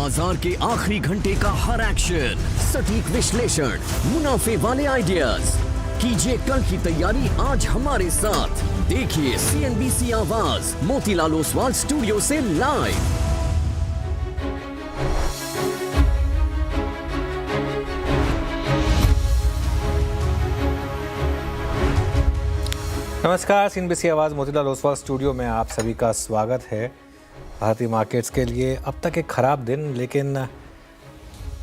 बाजार के आखिरी घंटे का हर एक्शन, सटीक विश्लेषण, मुनाफे वाले आइडियाज। कीजिए कल की तैयारी आज हमारे साथ। देखिए CNBC आवाज मोतीलाल ओसवाल स्टूडियो से लाइव। नमस्कार, CNBC आवाज़ मोतीलाल ओसवाल स्टूडियो में आप सभी का स्वागत है। भारतीय मार्केट्स के लिए अब तक एक ख़राब दिन, लेकिन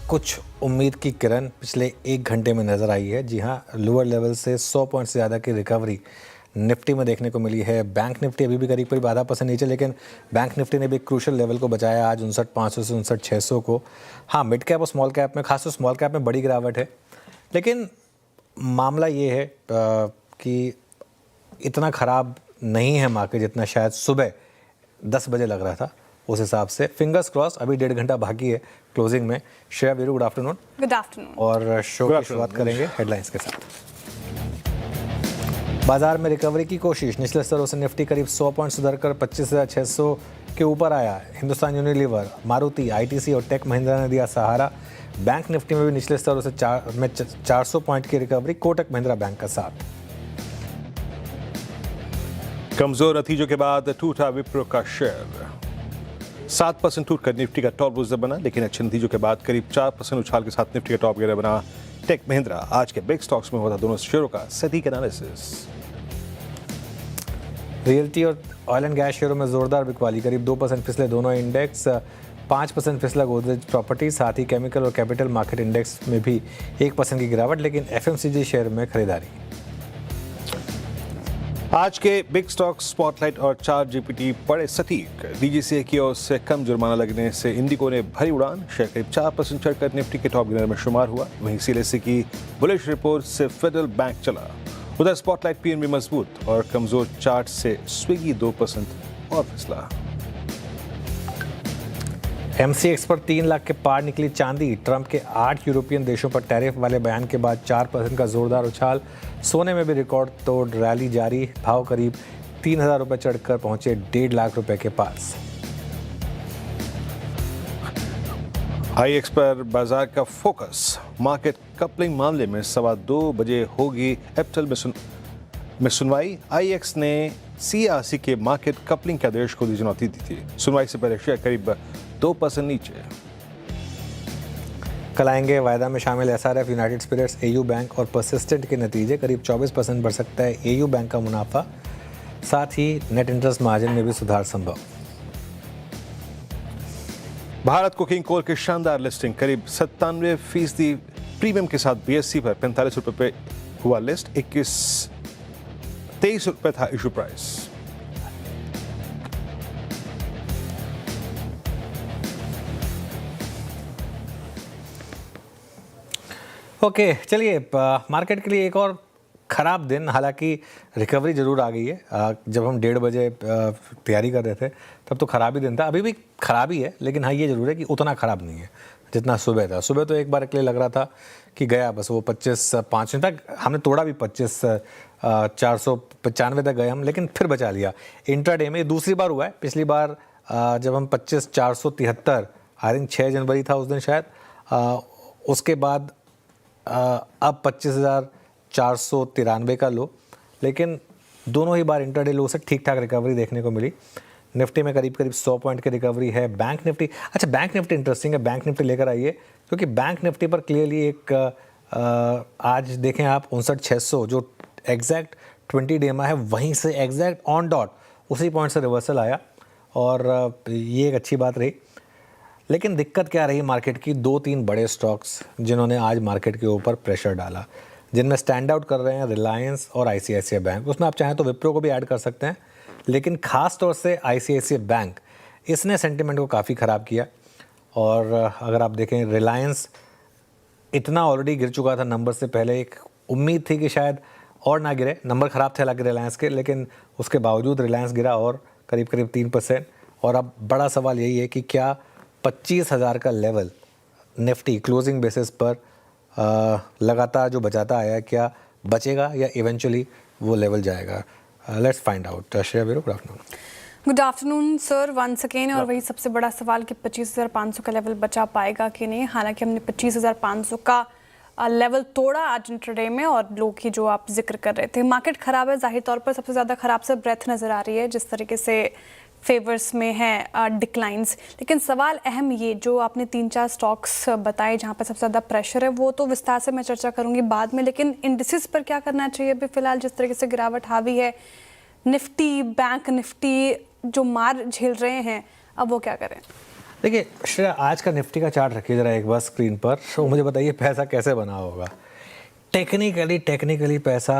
कुछ उम्मीद की किरण पिछले एक घंटे में नज़र आई है। जी हाँ, लोअर लेवल से 100 पॉइंट से ज़्यादा की रिकवरी निफ्टी में देखने को मिली है। बैंक निफ्टी अभी भी करीब 0.5% नीचे, लेकिन बैंक निफ्टी ने भी एक क्रूशल लेवल को बचाया आज 59,500 से 59,600 को। हाँ, मिड कैप और स्मॉल कैप में, खासतौर स्मॉल कैप में बड़ी गिरावट है, लेकिन मामला ये है कि इतना ख़राब नहीं है मार्केट जितना शायद सुबह 10 बजे लग रहा था। उस हिसाब से फिंगर्स क्रॉस, अभी 1.5 घंटा बाकी है क्लोजिंग में। Shreya Veeru, good afternoon. Good afternoon. और शो की शुरुआत करेंगे हेडलाइंस के साथ। बाजार में रिकवरी की कोशिश, निचले स्तरों से निफ्टी करीब 100 पॉइंट सुधरकर 25,600 के ऊपर आया। हिंदुस्तान यूनिलीवर, मारुति, ITC और टेक महिंद्रा ने दिया सहारा। बैंक निफ्टी में भी निचले स्तरों से 400 पॉइंट की रिकवरी, कोटक महिंद्रा बैंक का साथ। कमजोर नतीजों के बाद टूटा विप्रो का शेयर। 7% टूटकर निफ्टी का टॉप लूजर बना, लेकिन अच्छे नतीजों के बाद करीब 4% उछाल के साथ निफ्टी का टॉप गेनर बना टेक महिंद्रा। आज के बिग स्टॉक्स में होता दोनों शेयरों का सटीक एनालिसिस। रियल्टी और ऑयल एंड गैस शेयरों में जोरदार बिकवाली, करीब 2% फिसले दोनों इंडेक्स। 5% फिसला गोदरेज प्रॉपर्टी, साथ ही केमिकल और कैपिटल मार्केट इंडेक्स में भी 1% की गिरावट, लेकिन FMCG शेयर में खरीदारी। आज के बिग स्टॉक स्पॉटलाइट और चार्ट GPT पड़े सटीक। DGCA की ओर से कम जुर्माना लगने से इंडिगो ने भरी उड़ान, शेयर करीब 4% चढ़कर निफ्टी के टॉप गेनर में शुमार हुआ। वहीं CLSA की बुलिश रिपोर्ट से फेडरल बैंक चला। उधर स्पॉटलाइट PNB मजबूत और कमजोर चार्ट से स्विगी 2% और फिसला। MCX पर 3 लाख के पार निकली चांदी। ट्रंप के 8 यूरोपियन देशों पर टैरिफ वाले बयान के बाद 4% का जोरदार उछाल। सोने में भी रिकॉर्ड तोड़ रैली जारी, भाव करीब 3,000 रुपये चढ़कर पहुंचे 1.5 लाख रुपए के पास। IEX पर बाजार का फोकस, मार्केट कपलिंग मामले में 2:15 बजे होगी एप्टल में सुनवाई। IEX ने CRC के मार्केट कपलिंग के आदेश को दी चुनौती दी थी। सुनवाई से पहले शेयर करीब 2% नीचे। कल आएंगे वायदा में शामिल SRF, United Spirits, AU Bank और परसिस्टेंट के नतीजे। करीब 24% बढ़ सकता है AU बैंक का मुनाफा, साथ ही नेट इंटरेस्ट मार्जिन में भी सुधार संभव। भारत कोकिंग कोल की शानदार लिस्टिंग, करीब 97% प्रीमियम के साथ BSE पर 45 रुपये पे हुआ लिस्ट। 23 रुपये था इशू प्राइस। ओके, चलिए मार्केट के लिए एक और ख़राब दिन। हालांकि रिकवरी ज़रूर आ गई है। जब हम 1:30 बजे तैयारी कर रहे थे तब तो ख़राब ही दिन था। अभी भी ख़राब ही है, लेकिन हाँ ये ज़रूर है कि उतना ख़राब नहीं है जितना सुबह था। सुबह तो एक बार के लिए लग रहा था कि गया बस, वो 25,500 तक हमने तोड़ा भी, 25,495 तक गए हम, लेकिन फिर बचा लिया। इंट्राडे में दूसरी बार हुआ है। पिछली बार जब हम 25,473, आई थिंक 6 जनवरी था उस दिन शायद, उसके बाद अब 25,493 का लो, लेकिन दोनों ही बार इंट्राडे लो से ठीक ठाक रिकवरी देखने को मिली। निफ्टी में करीब 100 पॉइंट की रिकवरी है। बैंक निफ्टी, अच्छा बैंक निफ्टी इंटरेस्टिंग है, बैंक निफ्टी लेकर आइए, क्योंकि बैंक निफ्टी पर क्लियरली एक आज देखें आप 59,600 जो एग्जैक्ट 20 DMA है, वहीं से एग्जैक्ट ऑन डॉट उसी पॉइंट से रिवर्सल आया, और ये एक अच्छी बात रही। लेकिन दिक्कत क्या रही मार्केट की, 2-3 बड़े स्टॉक्स जिन्होंने आज मार्केट के ऊपर प्रेशर डाला, जिनमें स्टैंड आउट कर रहे हैं रिलायंस और ICICI बैंक। उसमें आप चाहें तो विप्रो को भी ऐड कर सकते हैं, लेकिन ख़ास तौर से ICICI बैंक, इसने सेंटिमेंट को काफ़ी ख़राब किया। और अगर आप देखें, रिलायंस इतना ऑलरेडी गिर चुका था नंबर से पहले, एक उम्मीद थी कि शायद और ना गिरे, नंबर ख़राब थे हालांकि रिलायंस के, लेकिन उसके बावजूद रिलायंस गिरा और करीब 3%। और अब बड़ा सवाल यही है कि क्या 25,000 का लेवल निफ्टी क्लोजिंग बेसिस पर लगातार जो बचाता आया, क्या बचेगा या इवेंचुअली वो लेवल जाएगा? Let's find out. Shreya Veeru, good afternoon. Good afternoon sir, once again. और वही सबसे बड़ा सवाल कि 25,500 का लेवल बचा पाएगा कि नहीं। हालांकि हमने 25,500 का लेवल तोड़ा आज इंट्राडे में, और लो की जो आप जिक्र कर रहे थे। मार्केट खराब है, जाहिर तौर पर सबसे ज़्यादा खराब से ब्रेथ नज़र आ रही है, जिस तरीके से फेवर्स में है डिक्लाइंस। लेकिन सवाल अहम ये जो आपने 3-4 स्टॉक्स बताए जहाँ पर सबसे ज़्यादा प्रेशर है, वो तो विस्तार से मैं चर्चा करूँगी बाद में। लेकिन इंडिसेस पर क्या करना चाहिए अभी फ़िलहाल, जिस तरीके से गिरावट हावी है? निफ्टी, बैंक निफ्टी जो मार झेल रहे हैं, अब वो क्या करें? देखिए श्रेया, आज का निफ्टी का चार्ट रखिए जरा एक बार स्क्रीन पर, तो मुझे बताइए पैसा कैसे बना होगा। टेक्निकली पैसा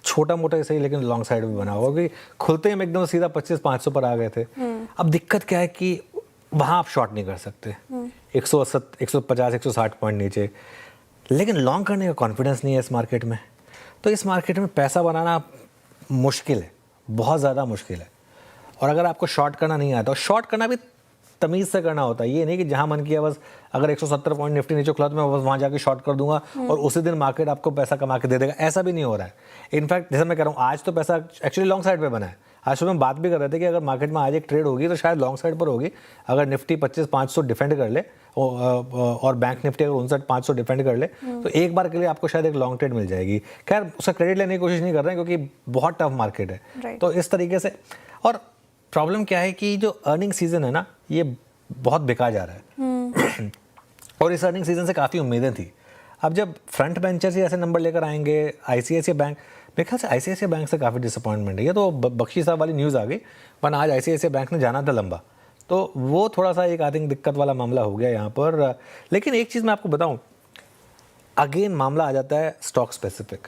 छोटा मोटा सही, लेकिन लॉन्ग साइड में बना होगा, क्योंकि खुलते ही हम एकदम सीधा 25,500 पर आ गए थे। अब दिक्कत क्या है कि वहाँ आप शॉर्ट नहीं कर सकते, 180, 150, 160 पॉइंट नीचे, लेकिन लॉन्ग करने का कॉन्फिडेंस नहीं है इस मार्केट में। तो इस मार्केट में पैसा बनाना मुश्किल है, बहुत ज़्यादा मुश्किल है। और अगर आपको शॉर्ट करना नहीं आता, तो शॉर्ट करना भी तमीज़ से करना होता है। ये नहीं कि जहां मन किया बस, अगर 170 पॉइंट निफ्टी नीचे खुला तो मैं बस वहां जाके शॉर्ट कर दूंगा और उसी दिन मार्केट आपको पैसा कमा के दे देगा। ऐसा भी नहीं हो रहा है। इनफैक्ट जैसे मैं कह रहा हूँ, आज तो पैसा एक्चुअली लॉन्ग साइड पे बना है। आज सुबह हम बात भी कर रहे थे कि अगर मार्केट में आज एक ट्रेड होगी तो शायद लॉन्ग साइड पर होगी। अगर निफ्टी 25,500 डिफेंड कर ले और बैंक निफ्टी अगर 59,500 डिफेंड कर ले, तो एक बार के लिए आपको शायद एक लॉन्ग ट्रेड मिल जाएगी। खैर उसका क्रेडिट लेने की कोशिश नहीं कर रहे हैं, क्योंकि बहुत टफ मार्केट है। तो इस तरीके से, और प्रॉब्लम क्या है कि जो अर्निंग सीजन है ना, ये बहुत बेकार जा रहा है। और इस अर्निंग सीजन से काफ़ी उम्मीदें थी। अब जब फ्रंट बेंचर से ऐसे नंबर लेकर आएंगे, आईसीआईसीआई बैंक, मेरे ख्याल से आईसीआईसीआई बैंक से काफ़ी डिसअपॉइंटमेंट है। ये तो बख्शी साहब वाली न्यूज़ आ गई, वरना आज आईसीआईसीआई बैंक ने जाना था लंबा, तो वो थोड़ा सा एक आई थिंक दिक्कत वाला मामला हो गया यहाँ पर। लेकिन एक चीज़ मैं आपको बताऊँ, अगेन मामला आ जाता है स्टॉक स्पेसिफिक।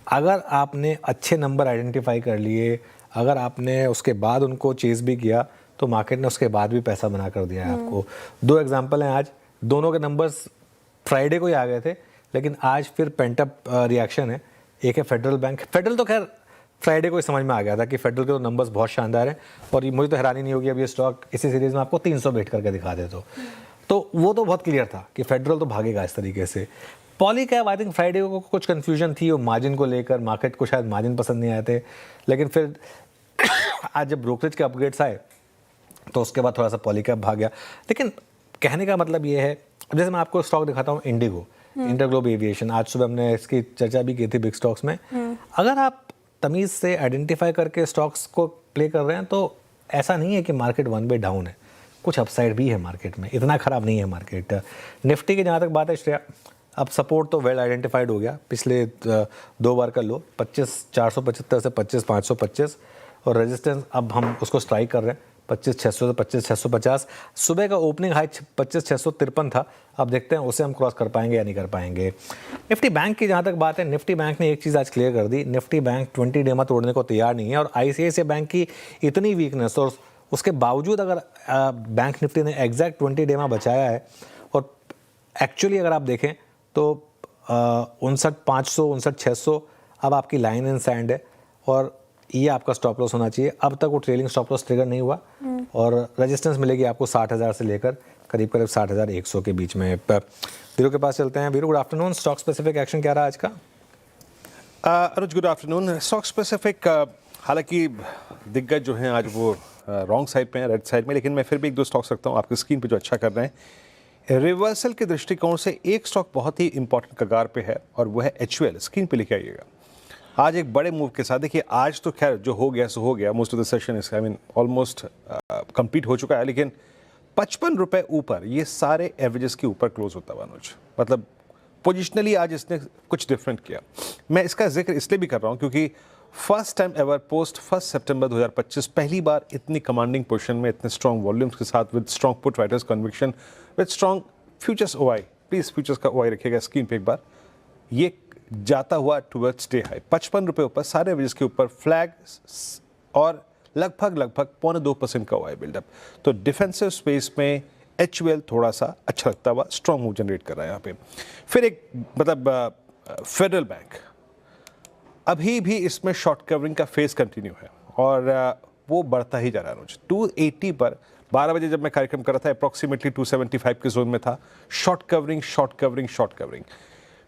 अगर आपने अच्छे नंबर आइडेंटिफाई कर लिए, अगर आपने उसके बाद उनको चेज़ भी किया, तो मार्केट ने उसके बाद भी पैसा बना कर दिया है आपको। 2 एग्जांपल हैं आज, दोनों के नंबर्स फ्राइडे को ही आ गए थे, लेकिन आज फिर पेंटअप रिएक्शन है। एक है फेडरल बैंक। फेडरल तो खैर फ्राइडे को ही समझ में आ गया था कि फेडरल के तो नंबर्स बहुत शानदार हैं, और मुझे तो हैरानी नहीं होगी अब ये स्टॉक इसी सीरीज़ में आपको 300 बेट करके दिखा दे तो वो तो बहुत क्लियर था कि फेडरल तो भागेगा इस तरीके से। पॉलीकैब, आई थिंक फ्राइडे को कुछ कन्फ्यूजन थी वो मार्जिन को लेकर, मार्केट को शायद मार्जिन पसंद नहीं आए थे, लेकिन फिर आज जब ब्रोकरेज के अपग्रेड्स आए तो उसके बाद थोड़ा सा पॉलीकैब भाग गया। लेकिन कहने का मतलब ये है, जैसे मैं आपको स्टॉक दिखाता हूँ, इंडिगो, इंटरग्लोब एविएशन, आज सुबह हमने इसकी चर्चा भी की थी बिग स्टॉक्स में। अगर आप तमीज़ से आइडेंटिफाई करके स्टॉक्स को प्ले कर रहे हैं, तो ऐसा नहीं है कि मार्केट वन वे डाउन है, कुछ अपसाइड भी है मार्केट में, इतना ख़राब नहीं है मार्केट। निफ्टी की जहाँ तक बात है श्रेया, अब सपोर्ट तो वेल आइडेंटिफाइड हो गया, पिछले 2 बार का लो 25,475 से 25,525, और रेजिस्टेंस अब हम उसको स्ट्राइक कर रहे हैं 25,600 से 25,650। सुबह का ओपनिंग हाई 25,653 था, अब देखते हैं उसे हम क्रॉस कर पाएंगे या नहीं कर पाएंगे। निफ्टी बैंक की जहाँ तक बात है, निफ्टी बैंक ने एक चीज़ आज क्लियर कर दी, निफ्टी बैंक 20 डेमा तोड़ने को तैयार नहीं है। और आईसीआईसीआई बैंक की इतनी वीकनेस, और उसके बावजूद अगर बैंक निफ्टी ने एग्जैक्ट 20 डेमा बचाया है, और एक्चुअली अगर आप देखें तो 59,500, 59,600 अब आपकी लाइन इन सैंड है, और ये आपका स्टॉप लॉस होना चाहिए। अब तक वो ट्रेलिंग स्टॉप लॉस ट्रिगर नहीं हुआ, और रेजिस्टेंस मिलेगी आपको 60,000 से लेकर करीब 60,100 के बीच में। वीरू के पास चलते हैं। Veeru, good afternoon. Stock specific action क्या रहा आज का? अनुज, गुड आफ्टरनून। स्टॉक स्पेसिफिक, हालांकि दिग्गज जो हैं आज वो रॉन्ग साइड पे हैं, रेड साइड में, लेकिन मैं फिर भी 1-2 स्टॉक्स रखता हूँ आपकी स्क्रीन पे जो अच्छा कर रहे हैं। रिवर्सल के दृष्टिकोण से एक स्टॉक बहुत ही इंपॉर्टेंट कगार पे है, और वो है HUL। स्क्रीन पे लिखे आइएगा। आज एक बड़े मूव के साथ, देखिए आज तो खैर जो हो गया सो हो गया, most of the session is almost complete हो चुका है, लेकिन 55 रुपये ऊपर ये सारे एवरेजेस के ऊपर क्लोज होता है अनुज। मतलब पोजिशनली आज इसने कुछ डिफरेंट किया। मैं इसका जिक्र इसलिए भी कर रहा हूँ क्योंकि फर्स्ट टाइम एवर पोस्ट 1 सितंबर 2025 पहली बार इतनी कमांडिंग पोजीशन में, इतने स्ट्रॉन्ग वॉल्यूम्स के साथ, with strong put writers conviction, with strong futures OI, please futures का OI रखिएगा स्क्रीन पे एक बार, ये जाता हुआ टुवर्ड्स डे हाई 55 रुपये ऊपर, सारे एवरेज के ऊपर फ्लैग, और लगभग 0.2% का OI बिल्डअप। तो डिफेंसिव स्पेस में HUL थोड़ा सा अच्छा लगता हुआ स्ट्रॉन्ग मूव जनरेट कर रहा है यहाँ पे। फिर एक मतलब फेडरल बैंक, अभी भी इसमें शॉर्ट कवरिंग का फेज कंटिन्यू है, और वो बढ़ता ही जा रहा है अनुज। 280 पर 12 बजे जब मैं कार्यक्रम कर रहा था, अप्रॉक्सीमेटली 275 के जोन में था। Short covering.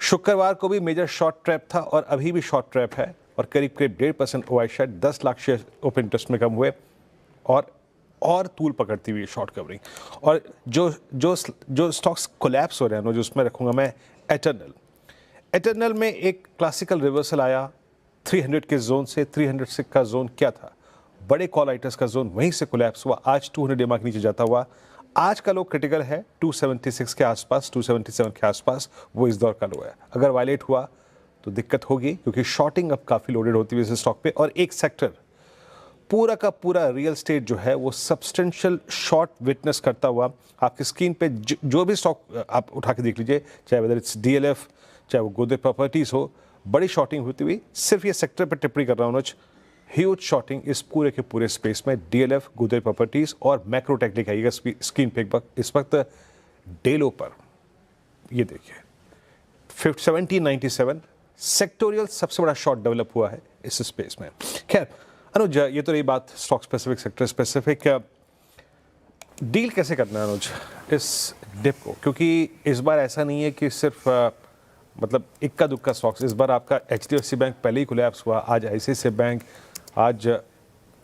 शुक्रवार को भी मेजर शॉर्ट ट्रैप था, और अभी भी शॉर्ट ट्रैप है, और करीब 1.5% OI शायद 10 लाख शेयर ओपन इंटरेस्ट में कम हुए। और तूल पकड़ती हुई शॉर्ट कवरिंग। और जो स्टॉक्स कोलैप्स हो रहे हैं ना, जो उसमें रखूँगा मैं एटर्नल में एक क्लासिकल रिवर्सल आया 300 के जोन से। 300 का जोन क्या था? बड़े कॉल राइटर्स का जोन, वहीं से कोलैप्स हुआ। आज 200 EMA के नीचे जाता हुआ आज का लो क्रिटिकल है 276 के आसपास, 277 के आसपास, वो इस दौर का लो है। अगर वायलेट हुआ तो दिक्कत होगी, क्योंकि शॉर्टिंग अब काफ़ी लोडेड होती है इस स्टॉक पे। और एक सेक्टर पूरा का पूरा रियल स्टेट जो है वो सब्सटेंशियल शॉर्ट विटनेस करता हुआ आपकी स्क्रीन पे जो भी स्टॉक आप उठा के देख लीजिए, चाहे वेदर इट्स DLF, चाहे वो गोदरेज प्रॉपर्टीज़ हो, बड़ी शॉर्टिंग होती हुई। सिर्फ ये सेक्टर पर टिप्पणी कर रहा हूँ अनुज, ह्यूज शॉर्टिंग इस पूरे के पूरे स्पेस में DLF, गोदरेज प्रॉपर्टीज़ और मैक्रोटेक दिखाइएगा स्क्रीन पे इस वक्त डेलो पर। ये देखिए 1797 सेक्टोरियल सबसे बड़ा शॉर्ट डेवलप हुआ है इस स्पेस में। खैर अनुज, ये तो रही बात stock specific, sector specific. Deal कैसे करना है अनुज इस डिप को? क्योंकि इस बार ऐसा नहीं है कि सिर्फ मतलब इक्का दुक्का स्टॉक्स। इस बार आपका HDFC बैंक पहले ही कोलैप्स हुआ, आज ICICI बैंक, आज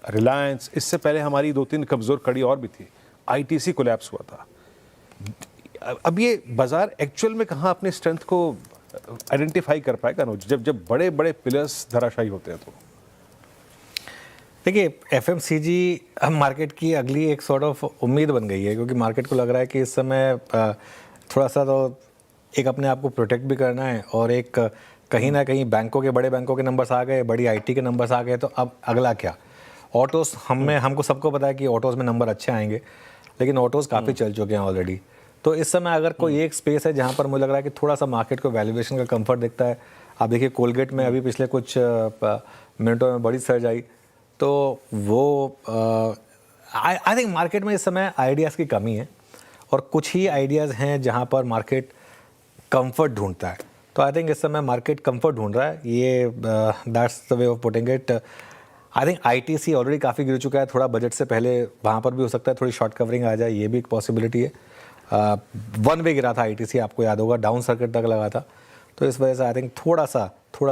रिलायंस, इससे पहले हमारी 2-3 कमज़ोर कड़ी और भी थी, ITC कोलैप्स हुआ था। अब ये बाजार एक्चुअल में कहाँ अपने स्ट्रेंथ को आइडेंटिफाई कर पाएगा अनुज, जब बड़े बड़े पिलर्स धराशायी होते हैं? तो देखिए, FMCG मार्केट की अगली एक सॉर्ट ऑफ उम्मीद बन गई है, क्योंकि मार्केट को लग रहा है कि इस समय थोड़ा सा तो एक अपने आप को प्रोटेक्ट भी करना है, और एक कहीं ना कहीं बड़े बैंकों के नंबर्स आ गए, बड़ी IT के नंबर्स आ गए, तो अब अगला क्या? ऑटोज़ हमको सबको पता है कि ऑटोज़ में नंबर अच्छे आएंगे, लेकिन ऑटोज़ काफ़ी चल चुके हैं ऑलरेडी। तो इस समय अगर कोई एक स्पेस है जहाँ पर मुझे लग रहा है कि थोड़ा सा मार्केट को वैल्यूएशन का कंफर्ट दिखता है। आप देखिए कोलगेट में अभी पिछले कुछ मिनटों में बड़ी सर्ज आई, तो वो आई थिंक मार्केट में इस समय आइडियाज़ की कमी है, और कुछ ही आइडियाज़ हैं जहाँ पर मार्केट कंफर्ट ढूंढता है। तो आई थिंक इस समय मार्केट कंफर्ट ढूंढ रहा है, ये that's the way of putting it. I think ITC already काफ़ी गिर चुका है, थोड़ा बजट से पहले वहाँ पर भी हो सकता है थोड़ी शॉर्ट कवरिंग आ जाए, ये भी एक पॉसिबिलिटी है। 1 वे गिरा था ITC, आपको याद होगा, डाउन सर्किट तक लगा था। तो इस वजह से आई थिंक थोड़ा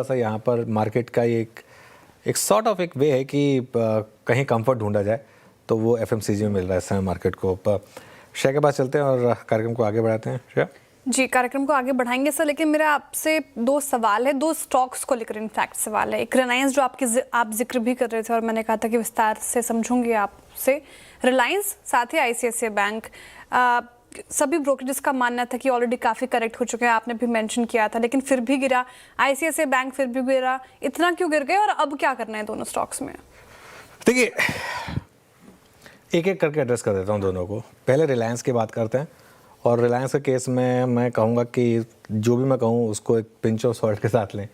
सा यहाँ पर मार्केट का एक सॉर्ट ऑफ एक वे है कि कहीं कंफर्ट ढूंढा जाए, तो वो FMCG में मिल रहा है इस समय मार्केट को। श्रेया के पास चलते हैं और कार्यक्रम को आगे बढ़ाते हैं। श्रेया जी, कार्यक्रम को आगे बढ़ाएंगे सर, लेकिन मेरा आपसे 2 सवाल है, 2 स्टॉक्स को लेकर इनफैक्ट सवाल है। एक रिलायंस जो आप जिक्र भी कर रहे थे और मैंने कहा था कि विस्तार से समझूंगी आपसे। रिलायंस, साथ ही ICICI बैंक, सभी ब्रोकरेज का मानना था कि ऑलरेडी काफ़ी करेक्ट हो चुके हैं, आपने भी मेंशन किया था, लेकिन फिर भी गिरा। ICICI बैंक फिर भी गिरा, इतना क्यों गिर गए और अब क्या करना है दोनों स्टॉक्स में? देखिए, एक एक करके एड्रेस कर देता हूँ दोनों को। पहले रिलायंस की बात करते हैं, और रिलायंस के केस में मैं कहूँगा कि जो भी मैं कहूँ उसको एक पिंच ऑफ सॉल्ट के साथ लें,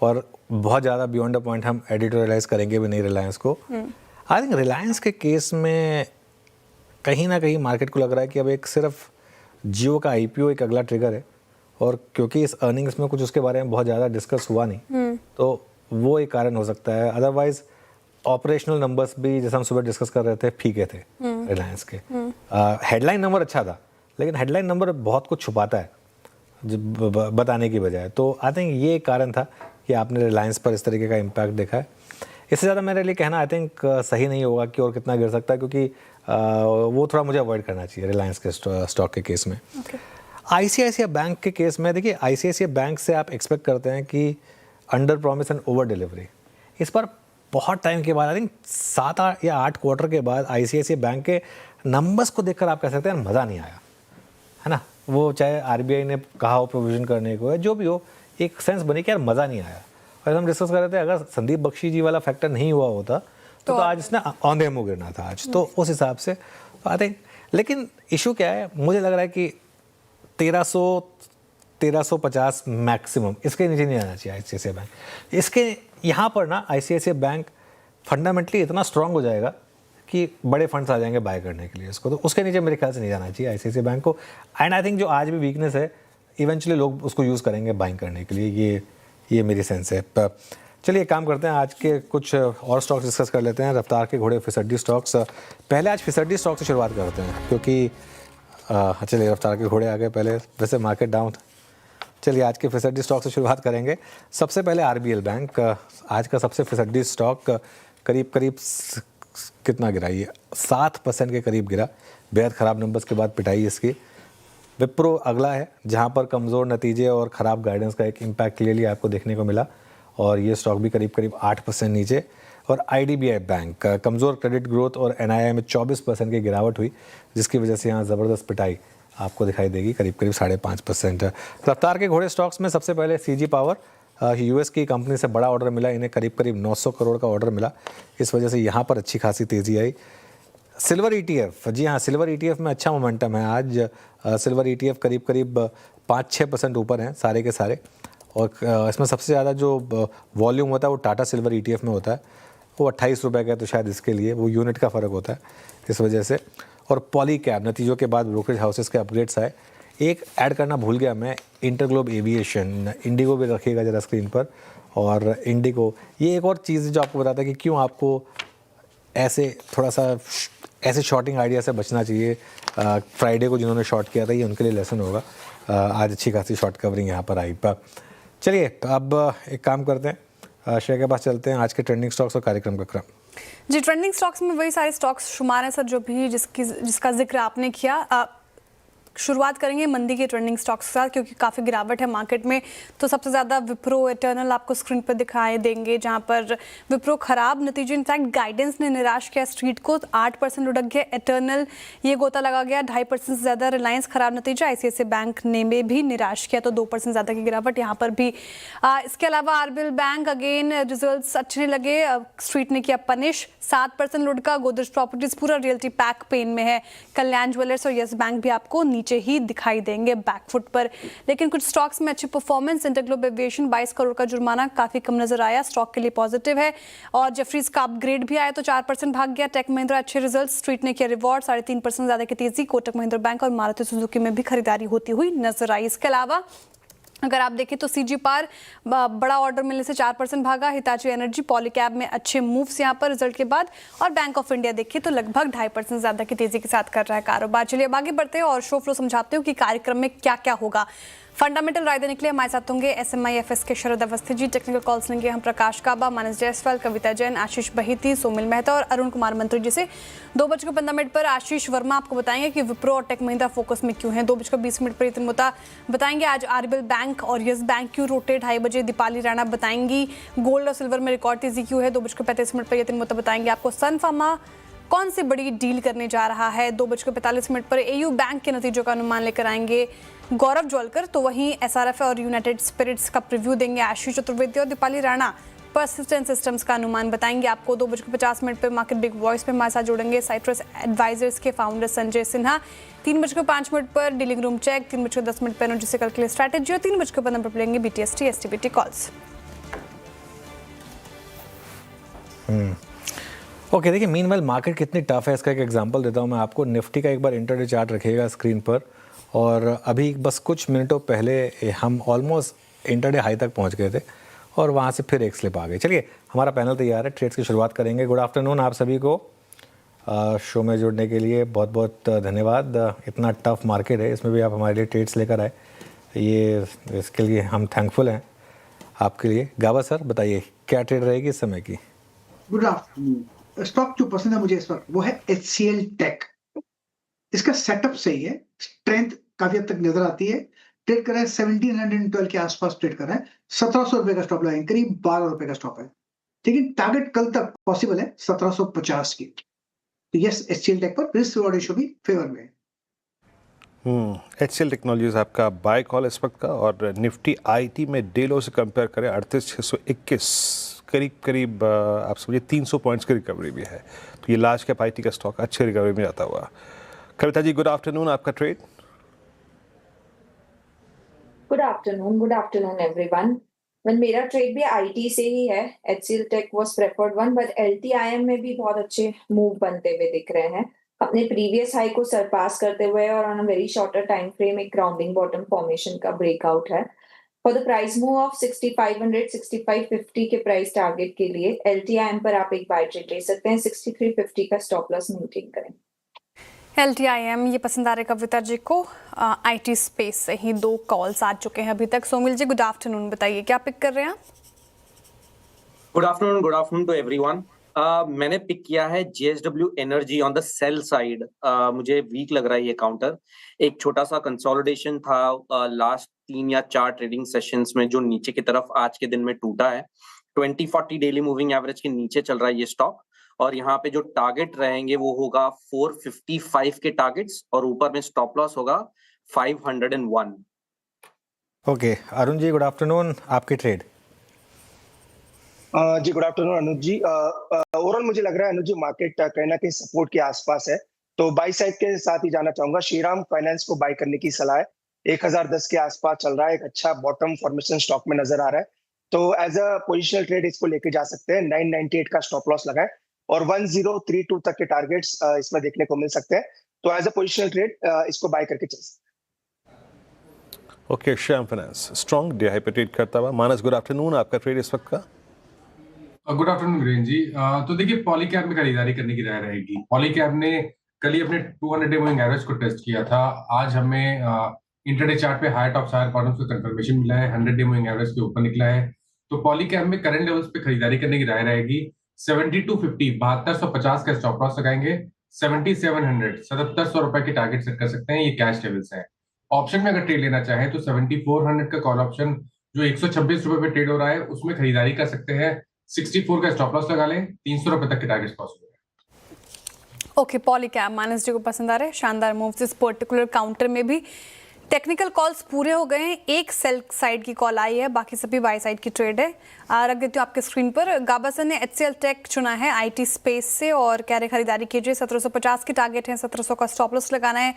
और बहुत ज़्यादा बियॉन्ड द पॉइंट हम एडिटोरियलाइज करेंगे भी नहीं रिलायंस को। आई थिंक रिलायंस के केस में कहीं ना कहीं मार्केट को लग रहा है कि अब एक सिर्फ जियो का IPO एक अगला ट्रिगर है, और क्योंकि इस अर्निंग्स में कुछ उसके बारे में बहुत ज़्यादा डिस्कस हुआ नहीं, तो वो एक कारण हो सकता है। अदरवाइज ऑपरेशनल नंबर्स भी, जैसे हम सुबह डिस्कस कर रहे थे, फीके थे रिलायंस के। हेडलाइन नंबर अच्छा था, लेकिन हेडलाइन नंबर बहुत कुछ छुपाता है बताने की बजाय। तो आई थिंक ये एक कारण था कि आपने रिलायंस पर इस तरीके का इम्पैक्ट देखा है। इससे ज़्यादा मेरे लिए कहना आई थिंक सही नहीं होगा कि और कितना गिर सकता है, क्योंकि वो थोड़ा मुझे अवॉइड करना चाहिए रिलायंस के स्टॉक के केस में। ICICI बैंक के केस में देखिए, ICICI बैंक से आप एक्सपेक्ट करते हैं कि under promise and over delivery. इस पर बहुत टाइम के बाद, आई थिंक 7 या 8 क्वार्टर के बाद ICICI बैंक के नंबर्स को देखकर आप कह सकते हैं मज़ा नहीं आया, है ना। वो चाहे RBI ने कहा हो प्रोविजन करने को, जो भी हो, एक सेंस बनी कि यार मज़ा नहीं आया। और हम डिस्कस कर रहे थे, अगर संदीप बख्शी जी वाला फैक्टर नहीं हुआ होता तो आज इसने औंधे मुँह गिरना था आज। तो उस हिसाब से आई थिंक, लेकिन इशू क्या है, मुझे लग रहा है कि 1350 मैक्सिमम, इसके नीचे नहीं आना चाहिए ICICI बैंक। इसके यहाँ पर ना ICICI बैंक फंडामेंटली इतना स्ट्रांग हो जाएगा कि बड़े फंड्स आ जाएंगे बाय करने के लिए इसको, तो उसके नीचे मेरे ख्याल से नहीं जाना चाहिए ICICI बैंक को। एंड आई थिंक जो आज भी वीकनेस है, इवेंचुअली लोग उसको यूज़ करेंगे बाइंग करने के लिए, ये मेरी सेंस है। चलिए काम करते हैं, आज के कुछ और स्टॉक्स डिस्कस कर लेते हैं। रफ्तार के घोड़े फिसड्डी स्टॉक्स, पहले आज फिसड्डी स्टॉक से शुरुआत करते हैं, क्योंकि चलिए रफ्तार के घोड़े आ गए पहले, वैसे मार्केट डाउन था। चलिए आज के फिसड्डी स्टॉक से शुरुआत करेंगे। सबसे पहले RBL बैंक, आज का सबसे फिसड्डी स्टॉक, करीब कितना गिरा, ये 7% के करीब गिरा, बेहद ख़राब नंबर्स के बाद पिटाई इसकी। विप्रो अगला है जहां पर कमज़ोर नतीजे और ख़राब गाइडेंस का एक इम्पैक्ट क्लियरली आपको देखने को मिला और ये स्टॉक भी करीब करीब 8% नीचे। और IDBI बैंक कमज़ोर क्रेडिट ग्रोथ और NII में 24% की गिरावट हुई, जिसकी वजह से यहाँ ज़बरदस्त पिटाई आपको दिखाई देगी, करीब करीब 5.5%। रफ्तार के घोड़े स्टॉक्स में सबसे पहले CG पावर, US की कंपनी से बड़ा ऑर्डर मिला, इन्हें करीब करीब 900 करोड़ का ऑर्डर मिला, इस वजह से यहाँ पर अच्छी खासी तेज़ी आई। सिल्वर ETF, जी हाँ, सिल्वर ETF में अच्छा मोमेंटम है आज। सिल्वर ETF करीब करीब 5-6% ऊपर हैं सारे के सारे, और इसमें सबसे ज़्यादा जो वॉल्यूम होता है वो टाटा सिल्वर ETF में होता है, वो 28 रुपये का है, तो शायद इसके लिए वो यूनिट का फ़र्क होता है इस वजह से। और पॉली कैब नतीजों के बाद ब्रोकरेज हाउसेस के अपग्रेड्स आए। एक ऐड करना भूल गया मैं, इंटरग्लोब एविएशन, इंडिगो भी रखिएगा ज़रा स्क्रीन पर। और इंडिगो, ये एक और चीज़ जो आपको बताता है कि क्यों आपको ऐसे थोड़ा सा ऐसे शॉर्टिंग आइडिया से बचना चाहिए। फ्राइडे को जिन्होंने शॉर्ट किया था, ये उनके लिए लेसन होगा। आज अच्छी खासी शॉर्ट कवरिंग यहाँ पर आई। चलिए अब एक काम करते हैं, शेयर के पास चलते हैं, आज के ट्रेंडिंग स्टॉक्स और कार्यक्रम का क्रम। जी, ट्रेंडिंग स्टॉक्स में वही सारे स्टॉक्स शुमार हैं सर जो भी जिसका जिक्र आपने किया। शुरुआत करेंगे मंदी के ट्रेंडिंग स्टॉक्स के साथ, क्योंकि काफ़ी गिरावट है मार्केट में। तो सबसे ज़्यादा विप्रो इटर्नल आपको स्क्रीन पर दिखाई देंगे, जहां पर विप्रो खराब नतीजे, इनफैक्ट गाइडेंस ने निराश किया स्ट्रीट को, 8% लुढ़क गया इटर्नल, ये गोता लगा गया 2.5% से ज़्यादा। रिलायंस खराब नतीजा, ICICI बैंक ने भी निराश किया, तो 2% ज़्यादा की गिरावट यहाँ पर भी। इसके अलावा RBL बैंक अगेन रिजल्ट अच्छे नहीं लगे, स्ट्रीट ने किया पनिश, 7% लुढ़का। गोदरेज प्रॉपर्टीज पूरा रियल्टी पैक पेन में है। कल्याण ज्वेलर्स और यस बैंक भी आपको नीचे ही दिखाई देंगे बैकफुट पर। लेकिन कुछ स्टॉक्स में अच्छी परफॉर्मेंस, इंटरग्लोब एविएशन 22 करोड़ का जुर्माना काफी कम नजर आया, स्टॉक के लिए पॉजिटिव है। और जेफरीज का अपग्रेड भी आया तो 4% भाग गया। टेक महिंद्रा अच्छे रिजल्ट, स्ट्रीट ने किया रिवॉर्ड, 3.5% ज्यादा की तेजी। कोटक महिंद्रा बैंक और मारुति सुजुकी में भी खरीदारी होती हुई नजर आई। इसके अलावा अगर आप देखें तो CG पावर बड़ा ऑर्डर मिलने से 4% भागा। हिताची एनर्जी, पॉलीकैब में अच्छे मूव्स यहाँ पर रिजल्ट के बाद। और बैंक ऑफ इंडिया देखिए तो लगभग 2.5% ज्यादा की तेजी के साथ कर रहा है कारोबार। चलिए अब आगे बढ़ते हैं और शो फ्लो समझाते हो कि कार्यक्रम में क्या क्या होगा। फंडामेंटल राय देने के लिए हमारे साथ होंगे SMIFS के शरद अवस्थी जी। टेक्निकल कॉल्स लेंगे हम प्रकाश काबा, मानस जायसवाल, कविता जैन, आशीष बहीती, सोमिल मेहता और अरुण कुमार मंत्री जी से। 2:15 पर आशीष वर्मा आपको बताएंगे कि विप्रो और टेक महिंद्रा फोकस में क्यों है। 2:20 पर यतिन मोता बताएंगे आज RBL बैंक और यस बैंक क्यों रोटे। 2:30 बजे दीपाली राणा बताएंगी गोल्ड और सिल्वर में रिकॉर्ड तेजी क्यों है। 2:35 पर यतिन मोता बताएंगे आपको सन फार्मा कौन सी बड़ी डील करने जा रहा है। 2:45 पर AU बैंक के नतीजों का अनुमान लेकर आएंगे गौरव ज्वलकर। तो वहीं SRF और यूनाइटेड स्पिरिट्स का प्रीव्यू देंगे आशीष चतुर्वेदी और दीपाली राणा परसिस्टेंट सिस्टम्स का अनुमान बताएंगे आपको। 2:50 पर मार्केट बिग वॉइस पे हमारे साथ जुड़ेंगे साइट्रस एडवाइजर्स के फाउंडर संजय सिन्हा। 3:05 पर डीलिंग रूम चेक, 3:10 पर एनर्जी से कल के लिए स्ट्रैटेजी और 3:15 पर लेंगे BTST STBT कॉल्स। ओके, देखिए मीनवाइल मार्केट कितनी टफ है इसका एक एग्जांपल देता हूँ मैं आपको। निफ्टी का एक बार इंटरडे चार्ट रखिएगा स्क्रीन पर, और अभी बस कुछ मिनटों पहले हम ऑलमोस्ट इंटरडे हाई तक पहुँच गए थे और वहाँ से फिर एक स्लिप आ गई। चलिए हमारा पैनल तैयार है, ट्रेड्स की शुरुआत करेंगे। गुड आफ्टरनून आप सभी को, शो में जुड़ने के लिए बहुत बहुत धन्यवाद। इतना टफ मार्केट है, इसमें भी आप हमारे लिए ट्रेड्स लेकर आए, ये इसके लिए हम थैंकफुल हैं आपके लिए। गावा सर बताइए क्या ट्रेड रहेगी इस समय की। Good afternoon. स्टॉक जो पसंद है मुझे इस वक्त वो है HCL टेक। इसका सेटअप सही है, स्ट्रेंथ काफी हद तक नजर आती है। ट्रेड कर रहा है 1712 के आसपास ट्रेड कर रहा है। 1700 रुपए का स्टॉप लगाएंगे, करीब 12 रुपए का स्टॉप है। लेकिन टारगेट कल तक पॉसिबल है 1750 की। तो यस, HCL टेक पर रिस्क रिवॉर्ड रेशियो भी फेवर में है। HCL टेक्नोलॉजीज आपका बाय कॉल इस वक्त का, और निफ्टी IT में डे लो से कंपेयर करें 38,621, करीब आप समझिए 300 पॉइंट्स की रिकवरी भी है। तो ये लार्ज कैप IT का स्टॉक अच्छी रिकवरी में जाता हुआ। कविता जी गुड आफ्टरनून, आपका ट्रेड। Good afternoon everyone. मेरा ट्रेड भी IT से ही है। HCL Tech was preferred one, but LTIM में भी बहुत अच्छे मूव बनते हुए दिख रहे हैं, अपने प्रीवियस हाई को सरपास करते हुए, और on a very shorter time frame एक ग्राउंडिंग बॉटम फॉर्मेशन का ब्रेकआउट है। For the price move of 6500 6550 के प्राइस टारगेट के लिए LTIM पर आप एक बाय ट्रेड ले सकते हैं। 6350 का स्टॉप लॉस मेंटेन करें। LTIM ये पसंद आ रहे कविता जी को। IT स्पेस से ही 2 कॉल्स आ चुके हैं अभी तक। सोमिल जी गुड आफ्टरनून, बताइए क्या पिक कर रहे हैं आप। Good afternoon to everyone. मैंने पिक किया है JSW Energy on the sell side. मुझे वीक लग रहा है ये काउंटर। एक छोटा सा कंसोलिडेशन था लास्ट 3 या 4 ट्रेडिंग सेशंस में, जो नीचे की तरफ आज के दिन में टूटा है। 20-40 डेली मूविंग एवरेज के नीचे चल रहा है ये स्टॉक, और यहाँ पे जो टारगेट रहेंगे वो होगा 455 के टारगेट्स, और ऊपर में स्टॉप लॉस होगा 501। Okay Arun ji, good afternoon, आपकी ट्रेड। जी गुड आफ्टरनून अनुज जी। ओवरऑल मुझे लग रहा है अनुज जी मार्केट कहीं ना कहीं सपोर्ट के आसपास है, तो बाई साइड के साथ ही जाना चाहूंगा। श्रीराम फाइनेंस को बाई करने की सलाह है। 1010 के आसपास चल रहा है, एक अच्छा बॉटम फॉर्मेशन स्टॉक में नजर आ रहा है, तो एज अ पोजिशनल ट्रेड इसको लेके जा सकते हैं। 998 का स्टॉप लॉस लगाए और 1032 तक के टारगेट्स इसमें देखने को मिल सकते हैं, तो एज अ पोजिशनल ट्रेड इसको बाय करके चल सकते हैं। Okay, Shyam finance strong DI पे ट्रेड करता हुआ। मानस, गुड आफ्टरनून, आपका ट्रेड इस वक्त का? गुड आफ्टरनून वीरेन जी। तो देखिए, पॉलीकैब में खरीदारी करने की राय रहेगी। पॉलीकैब ने कल ही अपने 200 डे मूविंग एवरेज को टेस्ट किया था। आज हमें इंटरडे चार्ट पे हायर टॉप्स हायर बॉटम्स का कंफर्मेशन मिला है, 100 डे मूविंग एवरेज के ऊपर निकला है। तो पॉलीकैब में करंट लेवल्स पे खरीदारी करने की राय रहेगी। 7250 7250 का स्टॉप लॉस लगाएंगे। 7700 7700 रुपए की टारगेट सेट कर सकते हैं, ये कैश लेवल्स है। ऑप्शन में अगर ट्रेड लेना चाहें तो 7400 का कॉल ऑप्शन जो 126 रुपए पे ट्रेड हो रहा है उसमें खरीदारी कर सकते हैं। 64 का स्टॉप लॉस लगा लें, 300 रुपए तक के टारगेट्स पॉसिबल है। ओके, पॉलीकैब मानस जी को पसंद आ रहे हैं, शानदार मूव्स इस पर्टिकुलर काउंटर में भी। टेक्निकल कॉल्स पूरे हो गए हैं, एक सेल साइड की कॉल आई है, बाकी सभी बाय साइड की ट्रेड है। रख देती हूँ आपके स्क्रीन पर। गाबा सर ने HCL टेक चुना है आईटी स्पेस से और कह रहे खरीदारी कीजिए। 1750 की टारगेट है, 1700 का स्टॉप लॉस लगाना है।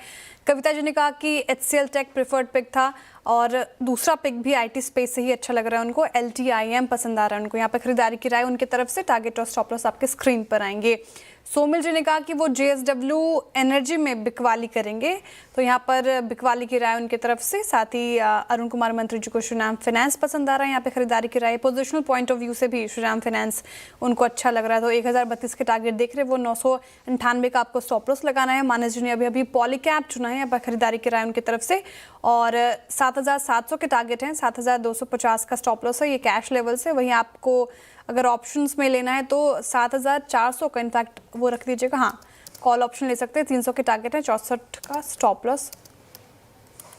कविता जी ने कहा कि HCL टेक प्रेफर्ड पिक था और दूसरा पिक भी आईटी स्पेस से ही अच्छा लग रहा है उनको। LTIM पसंद आ रहा है उनको। यहाँ पर खरीदारी की राय उनकी तरफ से। टारगेट और स्टॉप लॉस आपके स्क्रीन पर आएंगे। सोमिल जी ने कहा कि वो JSW एनर्जी में बिकवाली करेंगे, तो यहाँ पर बिकवाली की राय उनकी तरफ से। साथ ही अरुण कुमार मंत्री जी को श्रीराम फाइनेंस पसंद आ रहा है, यहाँ पे खरीदारी की राय। पोजिशनल पॉइंट ऑफ व्यू से भी श्रीराम फाइनेंस उनको अच्छा लग रहा है, तो 1032 के टारगेट देख रहे हैं वो। 998 का आपको स्टॉप लॉस लगाना है। मानस जी ने अभी पॉलीकैब चुना है, यहाँ पर खरीदारी की राय उनकी तरफ से। और 7700 के टारगेट हैं, 7250 का स्टॉप लॉस है, ये कैश लेवल से। वहीं आपको अगर ऑप्शंस में लेना है तो 7400 का इनफैक्ट वो रख दीजिएगा, हाँ कॉल ऑप्शन ले सकते हैं। 300 के टारगेट है, 64 का स्टॉप लॉस।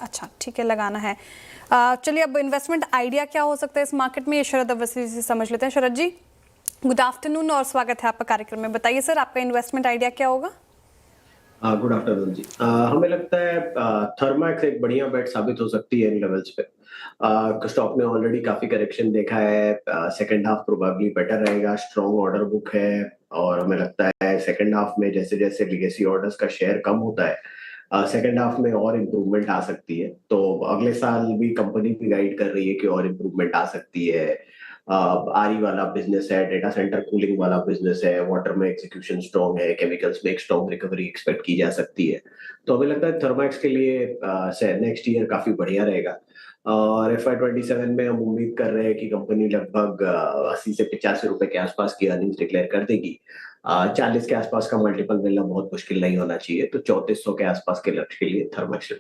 अच्छा ठीक है, लगाना है। चलिए अब इन्वेस्टमेंट आइडिया क्या हो सकता है इस मार्केट में, ये शरद अवस्थी से समझ लेते हैं। शरद जी गुड आफ्टरनून और स्वागत है आपका कार्यक्रम में। बताइए सर, आपका इन्वेस्टमेंट आइडिया क्या होगा? गुड आफ्टरनून जी। हमें लगता है थर्मैक्स एक बढ़िया बेट साबित हो सकती है इन लेवल्स पे। स्टॉक ने ऑलरेडी काफी करेक्शन देखा है। सेकंड हाफ प्रोबेबली बेटर रहेगा, स्ट्रॉन्ग ऑर्डर बुक है, और हमें लगता है सेकंड हाफ में जैसे जैसे लीगेसी ऑर्डर्स का शेयर कम होता है सेकंड हाफ में और इम्प्रूवमेंट आ सकती है। तो अगले साल भी कंपनी भी गाइड कर रही है कि और इम्प्रूवमेंट आ सकती है। आरी वाला बिजनेस है, डेटा सेंटर कूलिंग वाला बिजनेस है, वाटर में एग्जीक्यूशन स्ट्रॉन्ग है, केमिकल्स में एक स्ट्रॉन्ग रिकवरी एक्सपेक्ट की जा सकती है। तो हमें लगता है थर्मैक्स के लिए नेक्स्ट ईयर काफी बढ़िया रहेगा। और FY27 में हम उम्मीद कर रहे हैं कि कंपनी लगभग 80 से 85 रुपए के आसपास की अर्निंग्स डिक्लेयर कर देगी। 40 के आसपास का मल्टीपल मिलना बहुत मुश्किल नहीं होना चाहिए, तो 3400 के आसपास के लक्ष्य के लिए थर्मैक्स।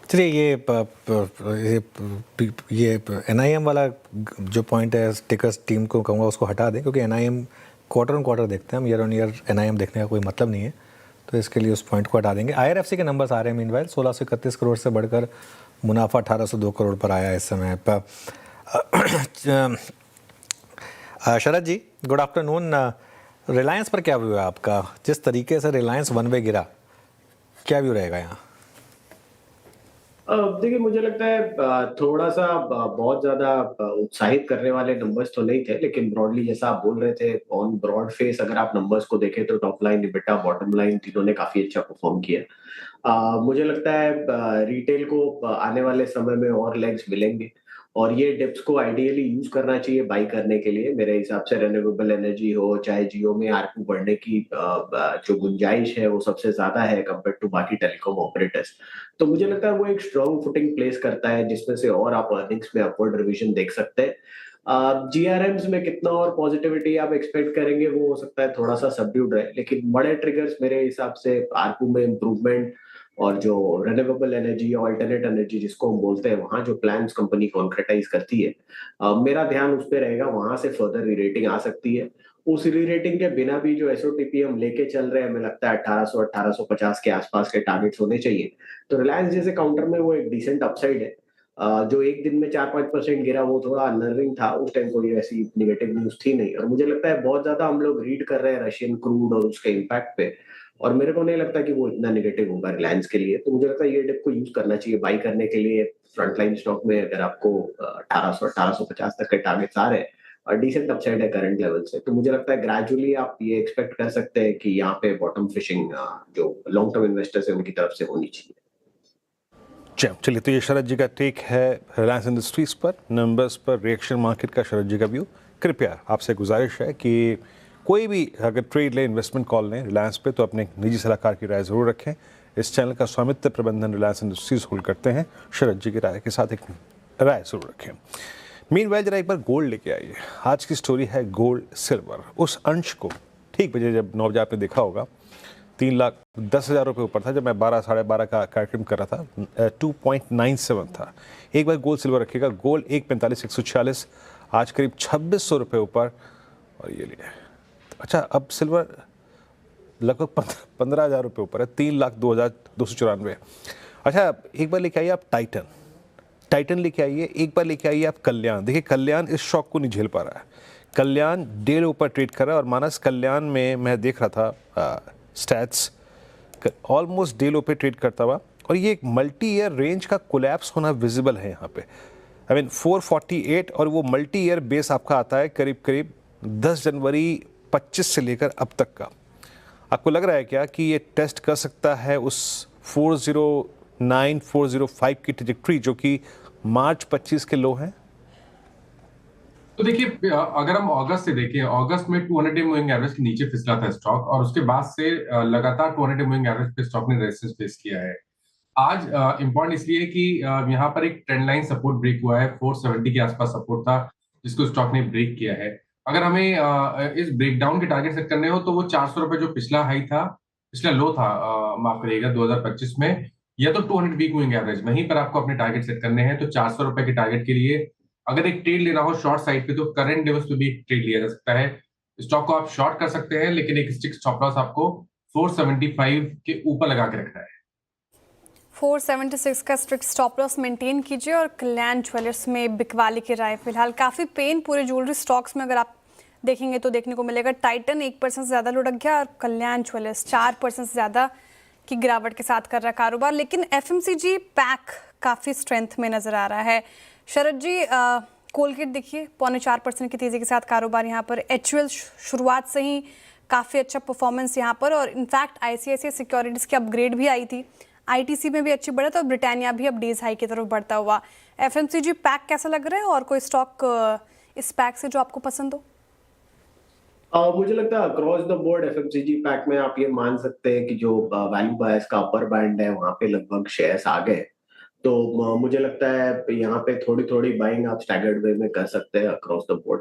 चलिए ये NIM वाला जो पॉइंट है टिकर्स टीम को कहूँगा उसको हटा दें, क्योंकि NIM क्वार्टर ऑन क्वार्टर देखते हैं हम, ईयर ऑन ईयर NIM देखने का कोई मतलब नहीं है, तो इसके लिए उस पॉइंट को हटा देंगे। IRFC के नंबर्स आ रहे हैं मीनवाइल। 1631 करोड़ से बढ़कर मुनाफा 1802 करोड़ पर आया इस समय पर। शरद जी गुड आफ्टरनून। रिलायंस पर क्या व्यू है आपका? जिस तरीके से रिलायंस वन वे गिरा, क्या व्यू रहेगा यहाँ? देखिए, मुझे लगता है थोड़ा सा बहुत ज्यादा उत्साहित करने वाले नंबर्स तो नहीं थे, लेकिन ब्रॉडली जैसा आप बोल रहे थे, ऑन ब्रॉड फेस अगर आप नंबर्स को देखें तो top line, EBITDA, bottom line तीनों ने काफी अच्छा परफॉर्म किया। मुझे लगता है रिटेल को आने वाले समय में और लेग्स मिलेंगे, और ये डिप्स को आइडियली यूज करना चाहिए बाई करने के लिए। मेरे हिसाब से रिन्यूएबल एनर्जी हो चाहे जियो में आरपू बढ़ने की जो गुंजाइश है वो सबसे ज्यादा है कंपेयर टू बाकी टेलीकॉम ऑपरेटर्स। तो मुझे लगता है वो एक स्ट्रॉन्ग फुटिंग प्लेस करता है, जिसमें से और आप अर्निंग्स में अपवर्ड रिविजन देख सकते हैं। GRMs में कितना और पॉजिटिविटी आप एक्सपेक्ट करेंगे वो हो सकता है थोड़ा सा सबड्यूड रहे, लेकिन बड़े ट्रिगर्स मेरे हिसाब से आरपू में इम्प्रूवमेंट और जो रिन्यूएबल एनर्जी, ऑल्टरनेट एनर्जी जिसको हम बोलते हैं, वहाँ जो प्लान्स कंपनी कॉन्क्रेटाइज करती है, मेरा ध्यान उस पर रहेगा। वहां से फर्दर री-रेटिंग आ सकती है। उस री-रेटिंग के बिना भी जो एसओटीपी हम लेके चल रहे हैं, हमें लगता है 1800-1850 के आसपास के टारगेट्स होने चाहिए। तो रिलायंस जैसे काउंटर में वो एक डिसेंट अपसाइड है। जो एक दिन में 4-5% गिरा, वो थोड़ा अनर्विंग था। उस टाइम कोई ऐसी नेगेटिव न्यूज थी नहीं, और मुझे लगता है बहुत ज्यादा हम लोग रीड कर रहे हैं रशियन क्रूड और उसके इम्पैक्ट पे, और मेरे को नहीं लगता कि वो इतना नेगेटिव होगा रिलायंस के लिए। तो मुझे लगता है ये डिप को यूज करना चाहिए बाई करने के लिए। फ्रंटलाइन स्टॉक में अगर आपको 1800-1850 तक के टारगेट्स आ रहे हैं और डिसेंट अपसाइड है करंट लेवल से, तो मुझे लगता है ग्रेजुअली आप ये एक्सपेक्ट कर सकते हैं कि यहाँ पे बॉटम फिशिंग जो लॉन्ग टर्म इन्वेस्टर्स है उनकी तरफ से होनी चाहिए। चलिए, तो ये शरद जी का टेक है रिलायंस इंडस्ट्रीज पर, नंबर्स पर, रिएक्शन मार्केट का शरद जी का व्यू। कृपया आपसे गुजारिश है कि कोई भी अगर ट्रेड लें, इन्वेस्टमेंट कॉल लें रिलायंस पे, तो अपने निजी सलाहकार की राय ज़रूर रखें। इस चैनल का स्वामित्व प्रबंधन रिलायंस इंडस्ट्रीज होल्ड करते हैं। शरद जी की राय के साथ एक राय ज़रूर रखें। मीनवाइल जरा एक बार गोल्ड लेके आइए। आज की स्टोरी है गोल्ड सिल्वर। उस अंश को ठीक बजे जब 9 बजे आपने देखा होगा 3,10,000 रुपये ऊपर था। जब मैं 12 साढ़े 12 का कार्यक्रम कर रहा था 2.97 था। एक बार गोल्ड सिल्वर रखिएगा। गोल्ड 145,146, आज करीब 2600 रुपये ऊपर। और ये लिए अच्छा, अब सिल्वर लगभग 15,000 रुपये ऊपर है, 3,02,294। अच्छा, एक बार लेके आइए आप टाइटन लेके आइए। एक बार लेके आइए आप कल्याण। देखिए, कल्याण इस शॉक को नहीं झेल पा रहा है। कल्याण डेढ़ ऊपर ट्रेड कर रहा है, और मानस कल्याण में मैं देख रहा था स्टैट्स ऑलमोस्ट डे लो पे ट्रेड करता हुआ, और ये एक मल्टी ईयर रेंज का कोलैप्स होना विजिबल है यहाँ पे। 448, और वो मल्टी ईयर बेस आपका आता है करीब 10 जनवरी 25 से लेकर अब तक का। आपको लग रहा है क्या कि ये टेस्ट कर सकता है उस 409, 405 की ट्रैजेक्टरी जो कि मार्च 25 के लो हैं? तो देखिए, अगर हम अगस्त से देखें, अगस्त में 200 डे मूविंग एवरेज के नीचे फिसला था स्टॉक, और उसके बाद से लगातार 200 डे मूविंग एवरेज पे स्टॉक ने रेजिस्टेंस फेस किया है। आज इंपॉर्टेंट इसलिए कि यहाँ पर एक ट्रेंड लाइन सपोर्ट ब्रेक हुआ है। 470 के आसपास सपोर्ट था जिसको स्टॉक ने ब्रेक किया है। अगर हमें इस ब्रेकडाउन के टारगेट सेट करने हो तो वो 400 रुपए जो पिछला हाई था, पिछला लो था, माफ करिएगा 2025 में, या तो 200 वीक मूविंग एवरेज, वहीं पर आपको अपने टारगेट सेट करने हैं। तो 400 रुपए के टारगेट के लिए अगर एक ट्रेड लेना हो शॉर्ट साइड पे, तो करंट लेवल्स पे भी एक ट्रेड लिया जा सकता है। स्टॉक को आप शॉर्ट कर सकते हैं, लेकिन एक स्टिक स्टॉप लॉस आपको 475 के ऊपर लगा के रखना है। 476 का स्ट्रिक्ट स्टॉप लॉस मेंटेन कीजिए। और कल्याण ज्वेलर्स में बिकवाली की राय फिलहाल काफ़ी पेन पूरे ज्वेलरी स्टॉक्स में अगर आप देखेंगे तो देखने को मिलेगा। टाइटन 1% से ज़्यादा लुढ़क गया, और कल्याण ज्वेलर्स 4% से ज़्यादा की गिरावट के साथ कर रहा कारोबार। लेकिन एफएमसीजी पैक काफ़ी स्ट्रेंथ में नज़र आ रहा है। शरद जी, कोलगेट देखिए 4.25% की तेज़ी के साथ कारोबार यहाँ पर। एचयूएल शुरुआत से ही काफ़ी अच्छा परफॉर्मेंस यहाँ पर, और इनफैक्ट आईसीआईसीआई सिक्योरिटीज़ की अपग्रेड भी आई थी। आईटीसी में भी अच्छी बढ़त, और ब्रिटानिया भी अब डेज हाई की तरफ बढ़ता हुआ। एफएमसीजी पैक कैसा लग रहा है, और कोई स्टॉक इस पैक से जो आपको पसंद हो? मुझे लगता है across the board FMCG pack में आप ये मान सकते हैं कि जो वैल्यू बायस का अपर बैंड है वहां पे लगभग शेयर्स आ गए। तो मुझे लगता है यहाँ पे थोड़ी थोड़ी बाइंग आप स्टैगर्ड वे में कर सकते हैं across the board.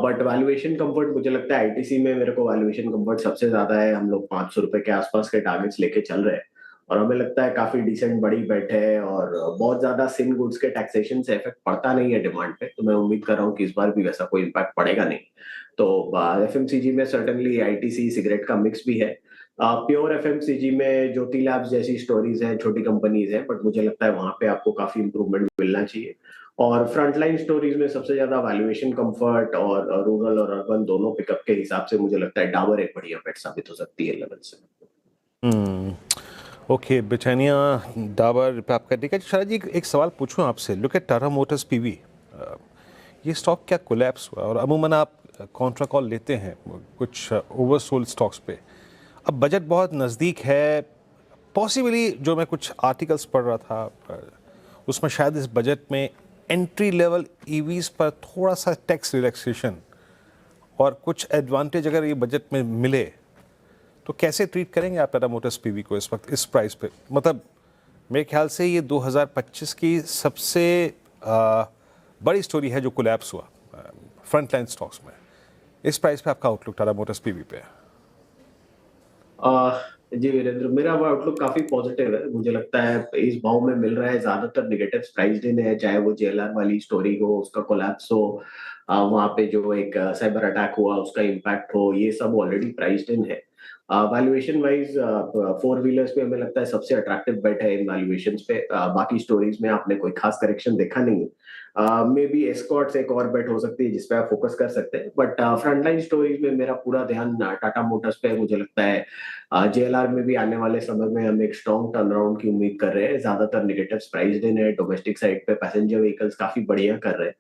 But valuation comfort, मुझे लगता है आईटीसी में मेरे को वैल्यूएशन कंफर्ट सबसे ज्यादा है। हम लोग 500 रुपए के आसपास के टारगेट्स लेके चल रहे हैं, और हमें लगता है काफी डिसेंट बड़ी बेट है, और बहुत ज्यादा सिन गुड्स के टैक्सेशन से इफेक्ट पड़ता नहीं है डिमांड पे। तो मैं उम्मीद कर रहा हूँ कि इस बार भी वैसा कोई इम्पैक्ट पड़ेगा नहीं। तो एफएमसीजी में सर्टेनली आईटीसी सिगरेट का मिक्स भी है। प्योर एफएमसीजी में ज्योति लैब्स जैसी स्टोरीज हैं, छोटी कंपनीज हैं, बट मुझे लगता है वहां पे आपको काफी इंप्रूवमेंट मिलना चाहिए। और फ्रंटलाइन स्टोरीज में सबसे ज्यादा वैल्यूएशन कंफर्ट और रूरल और अर्बन दोनों पिकअप के हिसाब से मुझे लगता है डाबर एक बढ़िया बेट साबित हो सकती है लेवल से। ओके, ब्रिटानिया, डाबर पे आपका ठीक है। शरद जी, एक सवाल पूछूं आपसे। Look at Tata Motors PV, ये स्टॉक क्या कोलैप्स हुआ? और अमूमन आप कॉन्ट्रा कॉल लेते हैं कुछ ओवरसोल्ड स्टॉक्स पे। अब बजट बहुत नज़दीक है, पॉसिबली जो मैं कुछ आर्टिकल्स पढ़ रहा था उसमें शायद इस बजट में एंट्री लेवल ईवीज पर थोड़ा सा टैक्स रिलैक्सेशन और कुछ एडवांटेज अगर ये बजट में मिले तो कैसे ट्रीट करेंगे आप टाटा मोटर्स पीवी को इस वक्त इस प्राइस पे? मतलब मेरे ख्याल से ये 2025 की सबसे बड़ी स्टोरी है जो कोलैप्स हुआ फ्रंट लाइन स्टॉक्स में। इस प्राइस पे आपका आउटलुक टाटा मोटर्स पीवी पे? जी वीरेंद्र, मेरा आउटलुक काफी पॉजिटिव है। मुझे लगता है इस भाव में मिल रहा है, ज्यादातर नेगेटिव प्राइस्ड इन है, चाहे वो जेएलआर वाली स्टोरी हो, उसका कोलैप्स हो, वहां पे जो एक साइबर अटैक हुआ उसका इम्पैक्ट हो, ये सब ऑलरेडी प्राइस्ड इन है। वैल्यूएशन वाइज फोर व्हीलर्स में हमें लगता है सबसे अट्रैक्टिव बेट है इन वैल्यूएशंस पे। बाकी स्टोरीज में आपने कोई खास करेक्शन देखा नहीं है। मे बी एस्कॉर्ट्स एक और बेट हो सकती है जिसपे आप फोकस कर सकते हैं, बट फ्रंटलाइन स्टोरीज में मेरा पूरा ध्यान टाटा मोटर्स पे है। मुझे लगता है जेएलआर में भी आने वाले समय में हम एक स्ट्रॉन्ग टर्न अराउंड की उम्मीद कर रहे हैं। ज्यादातर नेगेटिव प्राइस्ड इन है, डोमेस्टिक साइड पे पैसेंजर व्हीकल्स काफी बढ़िया कर रहे हैं।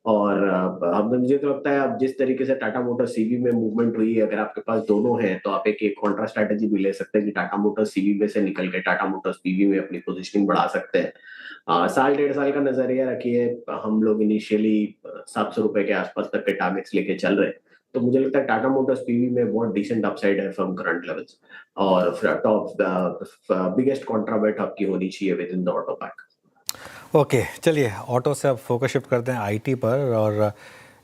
और अब मुझे तो लगता है अब जिस तरीके से टाटा मोटर सीवी में मूवमेंट हुई है, अगर आपके पास दोनों हैं तो आप एक कॉन्ट्रा स्ट्रेटेजी भी ले सकते हैं कि टाटा मोटर सीवी में से निकल के टाटा मोटर्स पीवी में अपनी पोजीशनिंग बढ़ा सकते हैं। साल डेढ़ साल का नजरिया रखिए, हम लोग इनिशियली 700 रुपए के आसपास तक के टारगेट्स लेके चल रहे हैं। तो मुझे लगता है टाटा मोटर्स पीवी में बहुत डिसेंट अपसाइड है फ्रॉम करंट लेवल्स, और टॉप बिगेस्ट कॉन्ट्रा बेट आपकी होनी चाहिए with in the auto pack. Okay, चलिए ऑटो से अब फोकस शिफ्ट करते हैं आईटी पर। और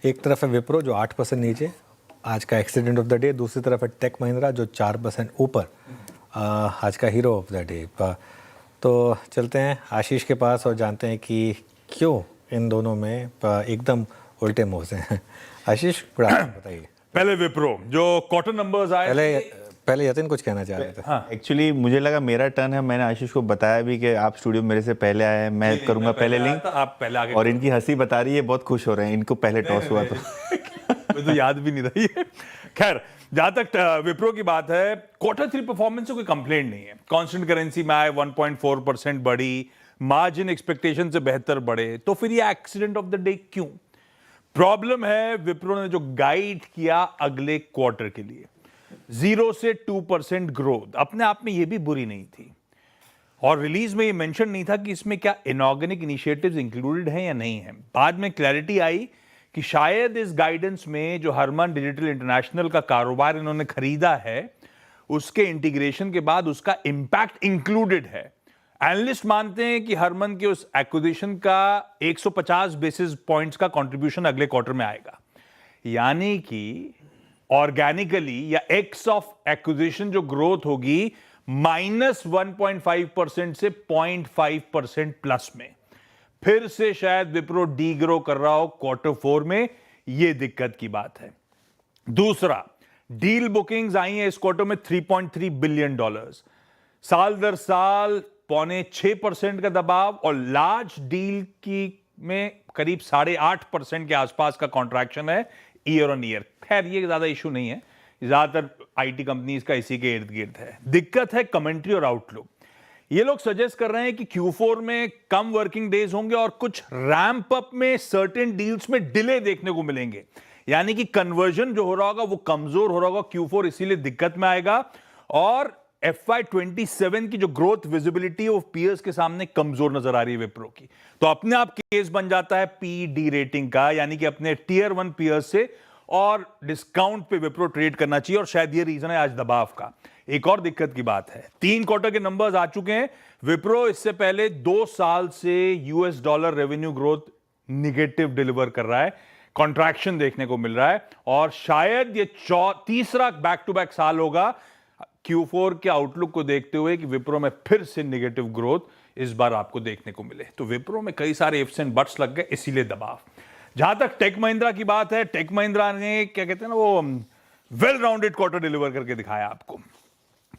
एक तरफ है विप्रो जो 8% नीचे, आज का एक्सीडेंट ऑफ द डे। दूसरी तरफ है टेक महिंद्रा जो 4% ऊपर, आज का हीरो ऑफ द डे। तो चलते हैं आशीष के पास और जानते हैं कि क्यों इन दोनों में एकदम उल्टे मूव्स हैं। आशीष, बताइए। पहले विप्रो जो क्वार्टर नंबर्स आए, पहले यतिन कुछ कहना चाह रहे थे। हाँ, एक्चुअली मुझे लगा मेरा टर्न है। मैंने आशीष को बताया भी कि आप स्टूडियो मेरे से पहले आए हैं, मैं करूंगा पहले लिंक, आप पहले आगे। और इनकी हंसी बता रही है, बहुत खुश हो रहे हैं, इनको पहले टॉस हुआ तो मुझे तो याद भी नहीं था ये। खैर, जहां तक विप्रो की बात है, क्वार्टर 3 परफॉर्मेंस से कोई कंप्लेंट नहीं है। कांस्टेंट करेंसी में आए 1.4% बढ़ी, मार्जिन एक्सपेक्टेशन से बेहतर बढ़े, तो फिर ये एक्सीडेंट ऑफ द डे क्यों? प्रॉब्लम है विप्रो ने जो गाइड किया अगले क्वार्टर के लिए 0 से 2% ग्रोथ, अपने आप में ये भी बुरी नहीं थी। और रिलीज में ये मेंशन नहीं था कि इसमें क्या इनऑर्गेनिक इनिशिएटिव्स इंक्लूडेड हैं या नहीं है। बाद में क्लैरिटी आई कि शायद इस गाइडेंस में जो हरमन डिजिटल इंटरनेशनल का कारोबार इन्होंने खरीदा है, उसके इंटीग्रेशन के बाद उसका इंपैक्ट इंक्लूडेड है। एनालिस्ट मानते हैं कि हरमन के उस एक्विजिशन का 150 बेसिस पॉइंट्स का कंट्रीब्यूशन अगले क्वार्टर में आएगा, यानी कि ऑर्गेनिकली या एक्स ऑफ एक्विजिशन जो ग्रोथ होगी -1.5% से 0.5% प्लस में। फिर से शायद विप्रो डी ग्रो कर रहा हो क्वार्टर 4 में, यह दिक्कत की बात है। दूसरा, डील बुकिंग्स आई हैं इस क्वार्टर में $3.3 बिलियन, साल दर साल 5.6% का दबाव, और लार्ज डील की में करीब 8.5% के आसपास का कॉन्ट्रैक्शन है ईयर ऑन ईयर। खैर, ये ज्यादा इशू नहीं है, ज्यादातर आईटी कंपनीज का इसी के इर्द गिर्द है। दिक्कत है कमेंट्री और आउटलुक। ये लोग सजेस्ट कर रहे हैं कि Q4 में कम वर्किंग डेज होंगे और कुछ रैंप अप में सर्टेन डील्स में डिले देखने को मिलेंगे, यानी कि कन्वर्जन जो हो रहा होगा वो कमजोर हो रहा होगा Q4, इसीलिए दिक्कत में आएगा। और FY27 की जो ग्रोथ विजिबिलिटी है वो पीयर्स के सामने कमजोर नजर आ रही है विप्रो की। तो अपने आप केस बन जाता है PE रेटिंग का, यानी कि अपने टियर 1 पीयर्स से और डिस्काउंट पे विप्रो ट्रेड करना चाहिए, और शायद ये रीजन है आज दबाव का। एक और दिक्कत की बात है, 3 क्वार्टर के नंबर्स आ चुके हैं। विप्रो इससे पहले 2 साल से US dollar revenue growth negative deliver कर रहा है, कॉन्ट्रैक्शन देखने को मिल रहा है, और शायद ये तीसरा बैक टू बैक साल होगा Q4 के आउटलुक को देखते हुए कि विप्रो में फिर से नेगेटिव ग्रोथ इस बार आपको देखने को मिले। तो विप्रो में कई सारे इफ्स एंड बट्स लग गए, इसीलिए दबाव। जहां तक टेक महिंद्रा की बात है, टेक महिंद्रा ने क्या कहते हैं ना, वो वेल राउंडेड क्वार्टर डिलीवर करके दिखाया आपको।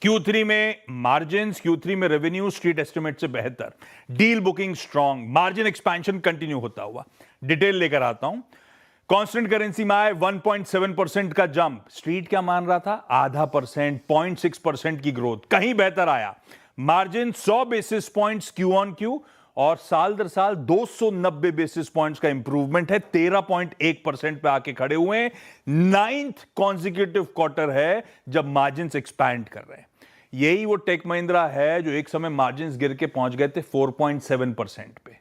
Q3 में मार्जिन, Q3 में रेवेन्यू स्ट्रीट एस्टिमेट से बेहतर, deal booking strong, margin expansion continue होता हुआ। डिटेल लेकर आता हूं। कांस्टेंट करेंसी में आए 1.7% का जंप, स्ट्रीट क्या मान रहा था, 0.5%, 0.6% की ग्रोथ, कहीं बेहतर आया। Margin 100 basis points Q on Q, और साल दर साल 290 बेसिस पॉइंट्स का इंप्रूवमेंट है, 13.1% पे आके खड़े हुए हैं। 9th कॉन्जिक्यूटिव क्वार्टर है जब मार्जिन एक्सपैंड कर रहे हैं। यही वो टेक महिंद्रा है जो एक समय मार्जिन गिर के पहुंच गए थे 4.7% पे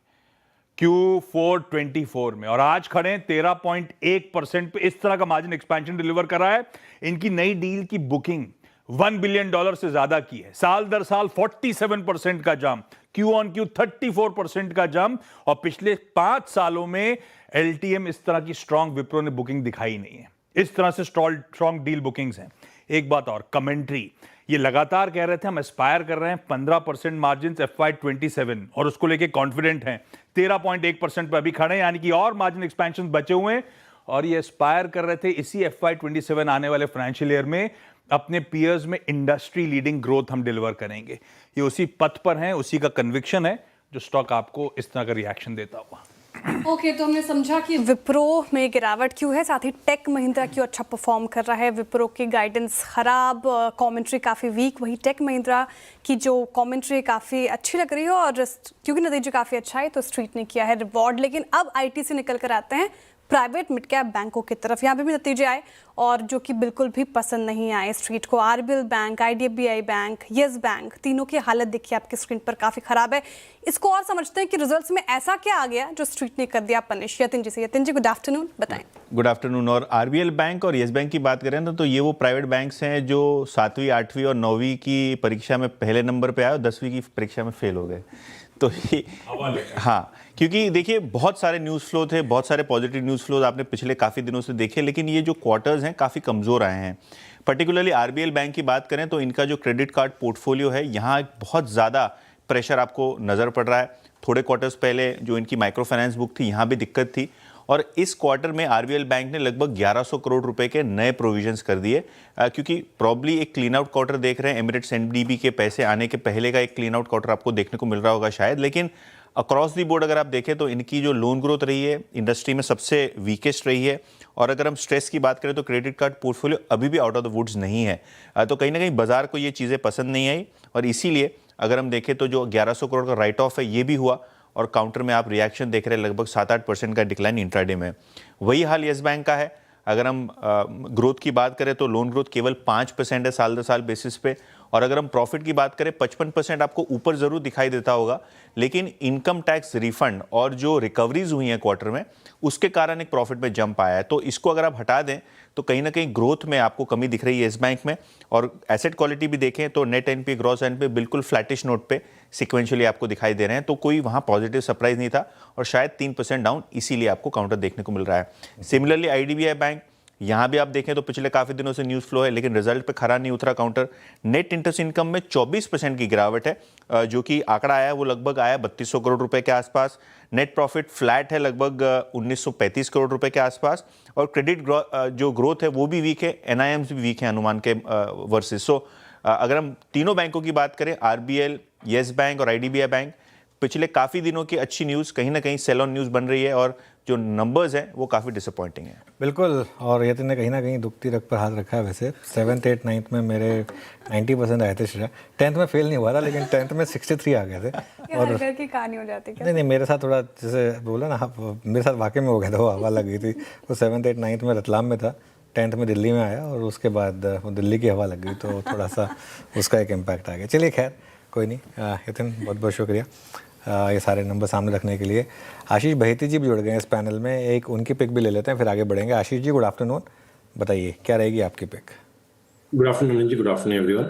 Q4 24 में, और आज खड़े हैं 13.1% पे। इस तरह का मार्जिन एक्सपेंशन डिलीवर कर रहा है। इनकी नई डील की बुकिंग $1 बिलियन से ज्यादा की है, साल दर साल 47% का जंप, Q ऑन Q 34% का जंप, और पिछले 5 सालों में LTM इस तरह की स्ट्रॉन्ग विप्रो ने बुकिंग दिखाई नहीं है। इस तरह से स्ट्रॉन्ग डील बुकिंग्स हैं। एक बात और, कमेंट्री, ये लगातार कह रहे थे हम एस्पायर कर रहे हैं 15% मार्जिन FY27 और उसको लेके कॉन्फिडेंट हैं। 13.1% पर अभी खड़े हैं, यानी कि और मार्जिन एक्सपेंशन बचे हुए हैं और ये एस्पायर कर रहे थे इसी FY27 आने वाले फाइनेंशियल ईयर में अपने पीयर्स में इंडस्ट्री लीडिंग ग्रोथ हम डिलीवर करेंगे। ये उसी पथ पर हैं, उसी का कन्विक्शन है जो स्टॉक आपको इस तरह का रिएक्शन देता हुआ। ओके, तो हमने समझा कि विप्रो में गिरावट क्यों है, साथ ही टेक महिंद्रा क्यों अच्छा परफॉर्म कर रहा है। विप्रो की गाइडेंस खराब, कमेंट्री काफ़ी वीक, वही टेक महिंद्रा की जो कमेंट्री काफ़ी अच्छी लग रही है और क्योंकि नतीजे काफ़ी अच्छा है तो स्ट्रीट ने किया है रिवॉर्ड। लेकिन अब आईटी से निकल कर आते हैं प्राइवेट मिड कैप बैंकों की तरफ। यहाँ पे भी नतीजे आए और जो कि बिल्कुल भी पसंद नहीं आए स्ट्रीट को। RBL bank, IDBI bank, yes bank, तीनों की हालत देखिए आपकी स्क्रीन पर काफ़ी खराब है। इसको और समझते हैं कि रिजल्ट्स में ऐसा क्या आ गया जो स्ट्रीट ने कर दिया पनिश। यतिन जी से, यतिन जी गुड आफ्टरनून, बताएं। Good afternoon. और आरबीएल बैंक और यस बैंक की बात करें ना तो ये वो प्राइवेट बैंक्स हैं जो 7वीं, 8वीं और 9वीं की परीक्षा में पहले नंबर पे आए और 10वीं की परीक्षा में फेल हो गए। तो ये हाँ, क्योंकि देखिए बहुत सारे न्यूज़ फ्लो थे, बहुत सारे पॉजिटिव न्यूज़ फ्लोज आपने पिछले काफ़ी दिनों से देखे, लेकिन ये जो क्वार्टर्स हैं काफ़ी कमज़ोर आए हैं। पर्टिकुलरली आरबीएल बैंक की बात करें तो इनका जो क्रेडिट कार्ड पोर्टफोलियो है यहाँ बहुत ज़्यादा प्रेशर आपको नज़र पड़ रहा है। थोड़े क्वार्टर्स पहले जो इनकी माइक्रो फाइनेंस बुक थी यहाँ भी दिक्कत थी और इस क्वार्टर में आरबीएल बैंक ने लगभग 1100 करोड़ रुपए के नए प्रोविजंस कर दिए, क्योंकि प्रॉब्ली एक क्लीन आउट क्वार्टर देख रहे हैं। एमिरेट्स एनडीबी के पैसे आने के पहले का एक क्लीन आउट क्वार्टर आपको देखने को मिल रहा होगा शायद, लेकिन अक्रॉस दी बोर्ड अगर आप देखें तो इनकी जो लोन ग्रोथ रही है इंडस्ट्री में सबसे वीकेस्ट रही है। और अगर हम स्ट्रेस की बात करें तो क्रेडिट कार्ड पोर्टफोलियो अभी भी आउट ऑफ द वुड्स नहीं है। तो कहीं ना कहीं बाजार को ये चीज़ें पसंद नहीं आई और इसीलिए अगर हम देखें तो जो 1100 करोड़ का राइट ऑफ है ये भी हुआ और काउंटर में आप रिएक्शन देख रहे हैं लगभग 7-8% का डिक्लाइन इंट्राडे में। वही हाल यस बैंक का है। अगर हम ग्रोथ की बात करें तो लोन ग्रोथ केवल 5% है साल दर साल बेसिस पे और अगर हम प्रॉफिट की बात करें 55% आपको ऊपर जरूर दिखाई देता होगा, लेकिन इनकम टैक्स रिफंड और जो रिकवरीज हुई हैं क्वार्टर में उसके कारण एक प्रॉफिट में जंप आया है। तो इसको अगर आप हटा दें तो कहीं ना कहीं ग्रोथ में आपको कमी दिख रही है इस बैंक में। और एसेट क्वालिटी भी देखें तो नेट एनपी, ग्रॉस एनपी बिल्कुल फ्लैटिश नोट पे सिक्वेंशियली आपको दिखाई दे रहे हैं। तो कोई वहाँ पॉजिटिव सरप्राइज नहीं था और शायद 3% डाउन इसीलिए आपको काउंटर देखने को मिल रहा है। सिमिलरली आईडीबीआई बैंक, यहाँ भी आप देखें तो पिछले काफ़ी दिनों से न्यूज़ फ्लो है लेकिन रिजल्ट पे खरा नहीं उतरा काउंटर। नेट इंटरेस्ट इनकम में 24% की गिरावट है, जो कि आंकड़ा आया वो लगभग आया 3200 करोड़ रुपए के आसपास। नेट प्रॉफिट फ्लैट है लगभग 1935 करोड़ रुपए के आसपास और क्रेडिट जो ग्रोथ है वो भी वीक है, एनआईएम्स भी वीक है अनुमान के वर्सेस। सो अगर हम तीनों बैंकों की बात करें आरबीएल, यस बैंक और आईडीबीआई बैंक, पिछले काफ़ी दिनों की अच्छी न्यूज़ कहीं ना कहीं सेल ऑन न्यूज़ बन रही है और जो नंबर्स हैं वो काफ़ी डिसअपॉइंटिंग है। बिल्कुल, और यतिन ने कहीं ना कहीं दुखती रग पर हाथ रखा है। वैसे 7th, 8th, 9th में मेरे 90% आए थे शेयर। 10th में फेल नहीं हुआ था लेकिन 10th में 63 आ गए थे। और घर की कहानी हो जाती है। नहीं, मेरे साथ थोड़ा जैसे बोला ना, मेरे साथ वाकई में हो गया था, वो हवा लग गई थी। तो 7th, 8th, 9th में रतलाम में था, 10th में दिल्ली में आया और उसके बाद वो दिल्ली की हवा लग गई तो थोड़ा सा उसका एक इम्पैक्ट आ गया। चलिए खैर कोई नहीं। यतिन बहुत बहुत शुक्रिया ये सारे नंबर सामने रखने के लिए। आशीष बहेती जी भी जुड़ गए हैं इस पैनल में, एक उनकी पिक भी ले लेते हैं फिर आगे बढ़ेंगे। आशीष जी गुड आफ्टरनून, बताइए क्या रहेगी आपकी पिक? गुड आफ्टरनून जी, गुड आफ्टरनून एवरीवन।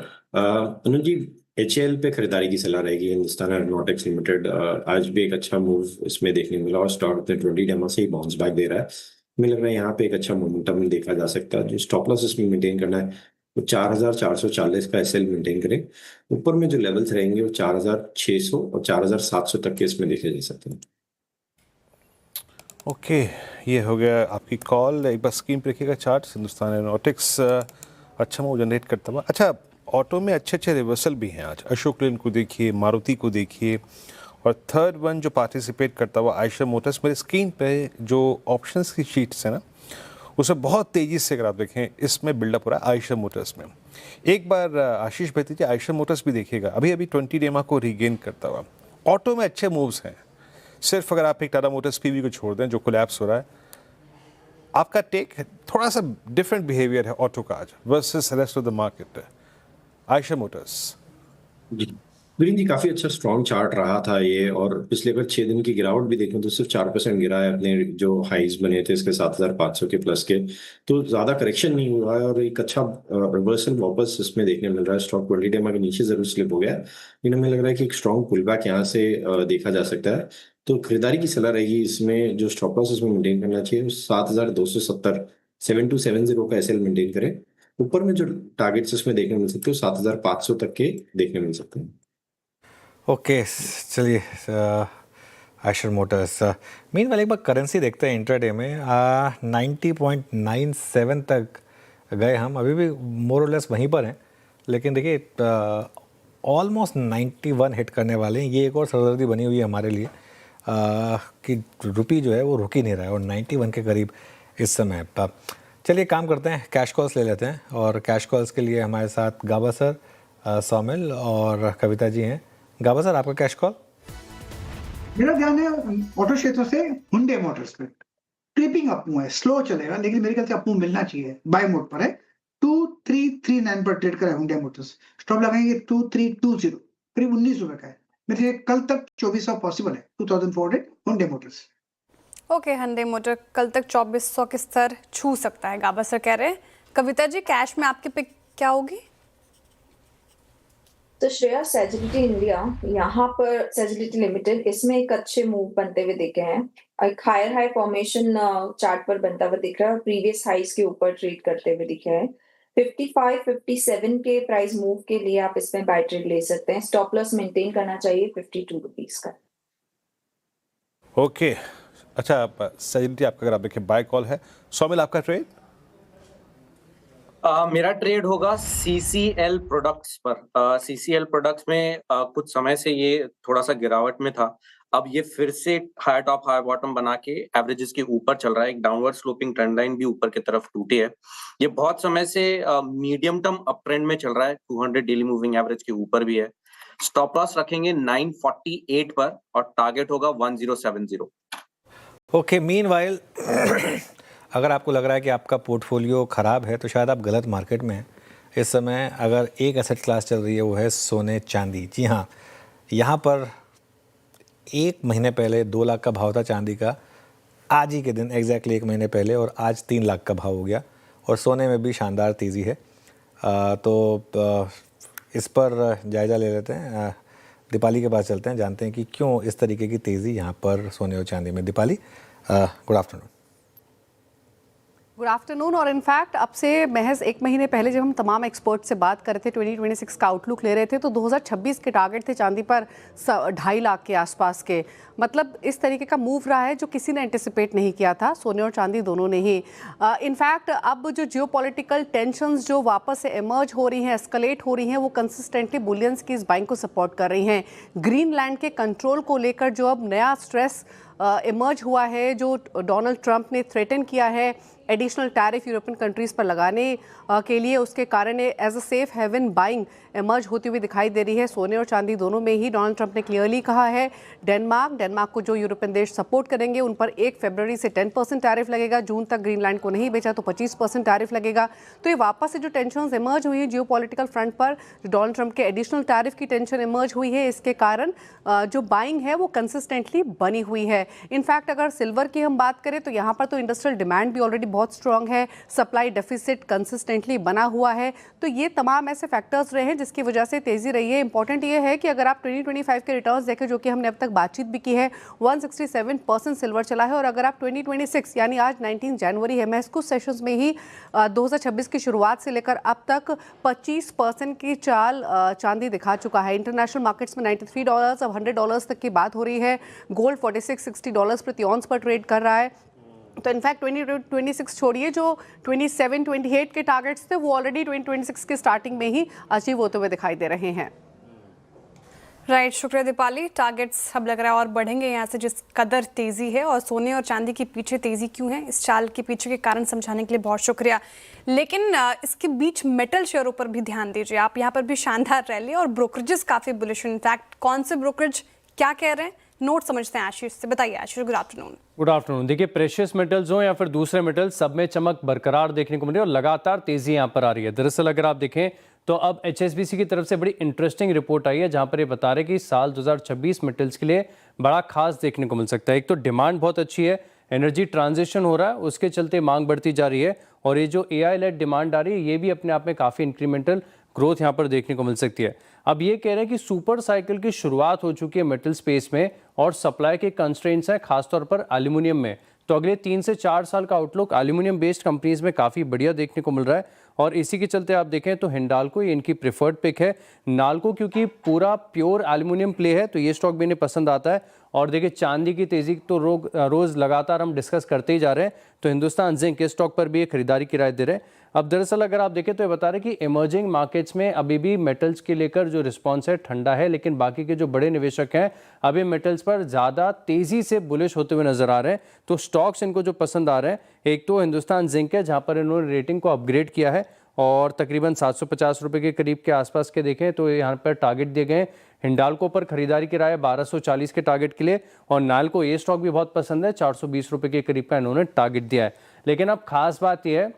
अनुज जी, एचएएल पे खरीदारी की सलाह रहेगी। हिंदुस्तान एरोनॉटिक्स लिमिटेड आज भी एक अच्छा मूव इसमें देखने को मिला और स्टॉक 20 डेमा से ही बाउंस बैक दे रहा है। मुझे लग रहा है यहाँ पे एक अच्छा मोमेंटम देखा जा सकता है। जो स्टॉप लॉस इसमें मेंटेन करना है वो 4440 का एसएल मेंटेन करें। ऊपर में जो लेवल्स रहेंगे वो 4600 और 4700 तक के इसमें देखे जा सकते हैं। ओके, ये हो गया आपकी कॉल। एक बार स्क्रीन पर देखिएगा चार्ट। हिंदुस्तान एरोनॉटिक्स अच्छा मूव जनरेट करता हुआ। अच्छा, ऑटो में अच्छे अच्छे रिवर्सल भी हैं आज। अशोक लेन को देखिए, मारुति को देखिए और थर्ड वन जो पार्टिसिपेट करता हुआ आयशर मोटर्स। मेरे स्क्रीन पे जो ऑप्शंस की शीट्स है ना उसमें बहुत तेज़ी से अगर आप देखें इसमें बिल्डअप हो रहा है आयशर मोटर्स में। एक बार आशीष बहेती जी आयशर मोटर्स भी देखिएगा, अभी अभी 20 डेमा को रीगेन करता हुआ। ऑटो में अच्छे मूव्स हैं, सिर्फ अगर आप एक टाटा मोटर्स पीवी को छोड़ दें जो कोलैप्स हो रहा है। आपका टेक थोड़ा सा डिफरेंट बिहेवियर है ऑटो का आज versus rest of the market. Eicher Motors ji Virendra ji, काफी अच्छा स्ट्रॉन्ग चार्ट रहा था ये और पिछले अगर 6 दिन की गिरावट भी देखें तो सिर्फ 4% गिरा है। अपने जो हाइज बने थे इसके 7500 के प्लस के, तो ज्यादा करेक्शन नहीं हुआ है और एक अच्छा रिवर्सल वापस इसमें देखने मिल रहा है। स्टॉक 20 डेमा के नीचे जरूर स्लिप हो गया है लेकिन हमें लग रहा है कि एक स्ट्रॉन्ग पुल बैक यहाँ से देखा जा सकता है। तो खरीदारी की सलाह रहेगी। इसमें जो स्टॉप लॉस इसमें मेंटेन करना चाहिए 7270 7270 का एसएल मेंटेन करें ऊपर में जो टारगेट्स इसमें देखने मिल सकते हैं 7,500 तक के देखने मिल सकते हैं। ओके, चलिए आयशर मोटर्स। मीनवाइल एक बार करेंसी देखते हैं इंट्राडे में। 90.97 तक गए हम, अभी भी मोर और लेस वहीं पर हैं, लेकिन देखिए ऑलमोस्ट 91 हिट करने वाले हैं। ये एक और सरदर्दी बनी हुई है हमारे लिए कि रुपी जो है वो रुक ही नहीं रहा है और 91 के करीब इस समय। चलिए काम करते हैं, कैश कॉल्स ले लेते हैं, और कैश कॉल्स के लिए हमारे साथ गाबा सर, सौमिल और कविता जी हैं। गाबा सर, आपका कैश कॉल? मेरा ध्यान है ऑटो क्षेत्र से हुंडई मोटर्स पे। क्रीपिंग अप मूव है, स्लो चलेगा लेकिन मेरे ख्याल से अप मूव मिलना चाहिए। बाय मोड पर है, 2339 पर ट्रेड करा है हुंडई मोटर्स। स्टॉप लगाएंगे 2320, करीब 19 रुपए का है। मेरे लिए कल तक 2400 पॉसिबल है, 2400 Hyundai Motors. Okay, Hyundai motor कल तक 2400 के स्तर छू सकता है, गाबा सर कह रहे हैं। कविता जी, कैश में आपकी पिक क्या होगी? तो श्रेया, सेजिलिटी इंडिया यहाँ पर, सेजिलिटी लिमिटेड, इसमें एक अच्छे मूव बनते हुए दिखे हैं। एक हायर हाई फॉर्मेशन चार्ट पर बनता हुआ दिख रहा है और प्रीवियस हाइस के ऊपर ट्रेड करते हुए दिखे हैं। 55-57 के प्राइस मूव के लिए आप इसमें बाय ट्रेड ले सकते हैं। स्टॉप लॉस मेंटेन करना चाहिए 52 रुपीज का। ओके, अच्छा, सेजिलिटी आपका अगर आप देखें बाय कॉल है। सौमिल, आपका ट्रेड? मेरा ट्रेड होगा CCL प्रोडक्ट्स पर। CCL प्रोडक्ट्स में कुछ समय से ये थोड़ा सा गिरावट में था, अब ये फिर से हाई टॉप हाई बॉटम बना के एवरेजेस के ऊपर चल रहा है। एक डाउनवर्ड स्लोपिंग ट्रेंड लाइन भी ऊपर की तरफ टूटी है। ये बहुत समय से मीडियम टर्म अप ट्रेंड में चल रहा है, 200 डेली मूविंग एवरेज के ऊपर भी है। स्टॉप लॉस रखेंगे 948 पर और टारगेट होगा 1070। ओके, मीनवाइल अगर आपको लग रहा है कि आपका पोर्टफोलियो ख़राब है तो शायद आप गलत मार्केट में हैं इस समय। अगर एक एसेट क्लास चल रही है वो है सोने चांदी। जी हाँ, यहाँ पर 1 महीने पहले 2 लाख का भाव था चांदी का, आज ही के दिन एग्जैक्टली 1 महीने पहले, और आज 3 लाख का भाव हो गया, और सोने में भी शानदार तेज़ी है। इस पर जायज़ा ले लेते हैं। दीपाली के पास चलते हैं, जानते हैं कि क्यों इस तरीके की तेज़ी यहाँ पर सोने और चांदी में। Deepali, good afternoon. Good afternoon. और इनफैक्ट अब से महज 1 महीने पहले जब हम तमाम एक्सपर्ट से बात कर रहे थे, 2026 का आउटलुक ले रहे थे, तो 2026 के टारगेट थे चांदी पर 2.5 लाख के आसपास के। मतलब इस तरीके का मूव रहा है जो किसी ने एंटिसिपेट नहीं किया था, सोने और चांदी दोनों ने ही। इनफैक्ट अब जो जियोपॉलिटिकल टेंशंस जो वापस से इमर्ज हो रही हैं, एस्केलेट हो रही हैं, वो कंसिस्टेंटली बुलियंस की इस बाइंग को सपोर्ट कर रही हैं। ग्रीनलैंड के कंट्रोल को लेकर जो अब नया स्ट्रेस इमर्ज हुआ है, जो डोनाल्ड ट्रंप ने थ्रेटन किया है एडिशनल टैरिफ यूरोपियन कंट्रीज़ पर लगाने के लिए, उसके कारण as a safe haven buying emerge होती हुई दिखाई दे रही है। सोने और चांदी दोनों में ही डोनाल्ड ट्रंप ने क्लियरली कहा है डेनमार्क को जो यूरोपियन देश सपोर्ट करेंगे उन पर 1 फरवरी से 10% टैरिफ लगेगा। जून तक ग्रीनलैंड को नहीं बेचा तो 25% टैरिफ लगेगा। तो ये वापस से जो टेंशन इमर्ज हुई है जियो पॉलिटिकल फ्रंट पर, जो डोनाल्ड ट्रंप के एडिशनल टैरिफ की टेंशन इमर्ज हुई है, इसके कारण जो बाइंग है वो कंसिस्टेंटली बनी हुई है। इनफैक्ट अगर सिल्वर की हम बात करें तो यहाँ पर तो इंडस्ट्रियल डिमांड भी ऑलरेडी बहुत स्ट्रांग है, सप्लाई डेफिसिट कंसिस्टेंटली बना हुआ है। तो ये तमाम ऐसे फैक्टर्स रहे हैं जिसकी वजह से तेजी रही है। इंपॉर्टेंट ये है कि अगर आप 2025 के रिटर्न्स देखें, जो कि हमने अब तक बातचीत भी की है, 167% सिल्वर चला है। और अगर आप 2026 यानी आज 19 जनवरी है, मैं कुछ सेशंस में ही 2026 की शुरुआत से लेकर अब तक 25% की चाल चांदी दिखा चुका है। इंटरनेशनल मार्केट्स में $93 अब $100 तक की बात हो रही है। गोल्ड $46-60 प्रति ऑन्स पर ट्रेड कर रहा है। तो इनफैक्ट 2026 छोड़िए, जो 27-28 के टारगेट्स थे वो ऑलरेडी 2026 के स्टार्टिंग में ही अचीव होते हुए दिखाई दे रहे हैं। राइट, शुक्रिया दीपाली। टारगेट्स अब लग रहा है और बढ़ेंगे यहाँ से जिस कदर तेज़ी है। और सोने और चांदी के पीछे तेज़ी क्यों है, इस चाल के पीछे के कारण समझाने के लिए बहुत शुक्रिया। लेकिन इसके बीच मेटल शेयरों पर भी ध्यान दीजिए आप। यहाँ पर भी शानदार रैली और ब्रोकरेजेस काफ़ी बुलिश। इनफैक्ट कौन से ब्रोकरेज क्या कह रहे हैं, नोट समझते हैं आशीष से। बताइए आशीष, गुड आफ्टरनून। Good afternoon. देखिए, प्रेशियस मेटल्स हो या फिर दूसरे मेटल्स, सब में चमक बरकरार देखने को मिल रही है और लगातार तेजी यहाँ पर आ रही है। दरअसल अगर आप देखें तो अब HSBC की तरफ से बड़ी इंटरेस्टिंग रिपोर्ट आई है जहाँ पर ये बता रहे कि साल 2026 मेटल्स के लिए बड़ा खास देखने को मिल सकता है। एक तो डिमांड बहुत अच्छी है, एनर्जी ट्रांजिशन हो रहा है, उसके चलते मांग बढ़ती जा रही है, और ये जो AI लेड डिमांड आ रही है ये भी अपने आप में काफ़ी इंक्रीमेंटल ग्रोथ यहाँ पर देखने को मिल सकती है। अब ये कह रहे हैं कि सुपर साइकिल की शुरुआत हो चुकी है मेटल स्पेस में और सप्लाई के कंस्ट्रेंट्स हैं खासतौर पर एल्यूमिनियम में। तो अगले 3 से 4 साल का आउटलुक एल्यूमिनियम बेस्ड कंपनीज में काफ़ी बढ़िया देखने को मिल रहा है। और इसी के चलते आप देखें तो हिंडाल्को ये इनकी प्रिफर्ड पिक है। नाल्को क्योंकि पूरा प्योर एल्यूमिनियम प्ले है तो ये स्टॉक भी इन्हें पसंद आता है। और देखिए चांदी की तेजी तो रोज लगातार हम डिस्कस करते ही जा रहे हैं, तो हिंदुस्तान जिंक के स्टॉक पर भी ये खरीदारी की राय दे रहे हैं। अब दरअसल अगर आप देखें तो ये बता रहे कि इमर्जिंग मार्केट्स में अभी भी मेटल्स के लेकर जो रिस्पॉन्स है ठंडा है, लेकिन बाकी के जो बड़े निवेशक हैं अभी मेटल्स पर ज़्यादा तेज़ी से बुलिश होते हुए नजर आ रहे हैं। तो स्टॉक्स इनको जो पसंद आ रहे हैं, एक तो हिंदुस्तान जिंक है जहाँ पर इन्होंने रेटिंग को अपग्रेड किया है और तकरीबन 750 रुपये के करीब के आसपास के देखें तो यहाँ पर टारगेट दिए गए हैं। हिंडाल्को पर खरीदारी की राय 1240 के टारगेट के लिए, और नाल्को ये स्टॉक भी बहुत पसंद है, 420 रुपये के करीब का इन्होंने टारगेट दिया है। लेकिन अब खास बात यह है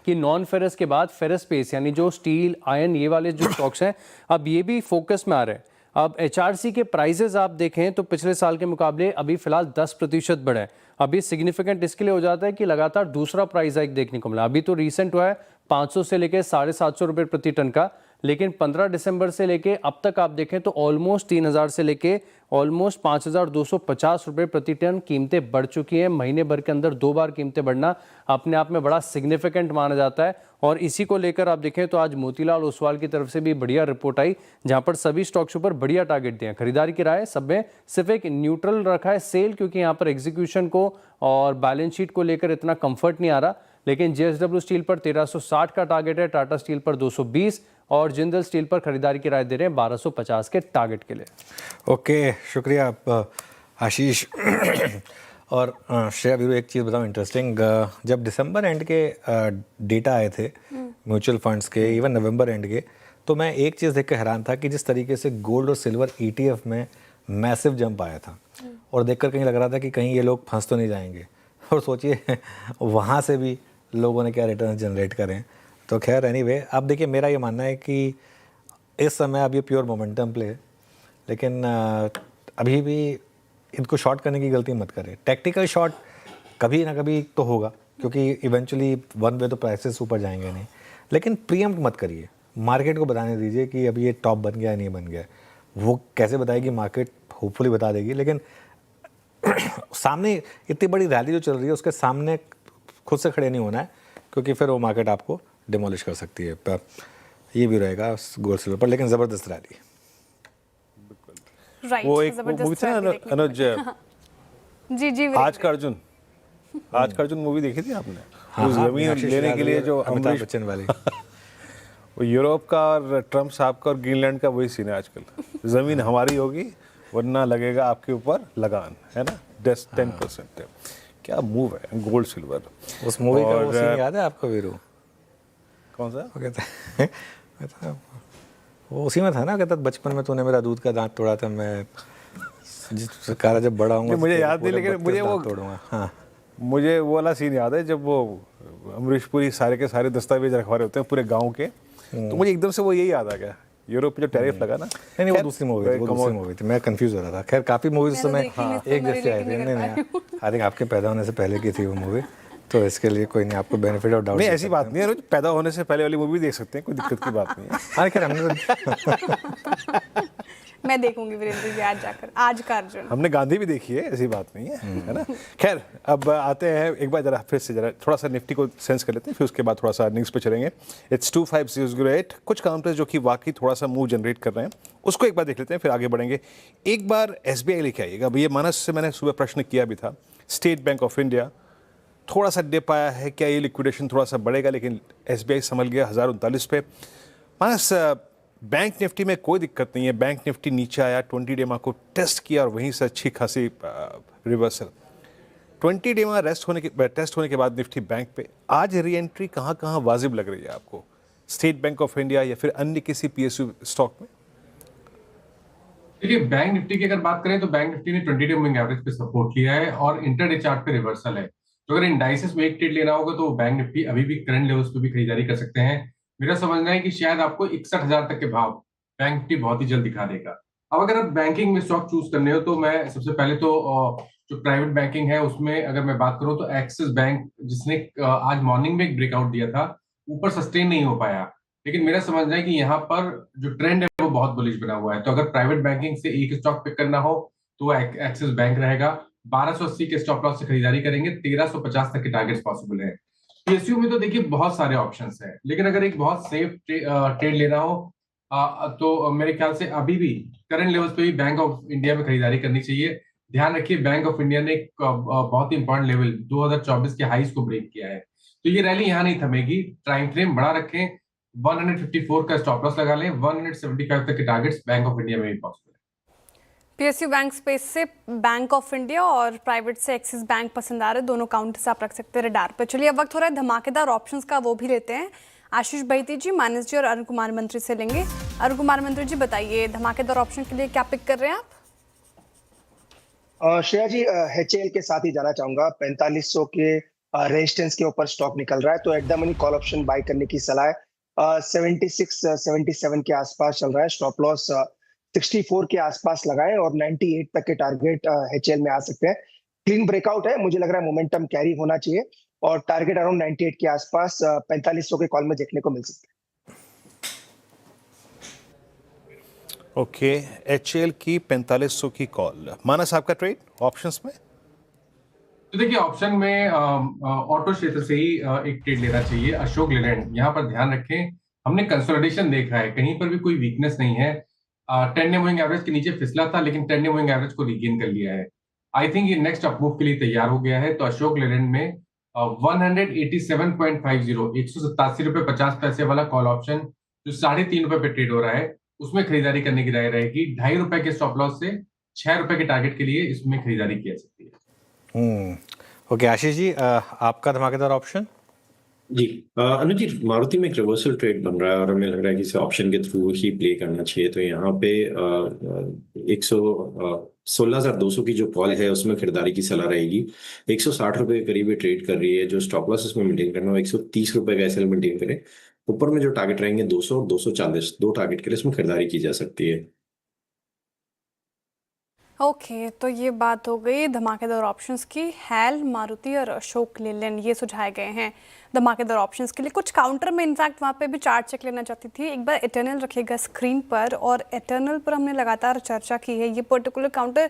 कि नॉन फेरस के बाद फेरस स्पेस यानी जो स्टील आयरन ये वाले जो स्टॉक्स हैं अब ये भी फोकस में आ रहे हैं। अब एचआरसी के प्राइजेस आप देखें तो पिछले साल के मुकाबले अभी फिलहाल 10% बढ़े हैं। अभी सिग्निफिकेंट इसके लिए हो जाता है कि लगातार दूसरा प्राइस हाइक देखने को मिला। अभी तो रिसेंट हुआ है 500 से लेकर 750 रुपये प्रति टन का, लेकिन 15 दिसंबर से लेके अब तक आप देखें तो ऑलमोस्ट 3000 से लेके ऑलमोस्ट 5250 रुपये प्रति टन कीमतें बढ़ चुकी हैं। महीने भर के अंदर 2 बार कीमतें बढ़ना अपने आप में बड़ा सिग्निफिकेंट माना जाता है। और इसी को लेकर आप देखें तो आज मोतीलाल ओसवाल की तरफ से भी बढ़िया रिपोर्ट आई, जहां पर सभी स्टॉक्स ऊपर बढ़िया टारगेट दिए। खरीदारी की राय सब में सिर्फ एक न्यूट्रल रखा है सेल, क्योंकि यहाँ पर एग्जीक्यूशन को और बैलेंस शीट को लेकर इतना कंफर्ट नहीं आ रहा। लेकिन जेएसडब्ल्यू स्टील पर 1360 का टारगेट है, टाटा स्टील पर 220 और जिंदल स्टील पर खरीदारी की राय दे रहे हैं 1250 के टारगेट के लिए। ओके, शुक्रिया आशीष। और श्रेया वीरू, एक चीज़ बताऊँ इंटरेस्टिंग, जब दिसंबर एंड के डेटा आए थे म्यूचुअल फंड्स के, इवन नवंबर एंड के, तो मैं एक चीज़ देख कर हैरान था कि जिस तरीके से गोल्ड और सिल्वर ETF में मैसिव जंप आया था, और देखकर कहीं लग रहा था कि कहीं ये लोग फंस तो नहीं जाएंगे। और सोचिए वहाँ से भी लोगों ने क्या रिटर्न जनरेट करें। तो खैर एनीवे, अब देखिए मेरा ये मानना है कि इस समय अब ये प्योर मोमेंटम प्ले है, लेकिन अभी भी इनको शॉर्ट करने की गलती मत करें। टैक्टिकल शॉर्ट कभी ना कभी तो होगा, क्योंकि इवेंचुअली वन वे तो प्राइसेस ऊपर जाएंगे नहीं, लेकिन प्रीएम्प्ट मत करिए। मार्केट को बताने दीजिए कि अभी ये टॉप बन गया या नहीं बन गया। वो कैसे बताएगी मार्केट, होपफुली बता देगी, लेकिन सामने इतनी बड़ी रैली जो चल रही है उसके सामने खुद से खड़े नहीं होना है, क्योंकि फिर वो मार्केट आपको डिमोलिश कर सकती है। पर ये भी रहेगा गोल्ड सिल्वर पर, लेकिन ज़बरदस्त रैली। राइट, वो एक मूवी था ना अनुज, जी आज का अर्जुन मूवी देखी थी आपने? उस जमीन लेने के लिए जो अमिताभ बच्चन वाली वो यूरोप का और ट्रम्प साहब का और ग्रीनलैंड का वही सीन है आजकल। जमीन हमारी होगी वरना लगेगा आपके ऊपर लगान, है ना, 10% क्या मूव है गोल्ड सिल्वर। उस मूवी का वो सीन याद है आपको वीरू? कौन सा? वो कहता वो उसी में था ना, कहता बचपन में तूने मेरा दूध का दांत तोड़ा था, मैं कारा जब बड़ा हूँ मुझे याद नहीं, लेकिन मुझे वो तोड़ूंगा। हाँ, मुझे वो वाला सीन याद है जब वो अमरीश पुरी सारे के सारे दस्तावेज रखवा रहे होते हैं पूरे गांव के, तो मुझे एकदम से वो यही याद आ गया, यूरोप पे जो टैरिफ लगा ना। नहीं वो दूसरी मूवी थी, मैं कंफ्यूज हो रहा था। खैर काफ़ी मूवीज उस समय एक जैसे आई थी। नहीं आई थिंक आपके पैदा होने से पहले की थी वो मूवी, तो इसके लिए कोई नहीं, आपको बेनिफिट ऑफ डाउट नहीं, ऐसी बात नहीं है, पैदा होने से पहले वाली मूवी देख सकते हैं, कोई दिक्कत की बात नहीं है। हाँ खैर हमने मैं देखूंगी वीरेंद्र जी आज जाकर, आज का अर्जुन। हमने गांधी भी देखी है, ऐसी बात नहीं है ना। खैर अब आते हैं एक बार जरा फिर से जरा थोड़ा सा निफ्टी को सेंस कर लेते हैं, फिर उसके बाद थोड़ा सा अर्निंग्स पे चलेंगे। इट्स 25008, कुछ काउंटर्स जो कि वाकई थोड़ा सा मूव जनरेट कर रहे हैं, उसको एक बार देख लेते हैं, फिर आगे बढ़ेंगे। एक बार SBI लेके आइएगा। अब ये मानस से मैंने सुबह प्रश्न किया भी था, स्टेट बैंक ऑफ इंडिया थोड़ा सा डिप आया है, क्या ये लिक्विडेशन थोड़ा सा बढ़ेगा, लेकिन SBI संभल गया 1039 पे। मानस बैंक निफ्टी में कोई दिक्कत नहीं है, बैंक निफ्टी नीचे आया, 20 डे को टेस्ट किया और वहीं से अच्छी खासी रिवर्सल। 20 डे टेस्ट होने के बाद निफ्टी बैंक पे आज री एंट्री कहाँ वाजिब लग रही है आपको, स्टेट बैंक ऑफ इंडिया या फिर अन्य किसी PSU स्टॉक में? देखिए बैंक निफ्टी की अगर बात करें तो बैंक निफ्टी ने 20 डे मूविंग एवरेज पे सपोर्ट लिया है और इंटरडे चार्ट पे रिवर्सल है। तो अगर इंडाइसेस में एक ट्रेड लेना होगा तो बैंक निफ्टी अभी भी करंट लेवल्स पे भी खरीदारी कर सकते हैं। मेरा समझना है कि शायद आपको 61,000 तक के भाव बैंक निफ्टी बहुत ही जल्द दिखा देगा। अब अगर आप बैंकिंग में स्टॉक चूज करने हो तो मैं सबसे पहले तो जो प्राइवेट बैंकिंग है उसमें अगर मैं बात करूं तो एक्सिस बैंक, जिसने आज मॉर्निंग में एक ब्रेकआउट दिया था, ऊपर सस्टेन नहीं हो पाया, लेकिन मेरा समझना है कि यहाँ पर जो ट्रेंड है वो बहुत बुलिश बना हुआ है। तो अगर प्राइवेट बैंकिंग से एक स्टॉक पिक करना हो तो वो एक्सिस बैंक रहेगा। 1280 के स्टॉप लॉस से खरीदारी करेंगे, 1350 तक के टारगेट्स पॉसिबल है। पीएसयू में तो देखिए बहुत सारे ऑप्शंस हैं, लेकिन अगर एक बहुत सेफ ट्रेड लेना हो तो मेरे ख्याल से अभी भी करंट लेवल्स पे भी बैंक ऑफ इंडिया में खरीदारी करनी चाहिए। ध्यान रखिए, बैंक ऑफ इंडिया ने एक बहुत ही इंपॉर्टेंट लेवल 2024 के हाईज को ब्रेक किया है, तो ये रैली यहाँ नहीं थमेगी। टाइम फ्रेम बड़ा रखें, 154 का स्टॉप लॉस लगा लें, 175 तक के टारगेट्स बैंक ऑफ इंडिया में भी पॉसिबल है। पीएसयू बैंक स्पेस से बैंक ऑफ इंडिया और प्राइवेट से एक्सिस बैंक पसंद आ रहे, दोनों काउंटर्स आप रख सकते हैं रडार पे। चलिए अब वक्त हो रहा है धमाकेदार ऑप्शंस का, वो भी लेते हैं। आशीष बहिती जी, मानस जी और अरुण कुमार मंत्री से लेंगे। अरुण कुमार मंत्री जी बताइए, धमाकेदार ऑप्शन के लिए क्या पिक कर रहे हैं आप? श्रेया जी, HAL के साथ ही जाना चाहूंगा। 4500 के रेजिस्टेंस के ऊपर स्टॉक निकल रहा है, तो at the money call option buy करने की सलाह है। 76-77 के आसपास चल रहा है, स्टॉप लॉस 64 के आसपास लगाएं और 98 तक के टारगेट HAL में आ सकते हैं। क्लीन ब्रेकआउट है, मुझे लग रहा है मोमेंटम कैरी होना चाहिए और टारगेट अराउंड 98 के आसपास 4500 के कॉल में देखने को मिल सकते हैं। ओके, HAL की 4500 की कॉल। मानस, आपका ट्रेड ऑप्शंस में? तो देखिए, ऑप्शन में ऑटो क्षेत्र से ही एक ट्रेड लेना चाहिए। अशोक लेलैंड, यहाँ पर ध्यान रखें, हमने कंसोलिडेशन देखा है, कहीं पर भी कोई वीकनेस नहीं है। 10 डे मूविंग एवरेज के नीचे फिसला था, लेकिन 10 डे मूविंग एवरेज को रिगेन कर लिया है। आई थिंक ये नेक्स्ट अपमूव के लिए तैयार हो गया है। तो अशोक लेलैंड में 187.50 ₹187.50 वाला कॉल ऑप्शन जो 3.5 रुपए पे ट्रेड हो रहा है, उसमें खरीदारी करने की राय रहेगी। 2.5 रुपए के स्टॉप लॉस से 6 रुपए के टारगेट के लिए इसमें खरीदारी की जा सकती है। ओके आशीष जी, आपका धमाकेदार ऑप्शन? जी अनुज जी, मारुति में एक रिवर्सल ट्रेड बन रहा है और हमें लग रहा है कि इसे ऑप्शन के थ्रू ही प्ले करना चाहिए। तो यहाँ पे 16,200 की जो कॉल है उसमें खरीदारी की सलाह रहेगी। 160 रुपए के करीब ट्रेड कर रही है। जो स्टॉप लॉस इसमें मेंटेन करना हो 130 रुपए का एसएल मेंटेन करें। ऊपर में जो टारगेट रहेंगे 200 और 240, दो टारगेट के लिए इसमें खरीदारी की जा सकती है। ओके, तो ये बात हो गई धमाकेदार ऑप्शंस की। HAL, मारुति और अशोक लेलैंड ये सुझाए गए हैं धमाकेदार ऑप्शंस के लिए। कुछ काउंटर में इनफैक्ट वहाँ पे भी चार्ट चेक लेना चाहती थी। एक बार इटर्नल रखिएगा स्क्रीन पर, और इटर्नल पर हमने लगातार चर्चा की है। ये पर्टिकुलर काउंटर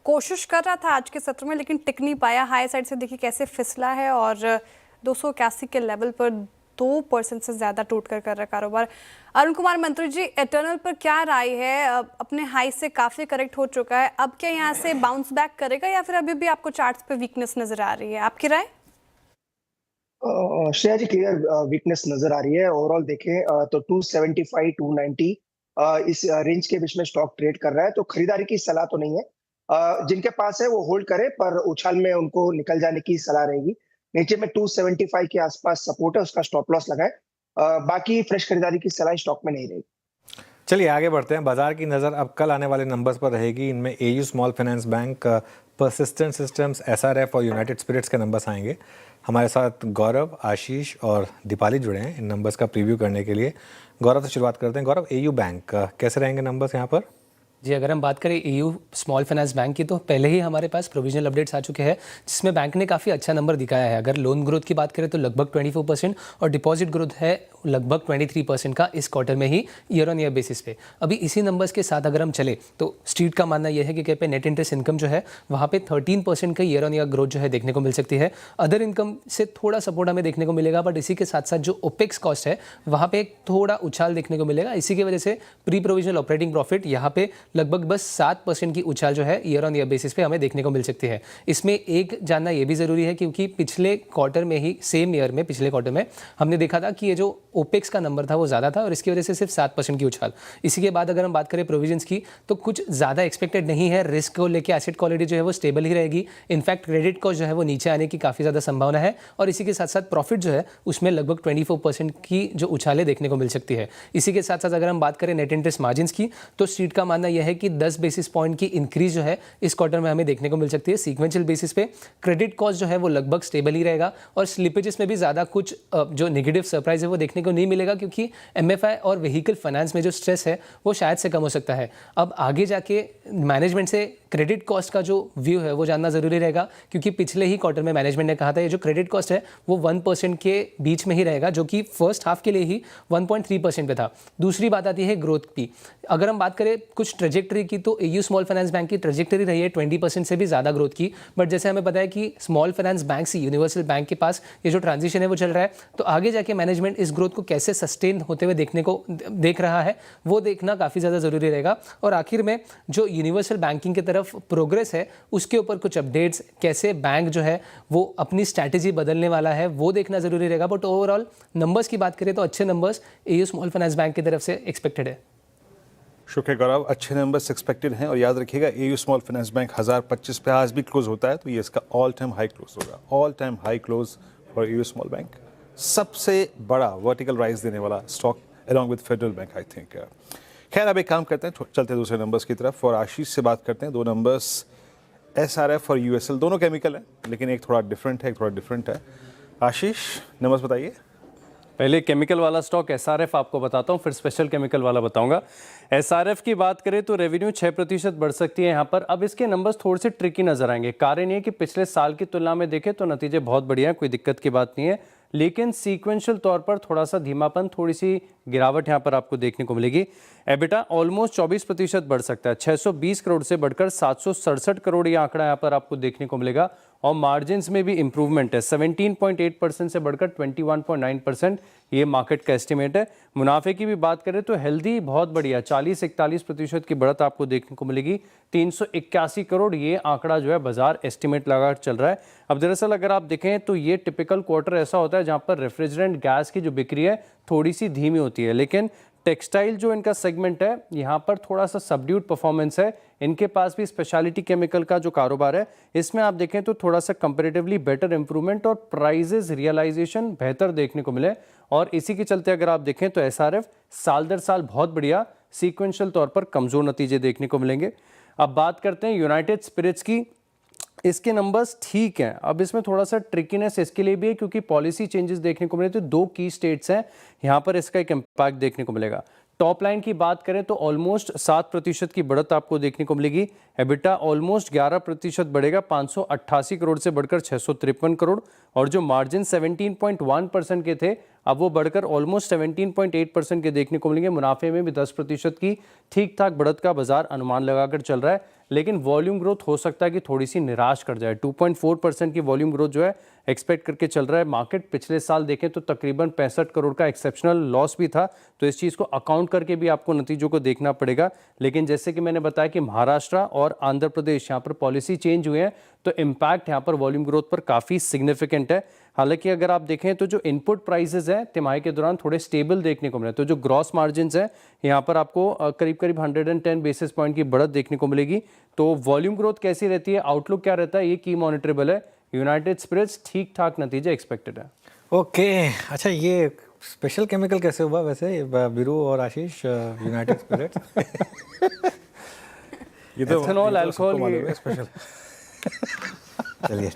कोशिश कर रहा था आज के सत्र में, लेकिन टिक नहीं पाया। हाई साइड से देखिए कैसे फिसला है और 281 के लेवल पर 2% से ज़्यादा टूट कर रहा है कारोबार। अरुण कुमार मंत्री जी, इटर्नल पर क्या राय है? अपने हाई से काफ़ी करेक्ट हो चुका है, अब क्या यहाँ से बाउंस बैक करेगा या फिर अभी भी आपको चार्ट्स पे वीकनेस नजर आ रही है? आपकी राय? श्रेया जी, क्लियर वीकनेस नजर आ रही है। ओवरऑल देखें तो 275, 290 इस रेंज के बीच में स्टॉक ट्रेड कर रहा है, तो खरीदारी की सलाह तो नहीं है। जिनके पास है वो होल्ड करे, पर उछाल में उनको निकल जाने की सलाह रहेगी। नीचे में 275 के आसपास सपोर्ट है, उसका स्टॉप लॉस लगाए। बाकी फ्रेश खरीदारी की सलाह स्टॉक में नहीं रहेगी। चलिए आगे बढ़ते हैं। बाजार की नज़र अब कल आने वाले नंबर्स पर रहेगी। इनमें AU small finance bank, persistent systems, SRF और यूनाइटेड स्पिरिट्स के नंबर्स आएंगे। हमारे साथ गौरव, आशीष और दीपाली जुड़े हैं इन नंबर्स का प्रीव्यू करने के लिए। गौरव से शुरुआत करते हैं। गौरव, AU बैंक कैसे रहेंगे नंबर्स यहाँ पर? जी, अगर हम बात करें AU स्मॉल फाइनेंस बैंक की, तो पहले ही हमारे पास प्रोविजनल अपडेट्स आ चुके हैं, जिसमें बैंक ने काफ़ी अच्छा नंबर दिखाया है। अगर लोन ग्रोथ की बात करें तो लगभग 24% और डिपॉजिट ग्रोथ है लगभग 23% का इस क्वार्टर में ही ईयर ऑन ईयर बेसिस पे। अभी इसी नंबर्स के साथ अगर हम चले तो स्ट्रीट का मानना यह है कि कहीं पे नेट इंटरेस्ट इनकम जो है वहाँ पे 13% का ईयर ऑन ईयर ग्रोथ जो है देखने को मिल सकती है। अदर इनकम से थोड़ा सपोर्ट हमें देखने को मिलेगा, बट इसी के साथ साथ जो ओपेक्स कॉस्ट है वहाँ पे एक थोड़ा उछाल देखने को मिलेगा। इसी की वजह से प्री प्रोविजनल ऑपरेटिंग प्रॉफिट यहाँ पे लगभग बस 7% की उछाल जो है ईयर ऑन ईयर बेसिस पे हमें देखने को मिल सकती है। इसमें एक जानना ये भी ज़रूरी है, क्योंकि पिछले क्वार्टर में ही सेम ईयर में पिछले क्वार्टर में हमने देखा था कि ये जो ओपेक्स का नंबर था वो ज़्यादा था और इसकी वजह से सिर्फ 7% की उछाल। इसी के बाद अगर हम बात करें प्रोविजंस की, तो कुछ ज़्यादा एक्सपेक्टेड नहीं है। रिस्क को लेकर एसेट क्वालिटी जो है वो स्टेबल ही रहेगी। इनफैक्ट क्रेडिट कॉस्ट जो है वो नीचे आने की काफ़ी ज़्यादा संभावना है और इसी के साथ साथ प्रॉफिट जो है उसमें लगभग 24% की जो उछालें देखने को मिल सकती है। इसी के साथ साथ अगर हम बात करें नेट इंटरेस्ट मार्जिन्स की, तो स्ट्रीट का मानना यह है कि 10 बेसिस पॉइंट की इंक्रीज जो है इस क्वार्टर में हमें देखने को मिल सकती है। सीक्वेंशियल बेसिस पे क्रेडिट कॉस्ट जो है वो लगभग स्टेबल ही रहेगा और स्लिपेजेस में भी ज़्यादा कुछ जो नेगेटिव सरप्राइज है वो देखने को नहीं मिलेगा, क्योंकि MFI और व्हीकल फाइनेंस में जो स्ट्रेस है वो शायद से कम हो सकता है। अब आगे जाके मैनेजमेंट से क्रेडिट कॉस्ट का जो व्यू है वो जानना ज़रूरी रहेगा, क्योंकि पिछले ही क्वार्टर में मैनेजमेंट ने कहा था ये जो क्रेडिट कॉस्ट है वो 1% के बीच में ही रहेगा, जो कि फर्स्ट हाफ के लिए ही 1.3% पे था। दूसरी बात आती है ग्रोथ की। अगर हम बात करें कुछ ट्रजेक्टरी की तो एयू स्मॉल फाइनेंस बैंक की ट्रजेक्टरी रही है 20% से भी ज़्यादा ग्रोथ की, बट जैसे हमें पता है कि स्मॉल फाइनेंस बैंक से यूनिवर्सल बैंक के पास ये जो ट्रांजिशन है वो चल रहा है, तो आगे जाके मैनेजमेंट इस ग्रोथ को कैसे सस्टेन होते हुए देख रहा है वो देखना काफ़ी ज़्यादा ज़रूरी रहेगा। और आखिर में जो यूनिवर्सल बैंकिंग की तरफ प्रोग्रेस है उसके ऊपर कुछ अपडेट्स, कैसे बैंक जो है वो अपनी स्ट्रैटेजी बदलने वाला है वो देखना ज़रूरी रहेगा। बट ओवरऑल नंबर्स की बात करें तो अच्छे numbers AU small finance bank की तरफ से एक्सपेक्टेड है। शुक्रिया गौरव, अच्छे नंबर्स एक्सपेक्टेड हैं और याद रखिएगा एयू स्मॉल फाइनेंस बैंक 1025 पे आज भी क्लोज होता है तो ये इसका ऑल टाइम हाई क्लोज होगा, all time high close for AU small bank. सबसे बड़ा वर्टिकल राइज देने वाला stock along with federal bank I think. खैर अब एक काम करते हैं, चलते हैं दूसरे नंबर्स की तरफ और आशीष से बात करते हैं। दो नंबर्स SRF और USL दोनों केमिकल हैं लेकिन एक थोड़ा डिफरेंट है। आशीष नंबर्स बताइए। पहले केमिकल वाला स्टॉक SRF आपको बताता हूँ, फिर स्पेशल केमिकल वाला बताऊंगा। SRF की बात करें तो रेवेन्यू 6% बढ़ सकती है यहाँ पर। अब इसके नंबर्स थोड़े से ट्रिकी नजर आएंगे, कारण ये कि पिछले साल की तुलना में देखें तो नतीजे बहुत बढ़िया हैं, कोई दिक्कत की बात नहीं है, लेकिन सीक्वेंशियल तौर पर थोड़ा सा धीमापन, थोड़ी सी गिरावट यहाँ पर आपको देखने को मिलेगी। एबिटा ऑलमोस्ट 24% बढ़ सकता है, 620 करोड़ से बढ़कर 767 करोड़ ये आंकड़ा यहाँ पर आपको देखने को मिलेगा। और मार्जिन्स में भी इंप्रूवमेंट है, 17.8% से बढ़कर 21.9% ये मार्केट का एस्टिमेट है। मुनाफे की भी बात करें तो हेल्दी बहुत बढ़िया 40-41% की बढ़त आपको देखने को मिलेगी। 381 करोड़ ये आंकड़ा जो है बाजार एस्टिमेट लगा चल रहा है। अब दरअसल अगर आप देखें तो ये टिपिकल क्वार्टर ऐसा होता है जहां पर रेफ्रिजरेंट गैस की जो बिक्री है थोड़ी सी धीमी होती है, लेकिन टेक्सटाइल जो इनका सेगमेंट है यहाँ पर थोड़ा सा सबड्यूड परफॉर्मेंस है। इनके पास भी स्पेशलिटी केमिकल का जो कारोबार है इसमें आप देखें तो थोड़ा सा कंपैरेटिवली बेटर इंप्रूवमेंट और प्राइजेस रियलाइजेशन बेहतर देखने को मिले। और इसी के चलते अगर आप देखें तो SRF साल दर साल बहुत बढ़िया, सीक्वेंशियल तौर पर कमजोर नतीजे देखने को मिलेंगे। अब बात करते हैं यूनाइटेड स्पिरिट्स की। इसके नंबर्स ठीक हैं, अब इसमें थोड़ा सा ट्रिकीनेस इसके लिए भी है क्योंकि पॉलिसी चेंजेस देखने को मिले तो 2 की स्टेट्स हैं यहाँ पर इसका एक इम्पैक्ट देखने को मिलेगा। टॉप लाइन की बात करें तो ऑलमोस्ट 7% की बढ़त आपको देखने को मिलेगी। एबिटा ऑलमोस्ट 11% बढ़ेगा, 588 करोड़ से बढ़कर 653 करोड़। और जो मार्जिन 17.1% के थे अब वो बढ़कर ऑलमोस्ट 17.8% के देखने को मिलेंगे। मुनाफे में भी 10% की ठीक ठाक बढ़त का बाजार अनुमान लगाकर चल रहा है, लेकिन वॉल्यूम ग्रोथ हो सकता है कि थोड़ी सी निराश कर जाए। 2.4% की वॉल्यूम ग्रोथ जो है एक्सपेक्ट करके चल रहा है मार्केट। पिछले साल देखें तो तकरीबन 65 करोड़ का एक्सेप्शनल लॉस भी था, तो इस चीज़ को अकाउंट करके भी आपको नतीजों को देखना पड़ेगा। लेकिन जैसे कि मैंने बताया कि महाराष्ट्र और आंध्र प्रदेश यहाँ पर पॉलिसी चेंज हुए हैं तो इम्पैक्ट यहाँ पर वॉल्यूम ग्रोथ पर काफ़ी सिग्निफिकेंट है। हालांकि अगर आप देखें तो जो इनपुट प्राइसेस हैं तिमाही के दौरान थोड़े स्टेबल देखने को मिले, तो जो ग्रॉस मार्जिन है यहाँ पर आपको करीब 110 बेसिस पॉइंट की बढ़त देखने को मिलेगी। तो वॉल्यूम ग्रोथ कैसी रहती है, आउटलुक क्या रहता है, ये की मॉनिटरेबल है। यूनाइटेड स्पिरिट्स ठीक ठाक नतीजे एक्सपेक्टेड है। ओके अच्छा, ये स्पेशल केमिकल कैसे हुआ वैसे बीरू और आशीष, यूनाइटेड स्पिरिट्स? ये तो एथेनॉल अल्कोहल स्पेशल। चलिए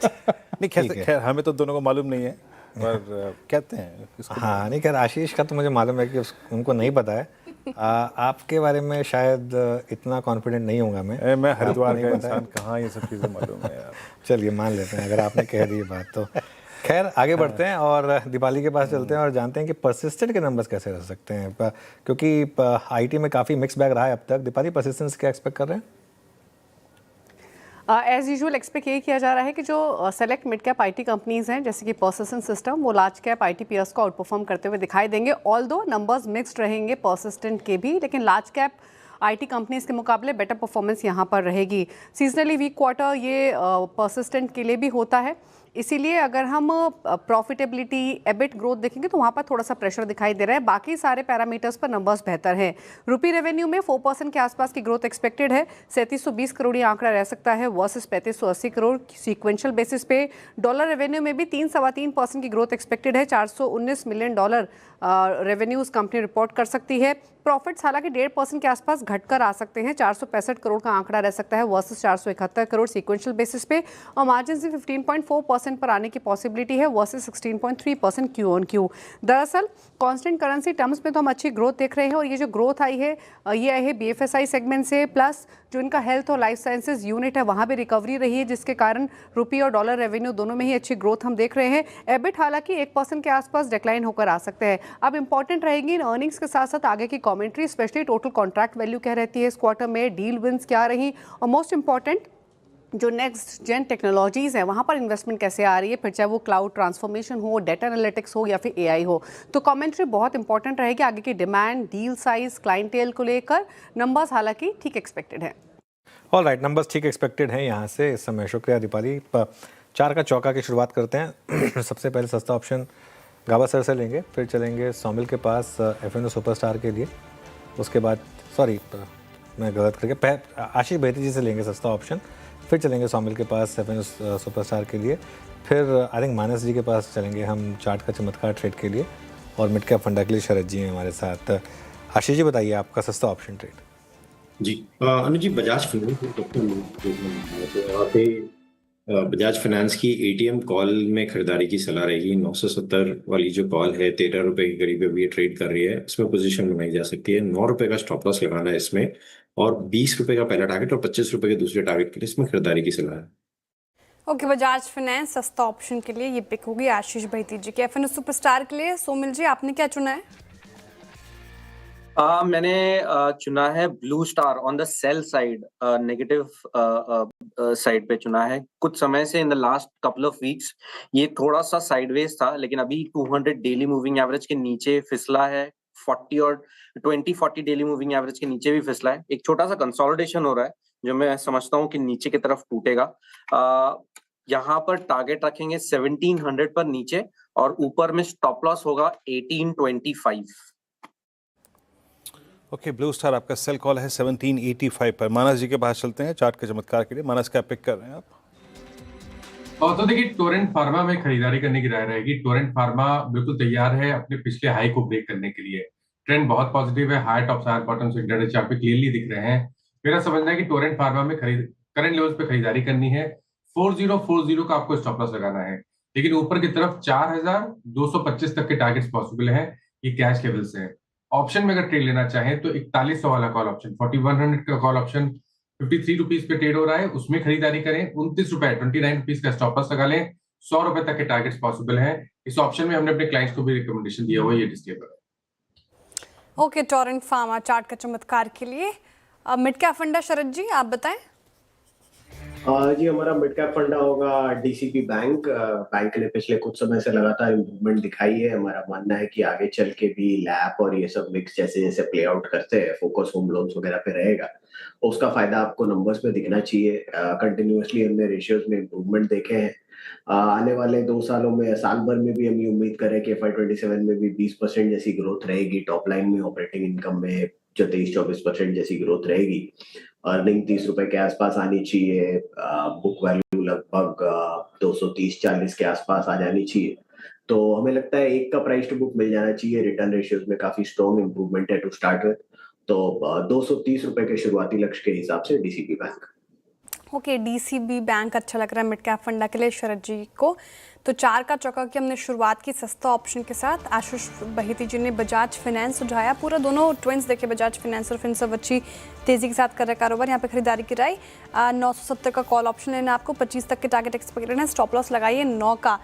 नहीं खैर हमें तो दोनों को मालूम नहीं है पर कहते हैं। हाँ नहीं खैर आशीष का तो मुझे मालूम है कि उनको नहीं पता है। आपके बारे में शायद इतना कॉन्फिडेंट नहीं होगा मैं हरिद्वार का इंसान, कहाँ ये सब चीज़ें मालूम है यार। चलिए मान लेते हैं अगर आपने कह दी बात तो। खैर आगे बढ़ते हैं और दीपाली के पास चलते हैं और जानते हैं कि परसिस्टेंट के नंबर्स कैसे रह सकते हैं, क्योंकि आईटी में काफ़ी मिक्स बैग रहा है अब तक। दीपाली परसिस्टेंस क्या एक्सपेक्ट कर रहे हैं? एज यूजुअल एक्सपेक्ट ये किया जा रहा है कि जो select mid cap IT companies हैं जैसे कि पर्सिस्टेंट सिस्टम, वो लार्ज कैप आईटी पीयर्स को आउट परफॉर्म करते हुए दिखाई देंगे। ऑल्दो नंबर्स मिक्स्ड रहेंगे पर्सिस्टेंट के भी, लेकिन लार्ज कैप आईटी कंपनीज के मुकाबले बेटर परफॉर्मेंस यहाँ पर रहेगी। सीजनली वीक क्वार्टर ये पर्सिस्टेंट के लिए भी होता है, इसीलिए अगर हम प्रॉफिटेबिलिटी एबिट ग्रोथ देखेंगे तो वहाँ पर थोड़ा सा प्रेशर दिखाई दे रहा है। बाकी सारे पैरामीटर्स पर नंबर्स बेहतर हैं। रुपी रेवेन्यू में 4% के आसपास की ग्रोथ एक्सपेक्टेड है, 3720 करोड़ ये आंकड़ा रह सकता है वर्सेस 3580 करोड़ सीक्वेंशियल बेसिस पे। डॉलर रेवेन्यू में भी 3-3.25% की ग्रोथ एक्सपेक्टेड है, $419 मिलियन रेवेन्यूज कंपनी रिपोर्ट कर सकती है। प्रॉफिट्स हालांकि 1.5% के आसपास घटकर आ सकते हैं, 465 करोड़ का आंकड़ा रह सकता है वर्सेस 471 करोड़ सीक्वेंशियल बेसिस पे। और मार्जिन से 15.4% 16% पर आने की पॉसिबिलिटी है वर्सेस 16.3% क्यू ऑन क्यू। दरअसल कांस्टेंट करेंसी टर्म्स में तो हम अच्छी ग्रोथ देख रहे हैं और ये जो ग्रोथ आई है ये आई है BFSI सेगमेंट से, प्लस जो इनका हेल्थ और लाइफ साइंसेज यूनिट है वहाँ भी रिकवरी रही है, जिसके कारण रुपये और डॉलर रेवेन्यू दोनों में ही अच्छी ग्रोथ हम देख रहे हैं। एबिट हालांकि 1% के आसपास डिक्लाइन होकर आ सकते हैं। अब इंपॉर्टेंट रहेगी इन अर्निंग्स के साथ साथ आगे की commentary, specially total contract value क्या रहती है इस क्वार्टर में, डील विंस क्या रही, और मोस्ट इंपॉर्टेंट जो नेक्स्ट जेन टेक्नोलॉजीज़ हैं वहाँ पर इन्वेस्टमेंट कैसे आ रही है, फिर चाहे वो क्लाउड ट्रांसफॉर्मेशन हो, डेटा एनालिटिक्स हो या फिर AI हो। तो कमेंट्री बहुत इंपॉर्टेंट रहेगी आगे की डिमांड, डील साइज, क्लाइंटेल को लेकर। नंबर्स हालांकि ठीक एक्सपेक्टेड है। ऑल राइट, नंबर्स ठीक एक्सपेक्टेड हैं यहाँ से इस समय। शुक्रिया दीपाली। 4 का चौका की शुरुआत करते हैं। सबसे पहले सस्ता ऑप्शन गावस्कर से लेंगे, फिर चलेंगे सौमिल के पास FNO सुपरस्टार के लिए, उसके बाद मैं गलत करके आशीष बेहती जी से लेंगे सस्ता ऑप्शन, फिर चलेंगे सौमिल के पास FNO सुपरस्टार के लिए, फिर आई थिंक मानस जी के पास चलेंगे हम चार्ट का चमत्कार ट्रेड के लिए, और मिड कैप फंडा के लिए शरद जी हैं हमारे साथ। आशीष जी बताइए आपका सस्ता ऑप्शन ट्रेड। जी अनुज जी, बजाज फाइनेंस बजाज फाइनेंस की ATM कॉल में खरीदारी की सलाह रहेगी। 970 वाली जो कॉल है 13 रुपए के करीब अभी ये ट्रेड कर रही है, इसमें पोजीशन बनाई जा सकती है। 9 रुपए का स्टॉप लॉस लगाना है इसमें, और 20 रुपए का पहला टारगेट और 25 रुपए के दूसरे टारगेट के लिए इसमें खरीदारी की सलाह है। ओके, बजाज फाइनेंस सस्ता ऑप्शन के लिए ये पिक होगी आशीष बेहती जी के। FNO सुपरस्टार के लिए सोमिल जी आपने क्या चुना है? मैंने चुना है blue star on the sell side, negative side पे चुना है। कुछ समय से in the last couple of weeks ये थोड़ा सा साइडवेज था, लेकिन अभी 200 डेली मूविंग एवरेज के नीचे फिसला है, 40 और 20-40 डेली मूविंग एवरेज के नीचे भी फिसला है। एक छोटा सा कंसोलिडेशन हो रहा है जो मैं समझता हूँ कि नीचे की तरफ टूटेगा। यहाँ पर टारगेट रखेंगे 1700 पर नीचे, और ऊपर में स्टॉप लॉस होगा 1825। ओके, ब्लू स्टार आपका सेल कॉल है 1785 पर। मानस जी के पास चलते हैं चार्ट के चमत्कार के लिए। मानस क्या पिक कर रहे हैं आप? और तो देखिए, टोरेंट फार्मा में खरीदारी करने की राय रहेगी। टोरेंट फार्मा बिल्कुल तैयार है अपने पिछले हाई को ब्रेक करने के लिए। ट्रेंड बहुत पॉजिटिव है, हाई टॉप हायर बॉटम से इंटरडे चार्ट पे क्लियरली दिख रहे हैं। मेरा समझना है कि टोरेंट फार्मा में करंट लेवल्स पे खरीदारी करनी है। 4040 का आपको स्टॉप लॉस लगाना है, लेकिन ऊपर की तरफ 4225 तक के टारगेट्स पॉसिबल है, ये कैश लेवल्स हैं। ऑप्शन में अगर ट्रेड लेना चाहें तो 4100 वाला कॉल ऑप्शन, 4100 का कॉल ऑप्शन 53 रुपीज पे ट्रेड हो रहा है, उसमें खरीदारी करें। 29 रुपए 29 रुपीज का स्टॉप लॉस लगा लें। 100 रुपए तक के टारगेट्स पॉसिबल हैं। इस ऑप्शन में हमने अपने क्लाइंट्स को भी रिकमेंडेशन दिया हुआ है, ये डिस्प्ले पर है। ओके, टोरेंट फार्मा चार्ट का चमत्कार के लिए मिड कैप फंडा शरद जी आप बताएं। जी, हमारा मिड कैप फंडा होगा DCP बैंक। बैंक ने पिछले कुछ समय से लगातार इम्प्रूवमेंट दिखाई है। हमारा मानना है कि आगे चल के भी लैप और ये सब मिक्स जैसे जैसे प्ले आउट करते हैं, फोकस होम लोन्स वगैरह पे रहेगा, उसका फायदा आपको नंबर्स में दिखना चाहिए। कंटिन्यूअसली हमने रेशियोज में इम्प्रूवमेंट देखे हैं। आने वाले 2 सालों में, साल भर में भी हम ये उम्मीद करें कि FY27 में भी 20% जैसी ग्रोथ रहेगी टॉप लाइन में। ऑपरेटिंग इनकम में जो 23-24% जैसी ग्रोथ रहेगी। अर्निंग 30 रुपए के आसपास आनी चाहिए। बुक वैल्यू लगभग 230-40 के आसपास आ जानी चाहिए। तो हमें लगता है 1 का प्राइस टू बुक मिल जाना चाहिए। रिटर्न रेशियोज में काफी स्ट्रॉन्ग इंप्रूवमेंट है टू स्टार्ट विद। तो 230 रुपए के शुरुआती लक्ष्य के हिसाब से DCP bank. Okay, DCB bank अच्छा लग रहा है मिड कैप फंडा के लिए शरद जी को। तो 4 का चौका की हमने शुरुआत की सस्ता ऑप्शन के साथ। आशीष बहेती जी ने बजाज फाइनेंस सुझाया, पूरा दोनों ट्विंस देखे, बजाज फाइनेंस और फिनसर्व अच्छी तेजी के साथ कर रहे कारोबार। यहाँ पे खरीदारी की राय। 970 का कॉल ऑप्शन लेना आपको, 25 तक के टारगेट एक्सपेक्टेड है। स्टॉप लॉस लगाइए 9 का।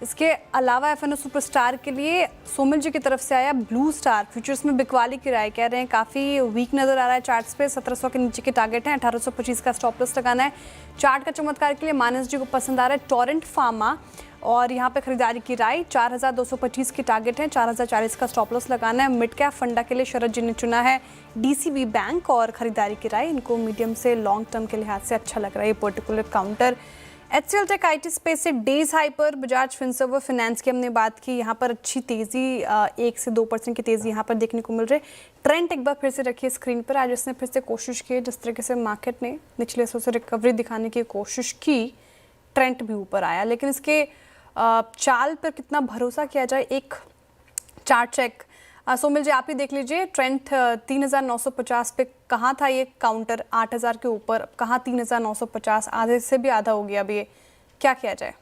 इसके अलावा FNO सुपरस्टार के लिए सोमिल जी की तरफ से आया ब्लू स्टार फ्यूचर्स में बिकवाली की राय, कह रहे हैं काफ़ी वीक नज़र आ रहा है चार्ट्स पे। 1700 के नीचे के टारगेट हैं, 1825 का स्टॉप लॉस लगाना है। चार्ट का चमत्कार के लिए मानस जी को पसंद आ रहा है टोरेंट फार्मा, और यहाँ पे खरीदारी की राय। 4225 की टारगेट है, 4040 का स्टॉप लॉस लगाना है। मिड कैप फंडा के लिए शरद जी ने चुना है DCB बैंक, और खरीदारी की राय। इनको मीडियम से लॉन्ग टर्म के लिहाज से अच्छा लग रहा है ये particular counter. HCL Tech IT space से डेज हाई पर बजाज फिनसर्व फाइनेंस की हमने बात की। यहाँ पर अच्छी तेज़ी 1 से 2% की तेज़ी यहाँ पर देखने को मिल रही है। ट्रेंड एक बार फिर से रखिए स्क्रीन पर। आज इसने फिर से कोशिश की, जिस तरीके से मार्केट ने निचले हिस्सों से रिकवरी दिखाने की कोशिश की, ट्रेंड भी ऊपर आया। लेकिन इसके चाल पर कितना भरोसा किया जाए, एक चार्ट चेक सोमिल जी आप ही देख लीजिए। ट्रेंड 3950 पे कहाँ था ये काउंटर, 8000 के ऊपर, कहाँ 3950, आधे से भी आधा हो गया। अब ये क्या किया जाए?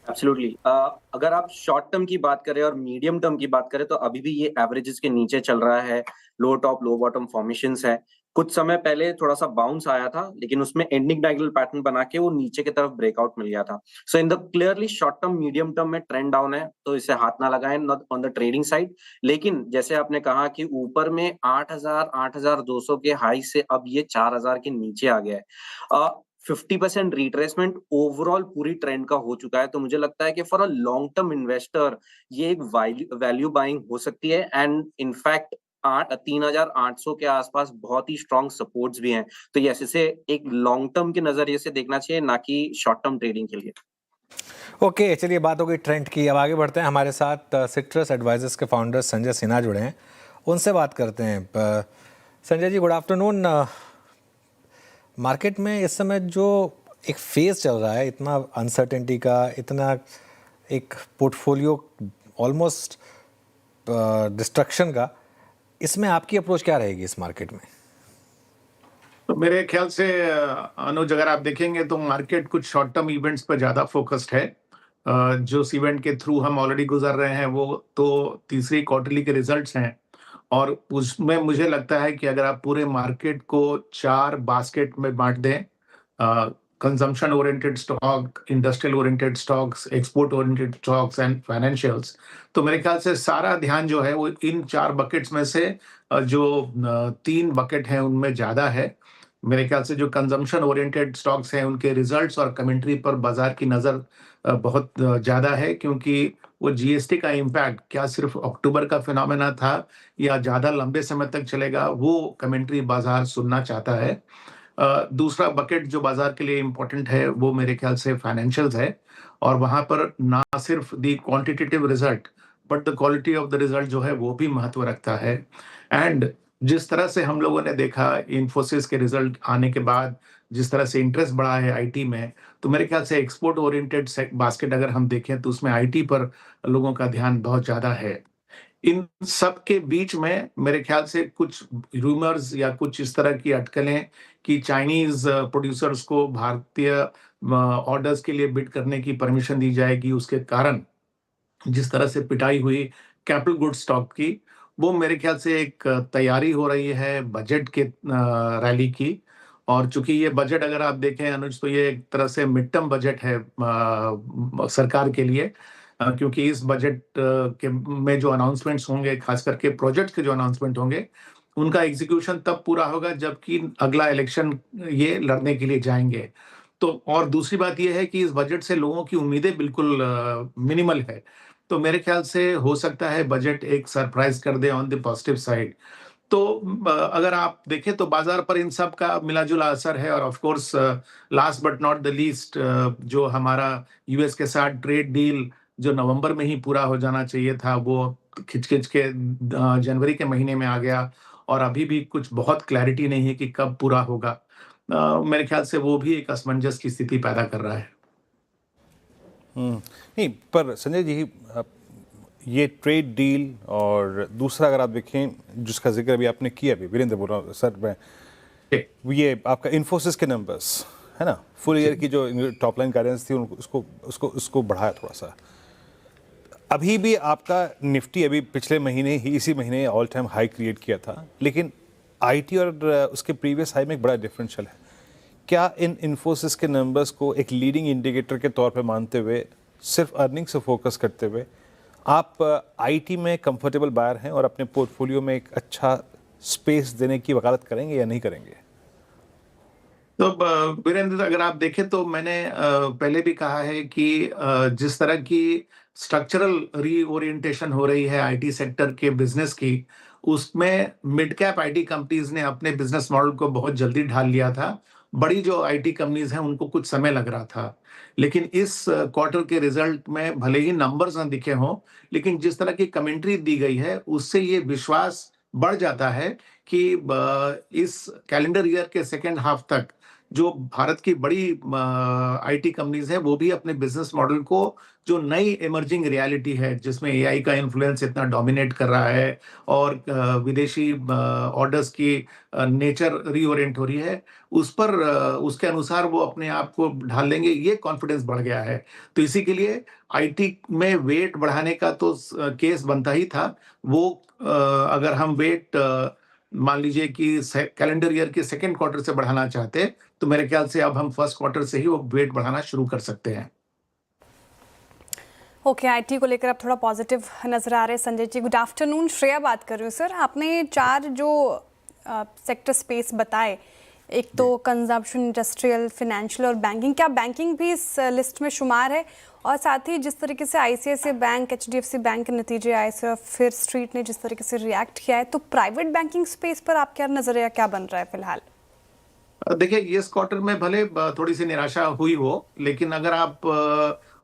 एब्सोल्युटली। अगर आप शॉर्ट टर्म की बात करें और मीडियम टर्म की बात करें तो अभी भी ये एवरेजेस के नीचे चल रहा है। लो टॉप लो बॉटम फॉर्मेशंस है। कुछ समय पहले थोड़ा सा बाउंस आया था लेकिन उसमें एंडिंग डायगोनल पैटर्न बना के वो नीचे की तरफ ब्रेकआउट मिल गया था। So in the clearly short term medium term में ट्रेंड डाउन है तो इसे हाथ ना लगाएं ऑन द ट्रेडिंग साइड। लेकिन जैसे आपने कहा कि ऊपर में 8000 8200 के हाई से अब ये 4000 के नीचे आ गया है। 50% रिट्रेसमेंट ओवरऑल पूरी ट्रेंड का हो चुका है तो मुझे लगता है कि for a long term investor ये एक वैल्यू बाइंग हो सकती है। एंड इनफैक्ट 3800 के आसपास बहुत ही स्ट्रॉन्ग सपोर्ट्स भी हैं तो यस इसे एक लॉन्ग टर्म के नजरिए से देखना चाहिए ना कि शॉर्ट टर्म ट्रेडिंग के लिए। ओके, चलिए बात हो गई ट्रेंड की, अब आगे बढ़ते हैं। हमारे साथ सिट्रस एडवाइजर्स के फाउंडर संजय सिन्हा जुड़े हैं, उनसे बात करते हैं। Sanjay ji, good afternoon. Market में इस समय जो एक फेज चल रहा है, इतना अनसर्टेनिटी का, इतना एक पोर्टफोलियो ऑलमोस्ट डिस्ट्रक्शन का, इसमें आपकी अप्रोच क्या रहेगी इस मार्केट में? तो मेरे ख्याल से अनुज, अगर आप देखेंगे तो मार्केट कुछ शॉर्ट टर्म इवेंट्स पर ज़्यादा फोकस्ड है। जो इवेंट के थ्रू हम ऑलरेडी गुजर रहे हैं वो तो तीसरी क्वार्टरली के रिजल्ट्स हैं और उसमें मुझे लगता है कि अगर आप पूरे मार्केट को 4 बास्केट में बांट दें, consumption oriented stock, industrial oriented stocks, export oriented stocks and financials, तो मेरे ख्याल से सारा ध्यान जो है वो इन 4 बकेट्स में से जो 3 बकेट हैं उनमें ज़्यादा है। मेरे ख्याल से जो कंजम्पशन ओरिएंटेड स्टॉक्स हैं उनके रिजल्ट्स और कमेंट्री पर बाजार की नज़र बहुत ज़्यादा है, क्योंकि वो जीएसटी का इम्पैक्ट क्या सिर्फ अक्टूबर का फिनोमेना था या ज़्यादा लंबे समय तक चलेगा, वो कमेंट्री बाजार सुनना चाहता है। दूसरा बकेट जो बाजार के लिए इम्पोर्टेंट है वो मेरे ख्याल से फाइनेंशियल्स है और वहाँ पर ना सिर्फ the quantitative result but the quality of the result जो है वो भी महत्व रखता है। एंड जिस तरह से हम लोगों ने देखा इन्फोसिस के रिजल्ट आने के बाद जिस तरह से इंटरेस्ट बढ़ा है आईटी में, तो मेरे ख्याल से एक्सपोर्ट ओरिएंटेड बास्केट अगर हम देखें तो उसमें आईटी पर लोगों का ध्यान बहुत ज़्यादा है। इन सब के बीच में मेरे ख्याल से कुछ रूमर्स या कुछ इस तरह की अटकलें कि चाइनीज प्रोड्यूसर्स को भारतीय ऑर्डर्स के लिए बिड करने की परमिशन दी जाएगी, उसके कारण जिस तरह से पिटाई हुई कैपिटल गुड्स स्टॉक की, वो मेरे ख्याल से एक तैयारी हो रही है बजट के रैली की। और चूंकि ये बजट अगर आप देखें अनुज तो ये एक तरह से मिड टर्म बजट है सरकार के लिए, क्योंकि इस बजट के में जो अनाउंसमेंट्स होंगे, खास करके प्रोजेक्ट के जो अनाउंसमेंट होंगे, उनका एग्जीक्यूशन तब पूरा होगा जबकि अगला इलेक्शन ये लड़ने के लिए जाएंगे। तो और दूसरी बात यह है कि इस बजट से लोगों की उम्मीदें बिल्कुल मिनिमल है, तो मेरे ख्याल से हो सकता है बजट एक सरप्राइज कर दे ऑन द पॉजिटिव साइड। तो अगर आप देखें तो बाजार पर इन सब का मिला-जुला असर है और of course last but not the least जो हमारा यूएस के साथ ट्रेड डील जो नवंबर में ही पूरा हो जाना चाहिए था, वो खिंच-खिंच के जनवरी के महीने में आ गया और अभी भी कुछ बहुत क्लैरिटी नहीं है कि कब पूरा होगा। मेरे ख्याल से वो भी एक असमंजस की स्थिति पैदा कर रहा है। नहीं, पर संजय जी, ये ट्रेड डील और दूसरा अगर आप देखें जिसका जिक्र अभी आपने किया, अभी वीरेंद्र बोल रहा हूँ सर, मैं ये आपका इन्फोसिस के नंबर्स है ना, फुल ईयर की जो टॉप लाइन गाइडेंस थी उसको बढ़ाया थोड़ा सा। अभी भी आपका निफ्टी अभी पिछले महीने ही इसी महीने ऑल टाइम हाई क्रिएट किया था, लेकिन आईटी और उसके प्रीवियस हाई में एक बड़ा डिफरेंशियल है। क्या इन इन्फोसिस के नंबर्स को एक लीडिंग इंडिकेटर के तौर पे मानते हुए, सिर्फ अर्निंग से फोकस करते हुए, आप आईटी में कंफर्टेबल बायर हैं और अपने पोर्टफोलियो में एक अच्छा स्पेस देने की वकालत करेंगे या नहीं करेंगे? तो वीरेंद्र, अगर आप देखें तो मैंने पहले भी कहा है कि जिस तरह की स्ट्रक्चरल रीओरिएंटेशन हो रही है आईटी सेक्टर के बिजनेस की, उसमें मिड कैप आईटी कंपनीज ने अपने बिजनेस मॉडल को बहुत जल्दी ढाल लिया था। बड़ी जो आईटी कंपनीज हैं उनको कुछ समय लग रहा था, लेकिन इस क्वार्टर के रिजल्ट में भले ही नंबर्स न दिखे हों, लेकिन जिस तरह की कमेंट्री दी गई है उससे ये विश्वास बढ़ जाता है कि इस कैलेंडर ईयर के सेकेंड हाफ तक जो भारत की बड़ी आईटी कंपनीज हैं वो भी अपने बिजनेस मॉडल को, जो नई इमर्जिंग रियलिटी है जिसमें एआई का इन्फ्लुएंस इतना डोमिनेट कर रहा है और विदेशी ऑर्डर्स की नेचर रीओरिएंट हो रही है, उस पर उसके अनुसार वो अपने आप को ढाल लेंगे, ये कॉन्फिडेंस बढ़ गया है। तो इसी के लिए आईटी में वेट बढ़ाने का तो केस बनता ही था। वो अगर हम वेट मान लीजिए कि कैलेंडर ईयर के सेकंड क्वार्टर से बढ़ाना चाहते हैं, तो मेरे ख्याल से अब हम फर्स्ट क्वार्टर से ही वो वेट बढ़ाना शुरू कर सकते हैं। ओके, आईटी को लेकर आप थोड़ा पॉजिटिव नजर आ रहे हैं संजय जी। गुड आफ्टरनून, श्रेया बात कर रही हूँ सर। आपने 4 जो सेक्टर स्पेस बताए, एक तो कंजम्पशन, इंडस्ट्रियल, फाइनेंशियल और बैंकिंग, क्या बैंकिंग भी इस लिस्ट में शुमार है? और साथ ही जिस तरीके से आईसीआईसीआई बैंक, एचडीएफसी बैंक के नतीजे आए सर, फिर स्ट्रीट ने जिस तरीके से रिएक्ट किया है, तो प्राइवेट बैंकिंग स्पेस पर आप क्या नजरिया क्या बन रहा है फिलहाल? देखिए, इस क्वार्टर में भले थोड़ी सी निराशा हुई हो, लेकिन अगर आप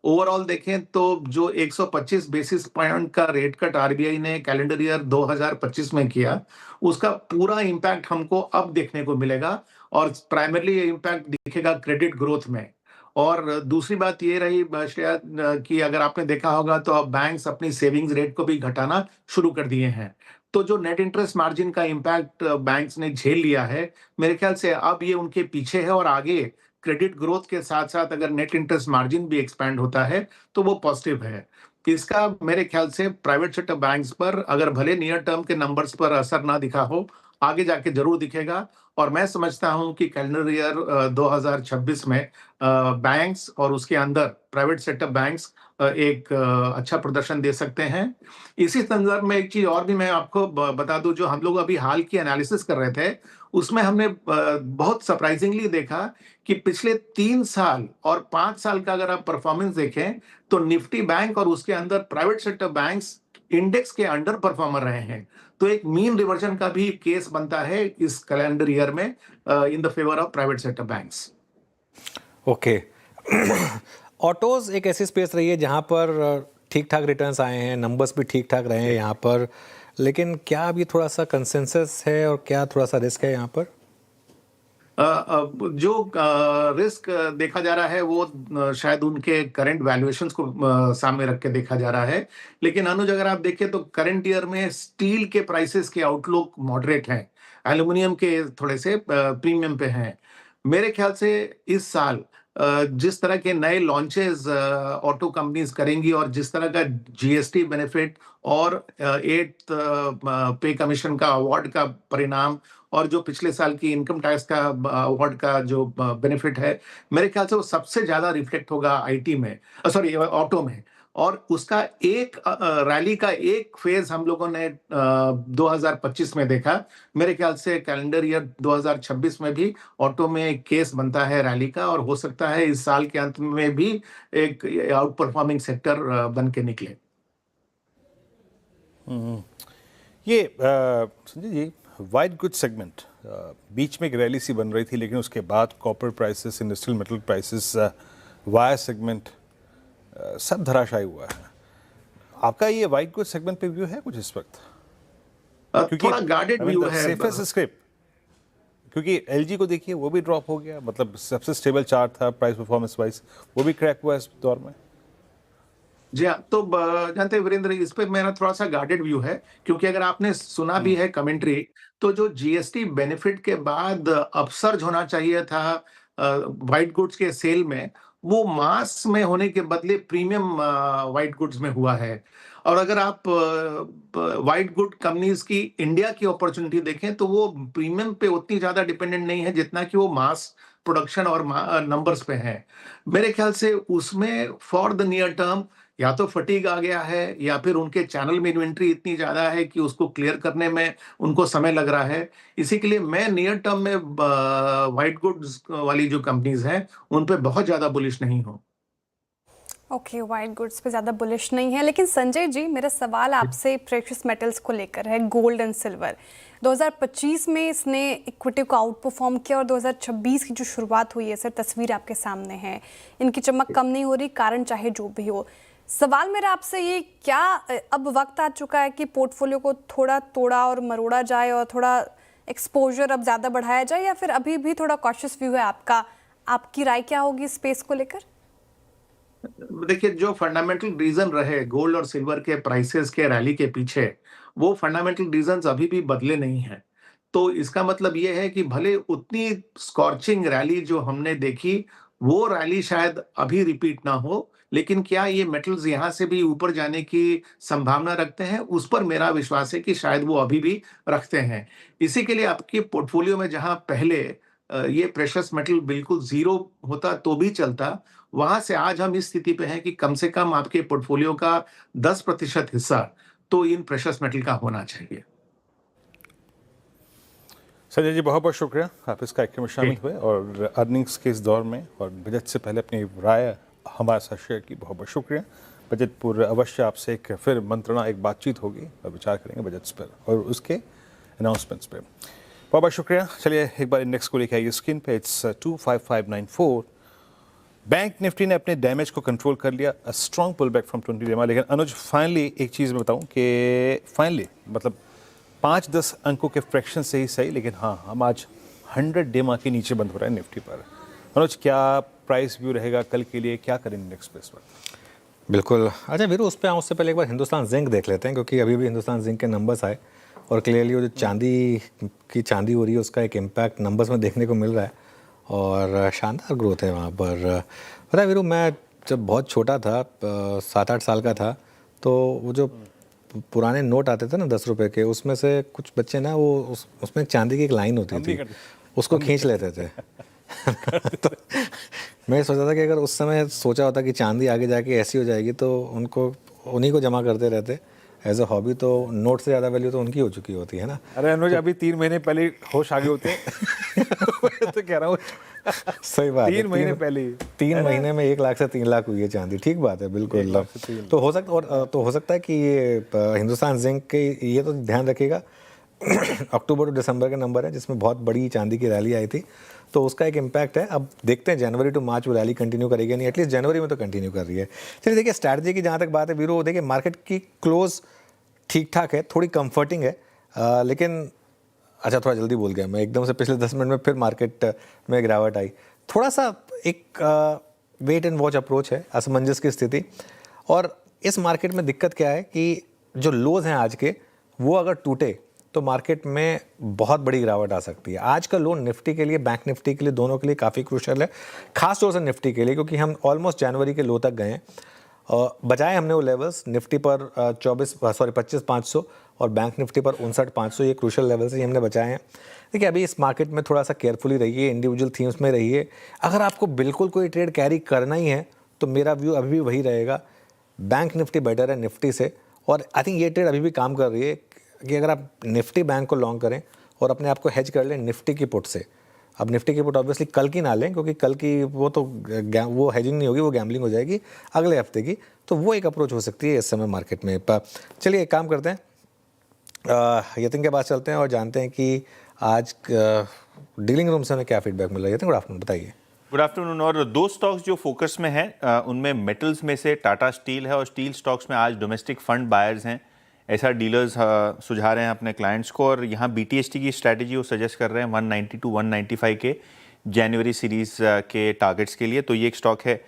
ओवरऑल देखें तो जो 125 बेसिस पॉइंट का रेट कट आरबीआई ने कैलेंडर ईयर 2025 में किया, उसका पूरा इम्पैक्ट हमको अब देखने को मिलेगा और प्राइमरली ये इम्पैक्ट दिखेगा क्रेडिट ग्रोथ में। और दूसरी बात ये रही श्रेया कि अगर आपने देखा होगा तो अब बैंक्स अपनी सेविंग्स रेट को भी घटाना शुरू कर दिए हैं। तो जो नेट इंटरेस्ट मार्जिन का इम्पैक्ट बैंक्स ने झेल लिया है, मेरे ख्याल से अब ये उनके पीछे है और आगे क्रेडिट ग्रोथ के साथ साथ अगर नेट इंटरेस्ट मार्जिन भी एक्सपैंड होता है तो वो पॉजिटिव है। इसका मेरे ख्याल से प्राइवेट सेक्टर बैंक्स पर अगर भले नियर टर्म के नंबर्स पर असर ना दिखा हो, आगे जाके जरूर दिखेगा। और मैं समझता हूं कि कैलेंडर ईयर 2026 में बैंक्स और उसके अंदर प्राइवेट सेक्टर बैंक्स एक अच्छा प्रदर्शन दे सकते हैं। इसी संदर्भ में एक चीज और भी मैं आपको बता दूं, जो हम लोग अभी हाल की एनालिसिस कर रहे थे, उसमें हमने बहुत सरप्राइजिंगली देखा कि पिछले 3 साल और 5 साल का अगर आप परफॉर्मेंस देखें तो निफ्टी बैंक और उसके अंदर प्राइवेट सेक्टर बैंक्स इंडेक्स के अंडर परफॉर्मर रहे हैं। तो एक मीन रिवर्जन का भी केस बनता है इस कैलेंडर ईयर में in the favour of private sector banks. Okay, autos एक ऐसी स्पेस रही है जहां पर ठीक ठाक रिटर्न्स आए हैं, नंबर्स भी ठीक ठाक रहे हैं यहाँ पर, लेकिन क्या अभी थोड़ा सा कंसेंसस है और क्या थोड़ा सा रिस्क है यहाँ पर? जो रिस्क देखा जा रहा है वो शायद उनके करंट वैल्यूएशंस को सामने रख के देखा जा रहा है। लेकिन अनुज, अगर आप देखें तो करंट ईयर में स्टील के प्राइसेस के आउटलुक मॉडरेट हैं, एल्यूमिनियम के थोड़े से प्रीमियम पे हैं। मेरे ख्याल से इस साल जिस तरह के नए लॉन्चेस ऑटो कंपनीज करेंगी और जिस तरह का जीएसटी बेनिफिट और 8th पे कमीशन का अवार्ड का परिणाम और जो पिछले साल की इनकम टैक्स का अवार्ड का जो बेनिफिट है, मेरे ख्याल से वो सबसे ज्यादा रिफ्लेक्ट होगा आईटी में, सॉरी ऑटो में। और उसका एक रैली का एक फेज हम लोगों ने 2025 में देखा। मेरे ख्याल से कैलेंडर ईयर 2026 में भी ऑटो में एक केस बनता है रैली का, और हो सकता है इस साल के अंत में भी एक आउट परफॉर्मिंग सेक्टर बन के निकले। ये Sanjay ji, white good segment बीच में एक रैली सी बन रही थी, लेकिन उसके बाद copper prices, industrial metal prices, wire segment सब धराशायी हुआ है। आपका ये वाइट गुड सेगमेंट पे व्यू है कुछ इस वक्त? थोड़ा गार्डेड व्यू है। सेफेस्ट स्क्रिप्ट, क्योंकि एलजी को देखिए वो भी ड्रॉप हो गया, मतलब सबसे स्टेबल चार्ट था प्राइस परफॉर्मेंस वाइज, वो भी क्रैक हुआ इस दौर में। जी हाँ, तो जानते हैं वीरेंद्र, इस पे मेरा थोड़ा सा गार्डेड व्यू है, क्योंकि अगर आपने सुना भी है कमेंट्री, तो जो जीएसटी बेनिफिट के बाद अपसर्ज होना चाहिए था व्हाइट गुड्स के सेल में, वो मास में होने के बदले प्रीमियम व्हाइट गुड्स में हुआ है। और अगर आप व्हाइट गुड कंपनीज की इंडिया की अपॉर्चुनिटी देखें तो वो प्रीमियम पे उतनी ज्यादा डिपेंडेंट नहीं है जितना कि वो मास प्रोडक्शन और नंबर्स पे है। मेरे ख्याल से उसमें फॉर द नियर टर्म या तो फटीग आ गया है या फिर उनके चैनल में इन्वेंट्री इतनी ज्यादा है कि उसको क्लियर करने में उनको समय लग रहा है। इसी के लिए मैं नियर टर्म में व्हाइट गुड्स वाली जो कंपनीज हैं उन पे बहुत ज्यादा बुलिश नहीं हूं। ओके, वाइट गुड्स पे ज़्यादा बुलिश नहीं है। लेकिन संजय जी, मेरा सवाल आपसे प्रेशियस मेटल्स को लेकर है, गोल्ड एंड सिल्वर। 2025 में इसने इक्विटी को आउट परफॉर्म किया और 2026 की जो शुरुआत हुई है सर, तस्वीर आपके सामने है, इनकी चमक कम नहीं हो रही, कारण चाहे जो भी हो। सवाल मेरा आपसे ये, क्या अब वक्त आ चुका है कि पोर्टफोलियो को थोड़ा तोड़ा और मरोड़ा जाए और थोड़ा एक्सपोजर अब ज़्यादा बढ़ाया जाए या फिर अभी भी थोड़ा कॉशियस व्यू है आपका? आपकी राय क्या होगी स्पेस को लेकर? देखिए, जो फंडामेंटल रीजन रहे गोल्ड और सिल्वर के प्राइसेस के रैली के पीछे, वो फंडामेंटल रीजंस अभी भी बदले नहीं हैं। तो इसका मतलब ये है कि भले उतनी स्कॉर्चिंग रैली जो हमने देखी, वो रैली शायद अभी रिपीट ना हो, लेकिन क्या ये मेटल्स यहाँ से भी ऊपर जाने की संभावना रखते हैं? उस पर मेरा विश्वास है कि शायद वो अभी भी रखते हैं। इसी के लिए आपके पोर्टफोलियो में जहाँ पहले ये प्रेशियस मेटल बिल्कुल ज़ीरो होता तो भी चलता, वहाँ से आज हम इस स्थिति पे हैं कि कम से कम आपके पोर्टफोलियो का 10% हिस्सा तो इन प्रेशियस मेटल का होना चाहिए। संजय जी, बहुत बहुत शुक्रिया आप इस कार्यक्रम में शामिल हुए और अर्निंग्स के इस दौर में और बजट से पहले अपनी राय हमारे साथ शेयर की। बहुत बहुत शुक्रिया। बजट पूर्व अवश्य आपसे एक फिर मंत्रणा, एक बातचीत होगी और विचार करेंगे बजट्स पर और उसके अनाउंसमेंट्स पर। बहुत बहुत शुक्रिया। चलिए एक बार इंडेक्स को लेकर आइए स्क्रीन पे। इट्स 25594। बैंक निफ्टी ने अपने डैमेज को कंट्रोल कर लिया, a strong pull back from 20 DEMA. लेकिन अनुज, फाइनली एक चीज़ मैं बताऊं कि फाइनली मतलब 5-10 अंकों के फ्रैक्शन से ही सही, लेकिन हाँ, हम आज 100 डेमा के नीचे बंद हो रहा है निफ्टी पर। अनुज, क्या प्राइस व्यू रहेगा कल के लिए, क्या करें इंडेक्स पे इस वक्त? बिल्कुल। अच्छा वीरू, उस पर आऊँ उससे पहले एक बार हिंदुस्तान जिंक देख लेते हैं, क्योंकि अभी भी हिंदुस्तान जिंक के नंबर्स आए और क्लियरली वो जो चांदी हो रही है उसका एक इम्पैक्ट नंबर्स में देखने को मिल रहा है और शानदार ग्रोथ है वहाँ पर। पता है वीरू, मैं जब बहुत छोटा था, 7-8 साल का था, तो वो जो पुराने नोट आते थे ना 10 रुपए के, उसमें से कुछ बच्चे ना वो उसमें चांदी की एक लाइन होती थी, उसको खींच लेते थे। तो मैं सोचा था कि अगर उस समय सोचा होता कि चांदी आगे जाके ऐसी हो जाएगी तो उनको उन्हीं को जमा करते रहते एज अ हॉबी, तो नोट से ज़्यादा वैल्यू तो उनकी हो चुकी होती है ना। अरे अनुज, अभी 3 महीने पहले होश आगे होते तो कह रहा हूँ सही बात है। 3 महीने पहले 3 महीने में 1 लाख से 3 लाख हुई है चांदी। ठीक बात है, बिल्कुल। तो हो सकता है कि ये हिंदुस्तान जिंक के ये तो ध्यान रखिएगा अक्टूबर टू दिसंबर के नंबर है जिसमें बहुत बड़ी चांदी की रैली आई थी, तो उसका एक इम्पैक्ट है। अब देखते हैं जनवरी टू मार्च वो रैली कंटिन्यू करेगी नहीं, एटलीस्ट जनवरी में तो कंटिन्यू कर रही है। चलिए देखिए, स्ट्रैटेजी की जहाँ तक बात है वीरू, देखिए मार्केट की क्लोज ठीक ठाक है, थोड़ी कंफर्टिंग है, लेकिन अच्छा थोड़ा जल्दी बोल गया मैं, एकदम से पिछले 10 मिनट में फिर मार्केट में गिरावट आई। थोड़ा सा एक वेट एंड वॉच अप्रोच है, असमंजस की स्थिति। और इस मार्केट में दिक्कत क्या है कि जो लोज हैं आज के, वो अगर टूटे तो मार्केट में बहुत बड़ी गिरावट आ सकती है। आज का लो निफ्टी के लिए, बैंक निफ्टी के लिए, दोनों के लिए काफ़ी क्रूशल है, खास तौर से निफ्टी के लिए, क्योंकि हम ऑलमोस्ट जनवरी के लो तक गए हैं। बजाय हमने वो लेवल्स निफ्टी पर 25,500 और बैंक निफ्टी पर 59,500, ये क्रूशल लेवल्स ही हमने बचाए हैं। देखिए अभी इस मार्केट में थोड़ा सा केयरफुली रहिए, इंडिविजुअल थीम्स में रहिए। अगर आपको बिल्कुल कोई ट्रेड कैरी करना ही है तो मेरा व्यू अभी भी वही रहेगा, बैंक निफ्टी बेटर है निफ्टी से। और आई थिंक ये ट्रेड अभी भी काम कर रही है कि अगर आप निफ्टी बैंक को लॉन्ग करें और अपने आप को हेज कर लें निफ्टी की पुट से। अब निफ्टी की पुट ऑब्वियसली कल की ना लें, क्योंकि कल की वो हेजिंग नहीं होगी, वो गैम्बलिंग हो जाएगी अगले हफ्ते की। तो वो एक अप्रोच हो सकती है इस समय मार्केट में। चलिए एक काम करते हैं, यतिन के पास चलते हैं और जानते हैं कि आज डीलिंग रूम से हमें क्या फीडबैक मिल रहा है। यतिन, गुड आफ्टरनून, बताइए। Good afternoon. और 2 स्टॉक्स जो फोकस में हैं उनमें मेटल्स में से टाटा स्टील है, और स्टील स्टॉक्स में आज डोमेस्टिक फंड बायर्स हैं, ऐसा डीलर्स सुझा रहे हैं अपने क्लाइंट्स को। और यहाँ BTST की स्ट्रैटेजी वो सजेस्ट कर रहे हैं 190 to 195 के जनवरी सीरीज़ के टारगेट्स के लिए। तो ये एक स्टॉक है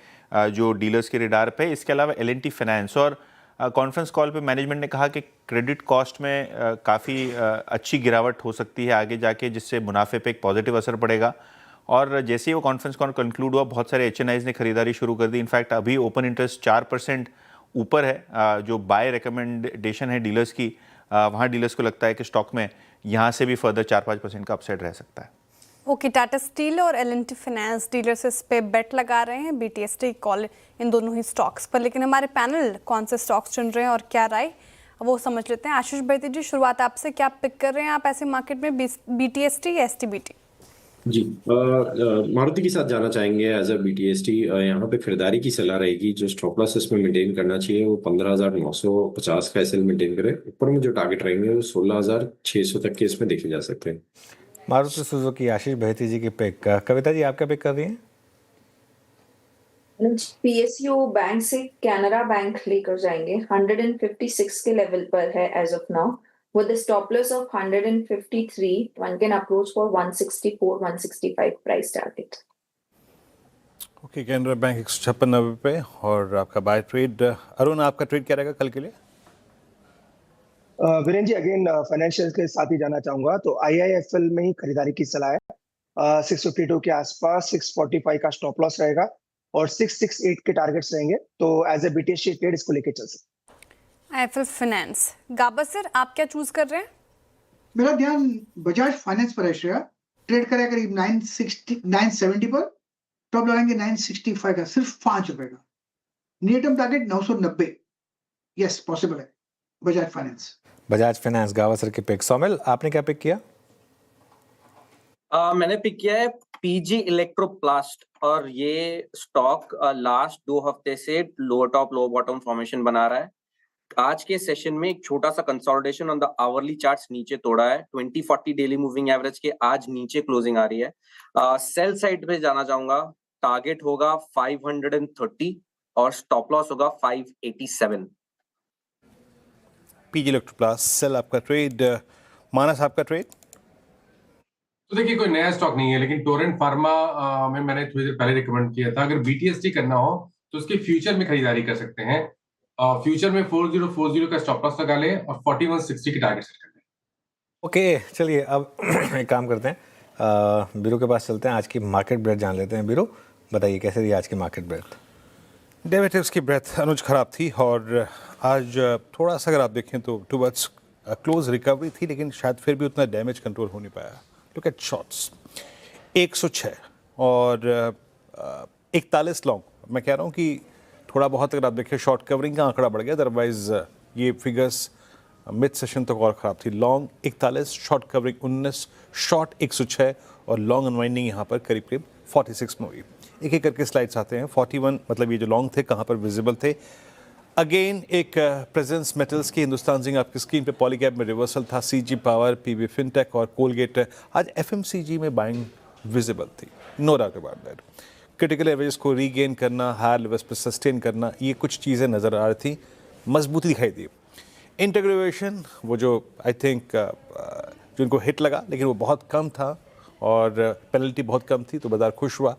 जो डीलर्स के रडार पे। इसके अलावा L&T फाइनेंस, और कॉन्फ्रेंस कॉल पे मैनेजमेंट ने कहा कि क्रेडिट कॉस्ट में काफ़ी अच्छी गिरावट हो सकती है आगे जाके, जिससे मुनाफे पे एक पॉजिटिव असर पड़ेगा। और जैसे ही वो कॉन्फ्रेंस कॉल कंक्लूड हुआ, बहुत सारे HNIs ने खरीदारी शुरू कर दी। इनफैक्ट अभी ओपन इंटरेस्ट 4% ऊपर है, जो बाय रिकमेंडेशन है डीलर्स की, वहाँ डीलर्स को लगता है कि स्टॉक में यहाँ से भी फर्दर 4-5% का अपसाइड रह सकता है। ओके, टाटा स्टील और L&T फाइनेंस डीलर्स इस पे बेट लगा रहे हैं, BTST कॉल इन दोनों ही स्टॉक्स पर। लेकिन हमारे पैनल कौन से स्टॉक्स चुन रहे हैं और क्या राय, वो समझ लेते हैं। आशीष बैती जी, शुरुआत आपसे, क्या पिक कर रहे हैं आप ऐसे मार्केट में, BTST या STBT? जी, मारुति के साथ जाना चाहेंगे एज अ BTST। यहाँ पे खरीदारी की सलाह रहेगी। जो स्टॉप लॉस इसमें मेंटेन करना चाहिए वो 15,950 का SL मेंटेन करें। ऊपर में जो टारगेट रहेंगे वो 16,600 तक के इसमें देखे जा सकते हैं। मारुति सुजुकी, आशीष बहती जी की पिक। कविता जी, आप क्या पिक कर रही हैं? PSU बैंक से कैनरा बैंक लेकर जाएंगे, 156 के लेवल पर है as of now. With the stop loss of 153, one can approach for 164, 165 price target. Okay, Canara bank 156.90 पे और आपका बाय ट्रेड। अरुण, आपका ट्रेड क्या रहेगा कल के लिए? वीरेन जी, अगेन फाइनेंशियल के साथ ही जाना चाहूंगा, तो IIFL में ही खरीदारी की सलाह है। 652 के आसपास 645 का स्टॉप लॉस रहेगा और 668 के टारगेट्स रहेंगे, तो एज ए BTC ट्रेड इसको लेके चल सकते। IIFL फाइनेंस, गाबा सर आप क्या चूज कर रहे हैं? मेरा ध्यान बजाज फाइनेंस पर है श्रेया। ट्रेड करेगा करीब 970 पर, टॉप लगाएंगे 965 का, सिर्फ 5 रुपए का। Near term target 990। Yes, possible है बजाज फाइनेंस। बजाज फाइनेंस, गावा सर के पिक। सोमिल, आपने क्या पिक किया? मैंने पिक किया है PG इलेक्ट्रोप्लास्ट, और ये स्टॉक लास्ट 2 हफ्ते से लो टॉप लो बॉटम फॉर्मेशन बना रहा है। आज के सेशन में एक छोटा सा consolidation on the hourly charts नीचे तोड़ा है। 20-40 डेली मूविंग एवरेज के आज नीचे क्लोजिंग आ रही है। सेल साइड पे जाना चाहूंगा, टारगेट होगा 530 और स्टॉप लॉस होगा 587। PG इलेक्ट्रोप्लास्ट सेल आपका ट्रेड। मानस, आपका ट्रेड? तो देखिए, कोई नया स्टॉक नहीं है, लेकिन टोरेंट फार्मा में मैंने थोड़ी देर पहले रिकमेंड किया था, अगर BTST करना हो तो उसके फ्यूचर में खरीदारी कर सकते हैं। फ्यूचर में 4040 का स्टॉप लॉस लगा ले और 4160 की टारगेट सेट कर ले। ओके, चलिए अब एक काम करते हैं, बीरू के पास चलते हैं, आज की मार्केट ब्रेथ जान लेते हैं। बीरू, बताइए कैसे रही आज की मार्केट ब्रेथ? डेरिवेटिव्स की ब्रेथ अनुज खराब थी और आज थोड़ा सा अगर आप देखें तो टुवर्ड्स क्लोज रिकवरी थी, लेकिन शायद फिर भी उतना डैमेज कंट्रोल हो नहीं पाया। लुक एट शॉर्ट्स, 106 और 41 लॉन्ग। मैं कह रहा हूँ कि थोड़ा बहुत अगर आप देखें शॉर्ट कवरिंग का आंकड़ा बढ़ गया, अदरवाइज ये फिगर्स मिड सेशन तक और ख़राब थी। लॉन्ग 41, शॉर्ट कवरिंग 19, शॉर्ट 106 और लॉन्ग अनवाइंडिंग यहाँ पर करीब करीब 46 में हुई। एक एक करके स्लाइड्स आते हैं। 41 मतलब ये जो लॉन्ग थे कहाँ पर विजिबल थे। अगेन एक प्रेजेंस मेटल्स की हिंदुस्तान जिंक आपकी स्क्रीन पे, पॉलीकैब में रिवर्सल था, CG पावर, PB फिनटेक और कोलगेट। आज FMCG में बाइंग विजिबल थी, no doubt about that. Critical average को रीगेन करना, हायर लेवल्स पर सस्टेन करना, ये कुछ चीज़ें नज़र आ रही थी, मजबूती दिखाई दी। इंटीग्रेशन वो जो आई थिंक जो इनको हिट लगा, लेकिन वो बहुत कम था और पेनल्टी बहुत कम थी, तो बाजार खुश हुआ।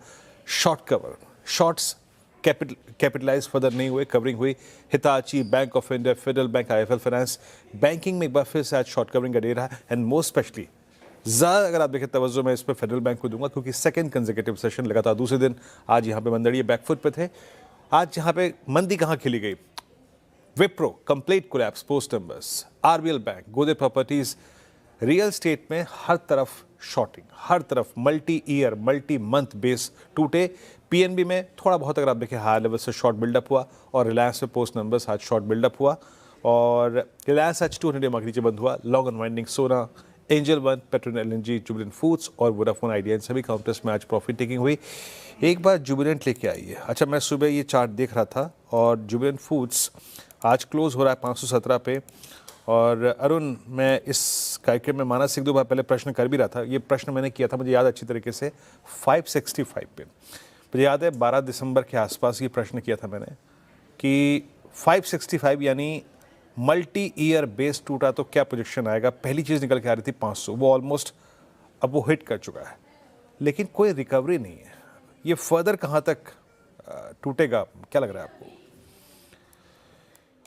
Short cover, shorts capitalise further नहीं हुए, कवरिंग हुई। Hitachi, bank of India, federal bank, IIFL finance. Banking में एक बार फिर से आज शॉर्ट कवरिंग का डे रहा, एंड मोस्ट स्पेशली ज़्यादा अगर आप देखें तवज्जो मैं इस पर फेडरल बैंक को दूंगा, क्योंकि सेकंड कंसेक्यूटिव सेशन लगातार दूसरे दिन आज यहाँ पे मंदड़िए बैकफुट पे थे। आज यहाँ पे मंदी कहाँ खिली गई? Wipro complete collapse post numbers, RBL bank, Godrej properties. Real estate में हर तरफ शॉर्टिंग, हर तरफ multi year multi month base टूटे। PNB में थोड़ा बहुत अगर आप देखें हायर लेवल से शॉर्ट बिल्डअप हुआ और रिलायंस में पोस्ट नंबर्स आज शॉर्ट बिल्डअप हुआ और रिलायंस आज 200 मार्क नीचे बंद हुआ। Long unwinding Sona, Angel One, petrol LNG, Jubilant Foods और वोडाफोन आइडिया, इन सभी काउंटर्स में आज प्रॉफिट टेकिंग हुई। एक बार जुबिलेंट लेके आई है। अच्छा, मैं सुबह ये चार्ट देख रहा था और जुबिलेंट फूड्स आज क्लोज हो रहा है 517 पे। और अरुण, मैं इस कार्यक्रम में मानस 1-2 बार पहले प्रश्न कर भी रहा था, ये प्रश्न मैंने किया था, मुझे याद अच्छी तरीके से 565 पे। मुझे याद है 12 दिसंबर के आसपास ये प्रश्न किया था मैंने कि 565 यानी मल्टी ईयर बेस टूटा तो क्या पोजीशन आएगा। पहली चीज़ निकल के आ रही थी 500, वो ऑलमोस्ट अब वो हिट कर चुका है, लेकिन कोई रिकवरी नहीं है। ये फर्दर कहाँ तक टूटेगा, क्या लग रहा है आपको?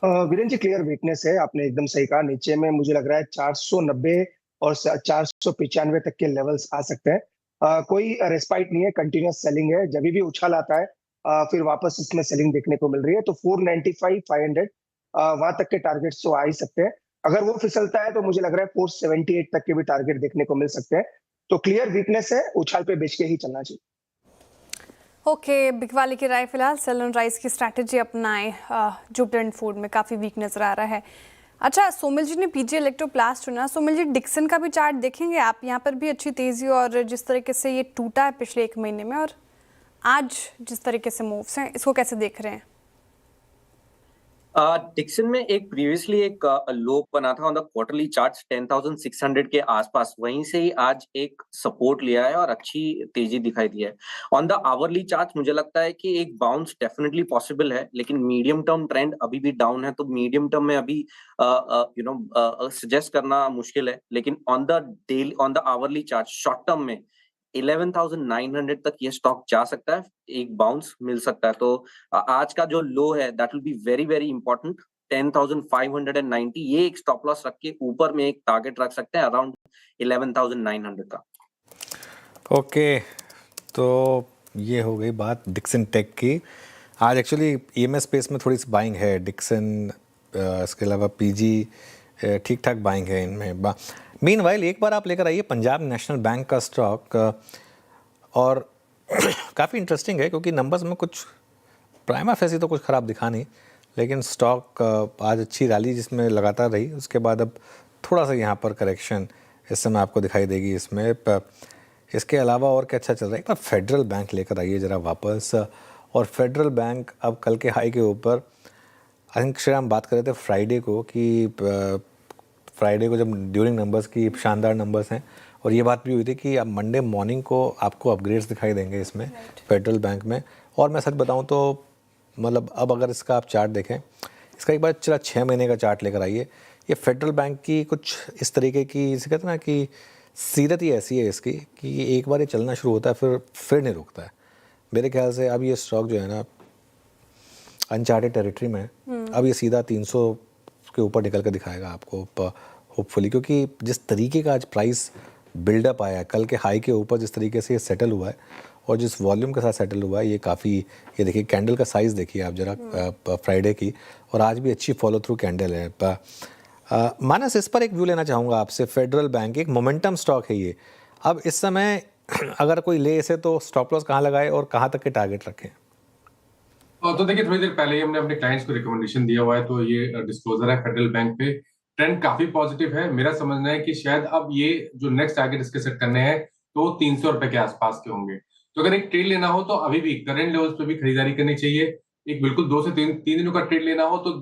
वीरेन जी, क्लियर वीकनेस है, आपने एकदम सही कहा। नीचे में मुझे लग रहा है 490 और 495 तक के लेवल्स आ सकते हैं। कोई रेस्पाइट नहीं है, कंटिन्यूस सेलिंग है। जब भी उछाल आता है फिर वापस इसमें सेलिंग देखने को मिल रही है, तो 495, 500 वहां तक के टारगेट्स तो आ ही सकते हैं। अगर वो फिसलता है तो मुझे लग रहा है 478 तक के भी टारगेट देखने को मिल सकते हैं। तो क्लियर वीकनेस है, उछाल पे बेच के ही चलना चाहिए। ओके, बिकवाली की राय फिलहाल सेल एंड राइज की स्ट्रैटेजी अपनाएं। जुबिलेंट फूड में काफ़ी वीक नजर आ रहा है। अच्छा, सोमिल जी ने PG इलेक्ट्रोप्लास्ट चुना। सोमिल जी, डिक्सन का भी चार्ट देखेंगे आप? यहाँ पर भी अच्छी तेज़ी और जिस तरीके से ये टूटा है पिछले 1 महीने में और आज जिस तरीके से मूव्स हैं, इसको कैसे देख रहे हैं? डिक्सन में एक प्रीवियसली एक लो बना था ऑन द क्वार्टरली चार्ट्स 10,600 के आसपास, वहीं से ही आज एक सपोर्ट लिया है और अच्छी तेजी दिखाई दी है। ऑन द आवरली चार्ट्स मुझे लगता है कि एक बाउंस डेफिनेटली पॉसिबल है, लेकिन मीडियम टर्म ट्रेंड अभी भी डाउन है, तो मीडियम टर्म में अभी सजेस्ट करना मुश्किल है। लेकिन on the hourly chart short term में 11,900 तक ये स्टॉक जा सकता है, एक बाउंस मिल सकता है। तो आज का जो लो है that will be very very important, 10,590, ये एक स्टॉप लॉस रख के ऊपर में एक टारगेट रख सकते हैं अराउंड 11,900 का। ओके, तो ये हो गई बात डिक्सन टेक की। आज एक्चुअली ईएमएस स्पेस में थोड़ी सी बाइंग है, डिक्सन इसके अलावा पीजी ठीक ठाक बाइंग है इनमें। मीनवाइल एक बार आप लेकर आइए पंजाब नेशनल बैंक का स्टॉक, और काफ़ी इंटरेस्टिंग है क्योंकि नंबर्स में कुछ प्राइमा फेसी तो कुछ ख़राब दिखा नहीं, लेकिन स्टॉक आज अच्छी रैली जिसमें लगातार रही, उसके बाद अब थोड़ा सा यहाँ पर करेक्शन इस समय आपको दिखाई देगी इसमें। इसके अलावा और क्या अच्छा चल रहा है, एक बार फेडरल बैंक लेकर आइए ज़रा वापस। और फेडरल बैंक अब कल के हाई के ऊपर, आई थिंक श्रीराम बात कर रहे थे फ्राइडे को कि फ्राइडे को जब ड्यूरिंग नंबर्स की शानदार नंबर्स हैं, और ये बात भी हुई थी कि अब मंडे मॉर्निंग को आपको अपग्रेड्स दिखाई देंगे इसमें फेडरल बैंक में। और मैं सच बताऊं तो मतलब अब अगर इसका आप चार्ट देखें, इसका एक बार चला 6 महीने का चार्ट लेकर आइए। ये फेडरल बैंक की कुछ इस तरीके की, इसे कहते हैं ना कि सीरत ही ऐसी है इसकी कि एक बार ये चलना शुरू होता है फिर नहीं रुकता है। मेरे ख्याल से अब ये स्टॉक जो है ना अनचार्टेड टेरिटरी में, अब ये सीधा 300 के ऊपर निकल कर दिखाएगा आपको होपफुली, क्योंकि जिस तरीके का आज प्राइस बिल्डअप आया है कल के हाई के ऊपर, जिस तरीके से ये सेटल हुआ है और जिस वॉल्यूम के साथ सेटल हुआ है, ये काफ़ी, ये देखिए कैंडल का साइज़ देखिए आप जरा फ्राइडे की, और आज भी अच्छी फॉलो थ्रू कैंडल है। मानस, इस पर एक व्यू लेना चाहूँगा आपसे। फेडरल बैंक एक मोमेंटम स्टॉक है ये, अब इस समय अगर कोई ले इसे तो स्टॉप लॉस कहाँ लगाए और कहाँ तक के टारगेट रखें? तो देखिए, थोड़ी देर पहले ही हमने अपने क्लाइंट्स को रिकमेंडेशन दिया हुआ है, तो ये डिस्क्लोजर है फेडरल बैंक पे। ट्रेंड काफी पॉजिटिव है। मेरा समझना है कि शायद अब ये जो नेक्स्ट टारगेट इसके सेट करने हैं तो 300 रुपए के आसपास के होंगे। तो अगर एक ट्रेड लेना हो तो अभी भी करंट लेवल्स पे भी खरीदारी करनी चाहिए। एक बिल्कुल 2 से 3 दिनों का ट्रेड लेना हो तो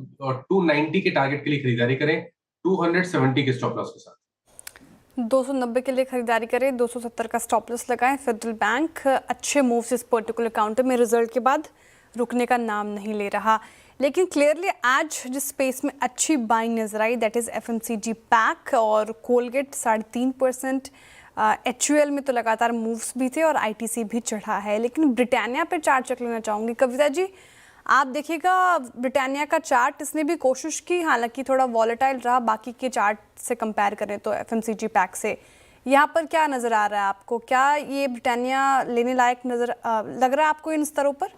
290 के टारगेट के लिए खरीदारी करें, 270 के स्टॉप लॉस के साथ। 290 के लिए खरीदारी करें, 270 का स्टॉप लॉस लगाएं। फेडरल बैंक अच्छे मूव्स इस पर्टिकुलर काउंटर में रिजल्ट के बाद रुकने का नाम नहीं ले रहा, लेकिन क्लियरली आज जिस स्पेस में अच्छी बाइंग नजर आई दैट इज एफएमसीजी पैक और कोलगेट 3.5%। HUL में तो लगातार मूव्स भी थे और आईटीसी भी चढ़ा है, लेकिन ब्रिटानिया पे चार्ट चेक लेना चाहूँगी। कविता जी, आप देखिएगा ब्रिटानिया का चार्ट, इसने भी कोशिश की, हालांकि थोड़ा वॉलेटाइल रहा बाकी के चार्ट से कंपेयर करें तो एफएमसीजी पैक से। यहाँ पर क्या नज़र आ रहा है आपको? क्या ये ब्रिटानिया लेने लायक लग रहा है आपको इन स्तरों पर?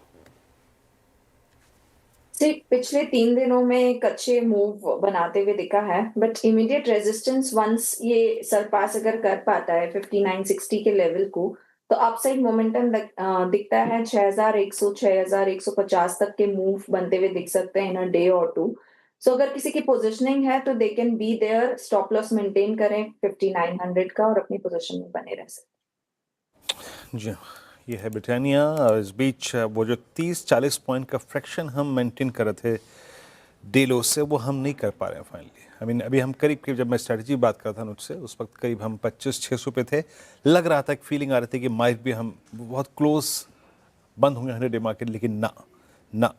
पिछले 3 दिनों में एक अच्छे मूव बनाते हुए दिखा है, बट इमीडिएट रेजिस्टेंस वंस ये सरपास अगर कर पाता है 5960 के लेवल को, तो अपसाइड मोमेंटम दिखता है 6100 6150 तक के मूव बनते हुए दिख सकते हैं इन अ डे और 2। सो अगर किसी की पोजीशनिंग है तो they can be there, stop loss maintain करें 5900 का और अपनी पोजीशन में बने रह सकते। जी, ये है ब्रिटानिया। इस बीच वो जो 30-40 पॉइंट का फ्रैक्शन हम मेंटेन कर रहे थे डे लो से, वो हम नहीं कर पा रहे हैं फाइनली। आई मीन अभी हम करीब जब मैं स्ट्रैटेजी बात कर रहा था मुझसे, उस वक्त करीब हम 25-600 पे थे। लग रहा था, एक फीलिंग आ रही थी कि माइट भी हम बहुत क्लोज बंद होंगे 100 डे मार्केट, लेकिन ना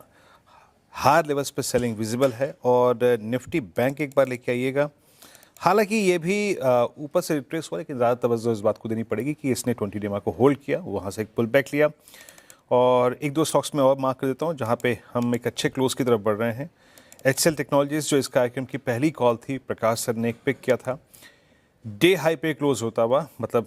हायर लेवल्स पे सेलिंग विजिबल है। और निफ्टी बैंक एक बार लेके आइएगा, हालांकि ये भी ऊपर से रिट्रेस हुआ, लेकिन ज़्यादा तवज्जो इस बात को देनी पड़ेगी कि इसने 20 डे को होल्ड किया, वहाँ से एक पुल बैक लिया। और 1-2 स्टॉक्स में और मार्क कर देता हूँ जहाँ पे हम एक अच्छे क्लोज की तरफ बढ़ रहे हैं। HCL टेक्नोलॉजीज, जो इस कार्यक्रम की पहली कॉल थी, प्रकाश सर ने एक पिक किया था, डे हाई पे क्लोज होता हुआ, मतलब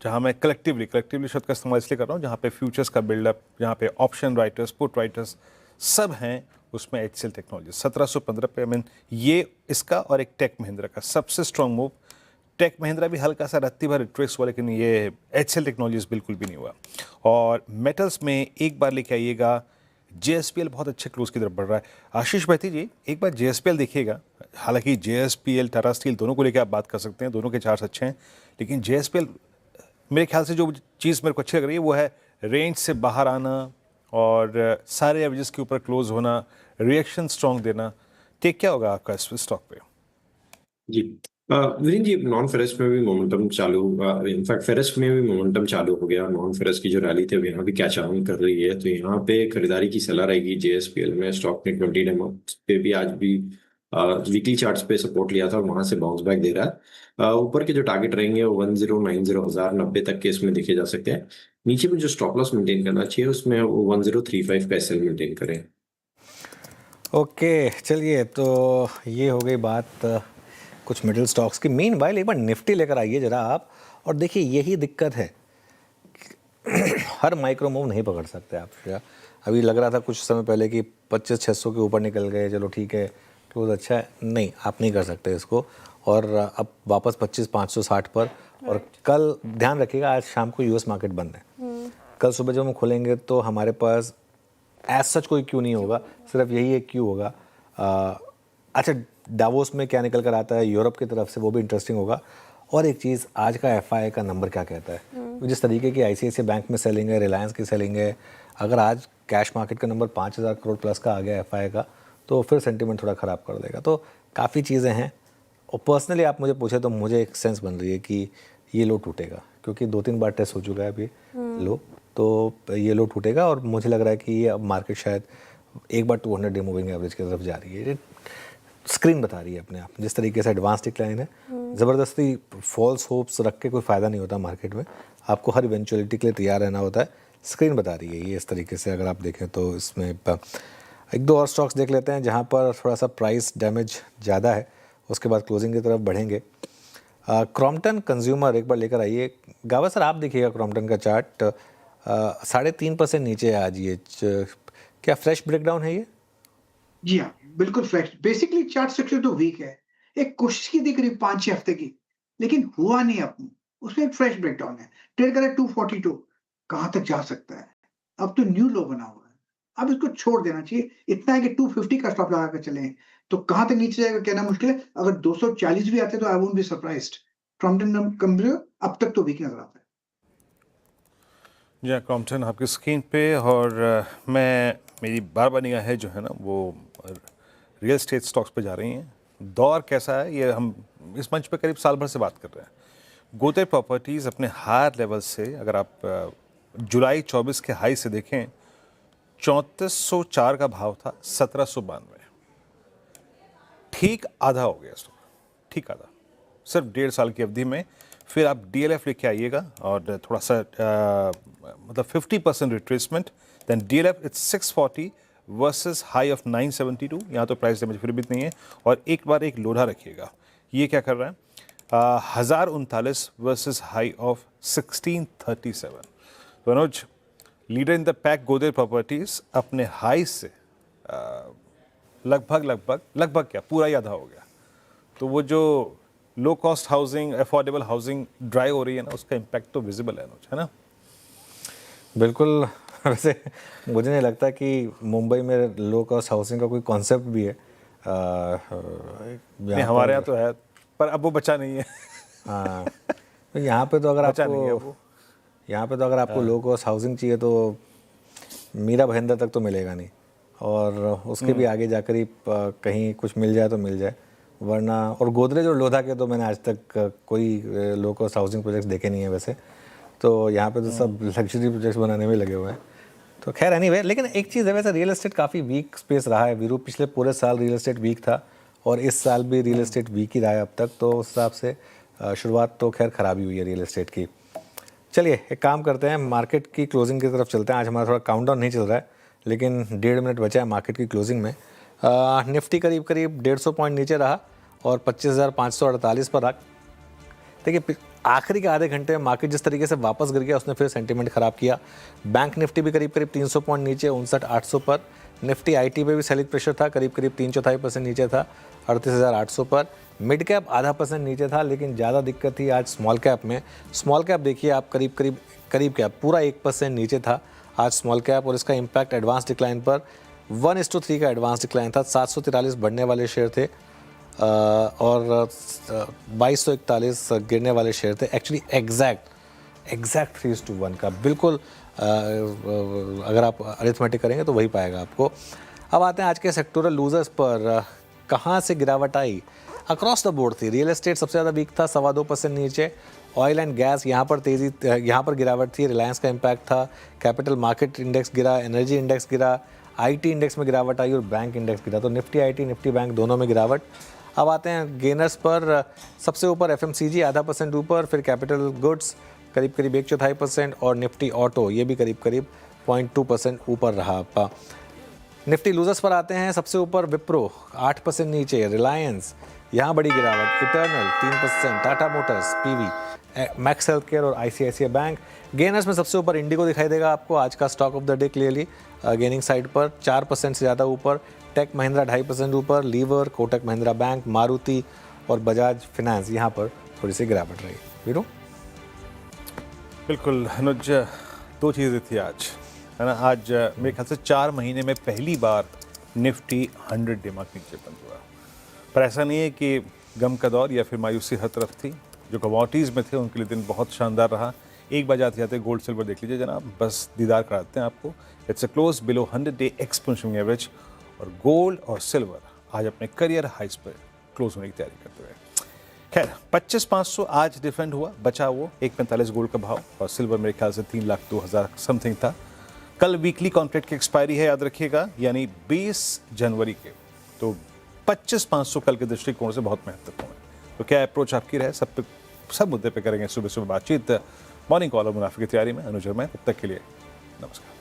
जहाँ मैं कलेक्टिवली शब्द का इस्तेमाल इसलिए कर रहा हूँ जहाँ पे फ्यूचर्स का बिल्डअप, जहाँ पे ऑप्शन राइटर्स, पुट राइटर्स सब हैं, उसमें HCL टेक्नोलॉजी 1715 पे। मीन ये इसका और एक टेक महिंद्रा का सबसे स्ट्रॉन्ग मूव। टेक महिंद्रा भी हल्का सा रत्ती भर रिट्रेस हुआ, लेकिन ये HCL टेक्नोलॉजीज बिल्कुल भी नहीं हुआ। और मेटल्स में एक बार लेके आइएगा, JSPL बहुत अच्छे क्लोज की तरफ बढ़ रहा है। आशीष भैती जी, एक बार JSPL देखिएगा। हालांकि JSPL, टाटा स्टील दोनों को लेकर आप बात कर सकते हैं, दोनों के चार्ट्स अच्छे हैं, लेकिन JSPL मेरे ख्याल से जो चीज़ मेरे को अच्छी लग रही है वो है रेंज से बाहर आना, और सारे एवरेजेस के ऊपर क्लोज होना, रिएक्शन स्ट्रॉन्ग देना, टेक क्या होगा आपका इस स्टॉक पे? जी वीरेंद्र जी, नॉन फेरस में भी मोमेंटम चालू, इनफैक्ट फेरस में भी मोमेंटम चालू हो गया। नॉन फेरस की जो रैली थी अब यहाँ भी कैच ऑन कर रही है, तो यहाँ पे खरीदारी की सलाह रहेगी। JSPL में स्टॉक ने 20 डेमो पे भी आज भी वीकली चार्ट्स पे सपोर्ट लिया था और वहां से बाउंस बैक दे रहा है। ऊपर के जो टारगेट रहेंगे वो 1090 तक के इसमें देखे जा सकते हैं। नीचे में जो स्टॉप लॉस मेंटेन करना चाहिए उसमें वो 1035 का SL मेंटेन करें। ओके, चलिए, तो ये हो गई बात कुछ मिडिल स्टॉक्स की। मीन वाइल एक बार निफ्टी लेकर आइए जरा आप, और देखिए यही दिक्कत है हर माइक्रो मूव नहीं पकड़ सकते आप। अभी लग रहा था कुछ समय पहले कि 25,600 के ऊपर निकल गए, चलो ठीक है, क्लोज अच्छा है। नहीं, आप नहीं कर सकते इसको, और अब वापस 25,560 पर। और कल ध्यान रखिएगा, आज शाम को US मार्केट बंद है। कल सुबह जब हम खोलेंगे तो हमारे पास एज सच कोई क्यू नहीं होगा, सिर्फ यही एक क्यू होगा। अच्छा, डावोस में क्या निकल कर आता है यूरोप की तरफ से, वो भी इंटरेस्टिंग होगा। और एक चीज़, आज का FI का नंबर क्या कहता है। जिस तरीके की ICICI बैंक में सेलिंग है, रिलायंस की सेलिंग है, अगर आज कैश मार्केट का नंबर 5,000 करोड़ प्लस का आ गया FI का, तो फिर सेंटिमेंट थोड़ा ख़राब कर देगा। तो काफ़ी चीज़ें हैं, और पर्सनली आप मुझे पूछे तो मुझे एक सेंस बन रही है कि ये लो टूटेगा, क्योंकि 2-3 बार टेस्ट हो चुका है अभी लो, तो ये लो टूटेगा। और मुझे लग रहा है कि ये अब मार्केट शायद एक बार 200 डे मूविंग एवरेज की तरफ जा रही है। स्क्रीन बता रही है अपने आप, जिस तरीके से एडवांस डिक्लाइन है, ज़बरदस्ती फॉल्स होप्स रख के कोई फ़ायदा नहीं होता मार्केट में। आपको हर इवेंचुअलिटी के लिए तैयार रहना होता है। स्क्रीन बता रही है ये इस तरीके से। अगर आप देखें तो इसमें एक दो और स्टॉक्स देख लेते हैं जहाँ पर थोड़ा सा प्राइस डैमेज ज़्यादा है, उसके बाद क्लोजिंग की तरफ बढ़ेंगे। क्रॉम्पटन कंज्यूमर एक बार लेकर आइए। गावा सर, आप देखिएगा क्रॉम्पटन का चार्ट 3.5% नीचे है आज ये। क्या फ्रेश ब्रेकडाउन है ये? जी हाँ, बिल्कुल फ्रेश। बेसिकली चार्ट स्ट्रक्चर तो वीक है, एक कोशिश की थी करीब 5-6 हफ्ते की, लेकिन हुआ नहीं अपनी, उसमें एक फ्रेश ब्रेकडाउन है। ट्रेड करें 242, कहाँ तक जा सकता है? अब तो न्यू लो बना हुआ है, अब इसको छोड़ देना चाहिए। इतना है कि 250 का स्टॉप लगा कर चलें, तो कहाँ तक नीचे जाएगा कहना मुश्किल है। अगर 240 भी आते तो I won't be surprised. Crompton company अब तक तो वीक नजर आता है। जी, क्रॉम्पटन आपकी स्क्रीन पे। और मेरी बार बार निगाह है जो है ना वो रियल एस्टेट स्टॉक्स पे जा रही हैं। दौर कैसा है ये हम इस मंच पे करीब साल भर से बात कर रहे हैं। गोदरेज प्रॉपर्टीज़ अपने हायर लेवल से, अगर आप जुलाई 24 के हाई से देखें, 3404 का भाव था, 1792, ठीक आधा हो गया स्टॉक, ठीक आधा, सिर्फ 1.5 साल की अवधि में। फिर आप DLF लेके आइएगा और थोड़ा सा मतलब 50% retracement, then DLF it's 640 versus high of 972। यहाँ तो प्राइस डैमेज फिर भी नहीं है। और एक बार एक लोढ़ा रखिएगा, ये क्या कर रहा है, 1039 वर्सेस हाई ऑफ 1637। तो Anuj, leader in the pack Godrej Properties अपने हाई से लगभग क्या पूरा ही आधा हो गया। तो वो जो low cost housing, affordable housing dry हो रही है ना, उसका इम्पैक्ट तो विजिबल है ना। बिल्कुल। वैसे मुझे नहीं लगता कि मुंबई में लो कॉस्ट हाउसिंग का कोई कॉन्सेप्ट भी है। नहीं, हमारे यहाँ तो है, पर अब वो बचा नहीं है। हाँ, तो यहाँ पे तो अगर आपको लो कॉस्ट हाउसिंग चाहिए तो मीरा भाईंदर तक तो मिलेगा नहीं, और उसके भी आगे जाकर ही कहीं कुछ मिल जाए तो मिल जाए, वरना। और गोदरेज और लोधा के तो मैंने आज तक कोई लो कॉस्ट हाउसिंग प्रोजेक्ट्स देखे नहीं है वैसे, तो यहाँ पे तो सब लग्जरी प्रोजेक्ट्स बनाने में लगे हुए हैं। तो खैर एनीवे, लेकिन एक चीज़ है, वैसे रियल एस्टेट काफ़ी वीक स्पेस रहा है वीरू। पिछले पूरे साल रियल एस्टेट वीक था, और इस साल भी रियल एस्टेट वीक ही रहा है अब तक। तो उस हिसाब से शुरुआत तो खैर ख़राबी हुई है रियल एस्टेट की। चलिए एक काम करते हैं, मार्केट की क्लोजिंग की तरफ चलते हैं। आज हमारा थोड़ा काउंटडाउन नहीं चल रहा है, लेकिन 1.5 मिनट बचा है मार्केट की क्लोजिंग में। निफ्टी करीब 150 पॉइंट नीचे रहा और 25,548 पर रहा। देखिए आखिरी के आधे घंटे में मार्केट जिस तरीके से वापस गिर गया, उसने फिर सेंटीमेंट ख़राब किया। बैंक निफ्टी भी करीब 300 पॉइंट नीचे, 59,800 पर। निफ्टी IT पे भी सेलिंग प्रेशर था, करीब 3/4% नीचे था, 38,800 पर। मिड कैप आधा % नीचे था, लेकिन ज़्यादा दिक्कत थी आज स्मॉल कैप में। स्मॉल कैप देखिए आप करीब क्या पूरा 1% नीचे था आज स्मॉल कैप, और इसका इम्पैक्ट एडवांस डिक्लाइन पर 1:3 का एडवांस डिक्लाइन था। 743 बढ़ने वाले शेयर थे और 2241 गिरने वाले शेयर थे। एक्चुअली एग्जैक्ट 3:1 का, बिल्कुल अगर आप अरिथमेटिक करेंगे तो वही पाएगा आपको। अब आते हैं आज के सेक्टोरल लूजर्स पर। कहाँ से गिरावट आई? अक्रॉस द बोर्ड थी। रियल एस्टेट सबसे ज़्यादा वीक था, 2.25% नीचे। ऑयल एंड गैस यहाँ पर तेज़ी, यहाँ पर गिरावट थी, रिलायंस का इम्पैक्ट था। कैपिटल मार्केट इंडेक्स गिरा, एनर्जी इंडेक्स गिरा, आईटी इंडेक्स में गिरावट आई और बैंक इंडेक्स गिरा। तो निफ्टी आईटी, निफ्टी बैंक दोनों में गिरावट। अब आते हैं गेनर्स पर। सबसे ऊपर एफएमसीजी 0.5% ऊपर, फिर कैपिटल गुड्स करीब करीब 1/4% और निफ्टी ऑटो ये भी करीब करीब 0.2% ऊपर रहा आपका। निफ्टी लूजर्स पर आते हैं। सबसे ऊपर विप्रो 8% नीचे, रिलायंस यहाँ बड़ी गिरावट, eternal 3%, Tata Motors, PV, max health care और आईसीआईसीआई बैंक। गेनर्स में सबसे ऊपर इंडिगो दिखाई देगा आपको, आज का stock of the day clearly gaining side पर 4% से ज़्यादा ऊपर। टेक महिंद्रा 2.5% ऊपर, लीवर, कोटक महिंद्रा बैंक, मारुति और बजाज फाइनेंस यहाँ पर थोड़ी सी गिरावट रही। वीरू? बिल्कुल अनुज, दो चीज़ें थी आज, है ना। आज मेरे ख्याल से 4 महीने में पहली बार निफ्टी 100 डे मार्क नीचे बंद हुआ। पर ऐसा नहीं है कि गम का दौर या फिर मायूसी हर तरफ थी। जो कमोडिटीज़ में थे उनके लिए दिन बहुत शानदार रहा। एक बार जाते जाते गोल्ड सिल्वर देख लीजिए जनाब, बस दीदार कराते हैं आपको। It's a close below 100 day exponential average और गोल्ड और सिल्वर आज अपने करियर हाइस पर क्लोज होने की तैयारी करते हुए। खैर 25,500 आज डिफेंड हुआ, बचा वो 1.45 गोल्ड का भाव और सिल्वर मेरे ख्याल से 3,02,000 समथिंग था। कल वीकली कॉन्ट्रैक्ट की एक्सपायरी है, याद रखिएगा, यानी 20 जनवरी के। तो 25,500 कल के दृष्टिकोण से बहुत महत्वपूर्ण है। तो क्या अप्रोच आपकी रहे, सब मुद्दे पे करेंगे सुबह सुबह बातचीत। मॉर्निंग कॉल और मुनाफे की तैयारी में अनुज मैं, तब तक के लिए नमस्कार।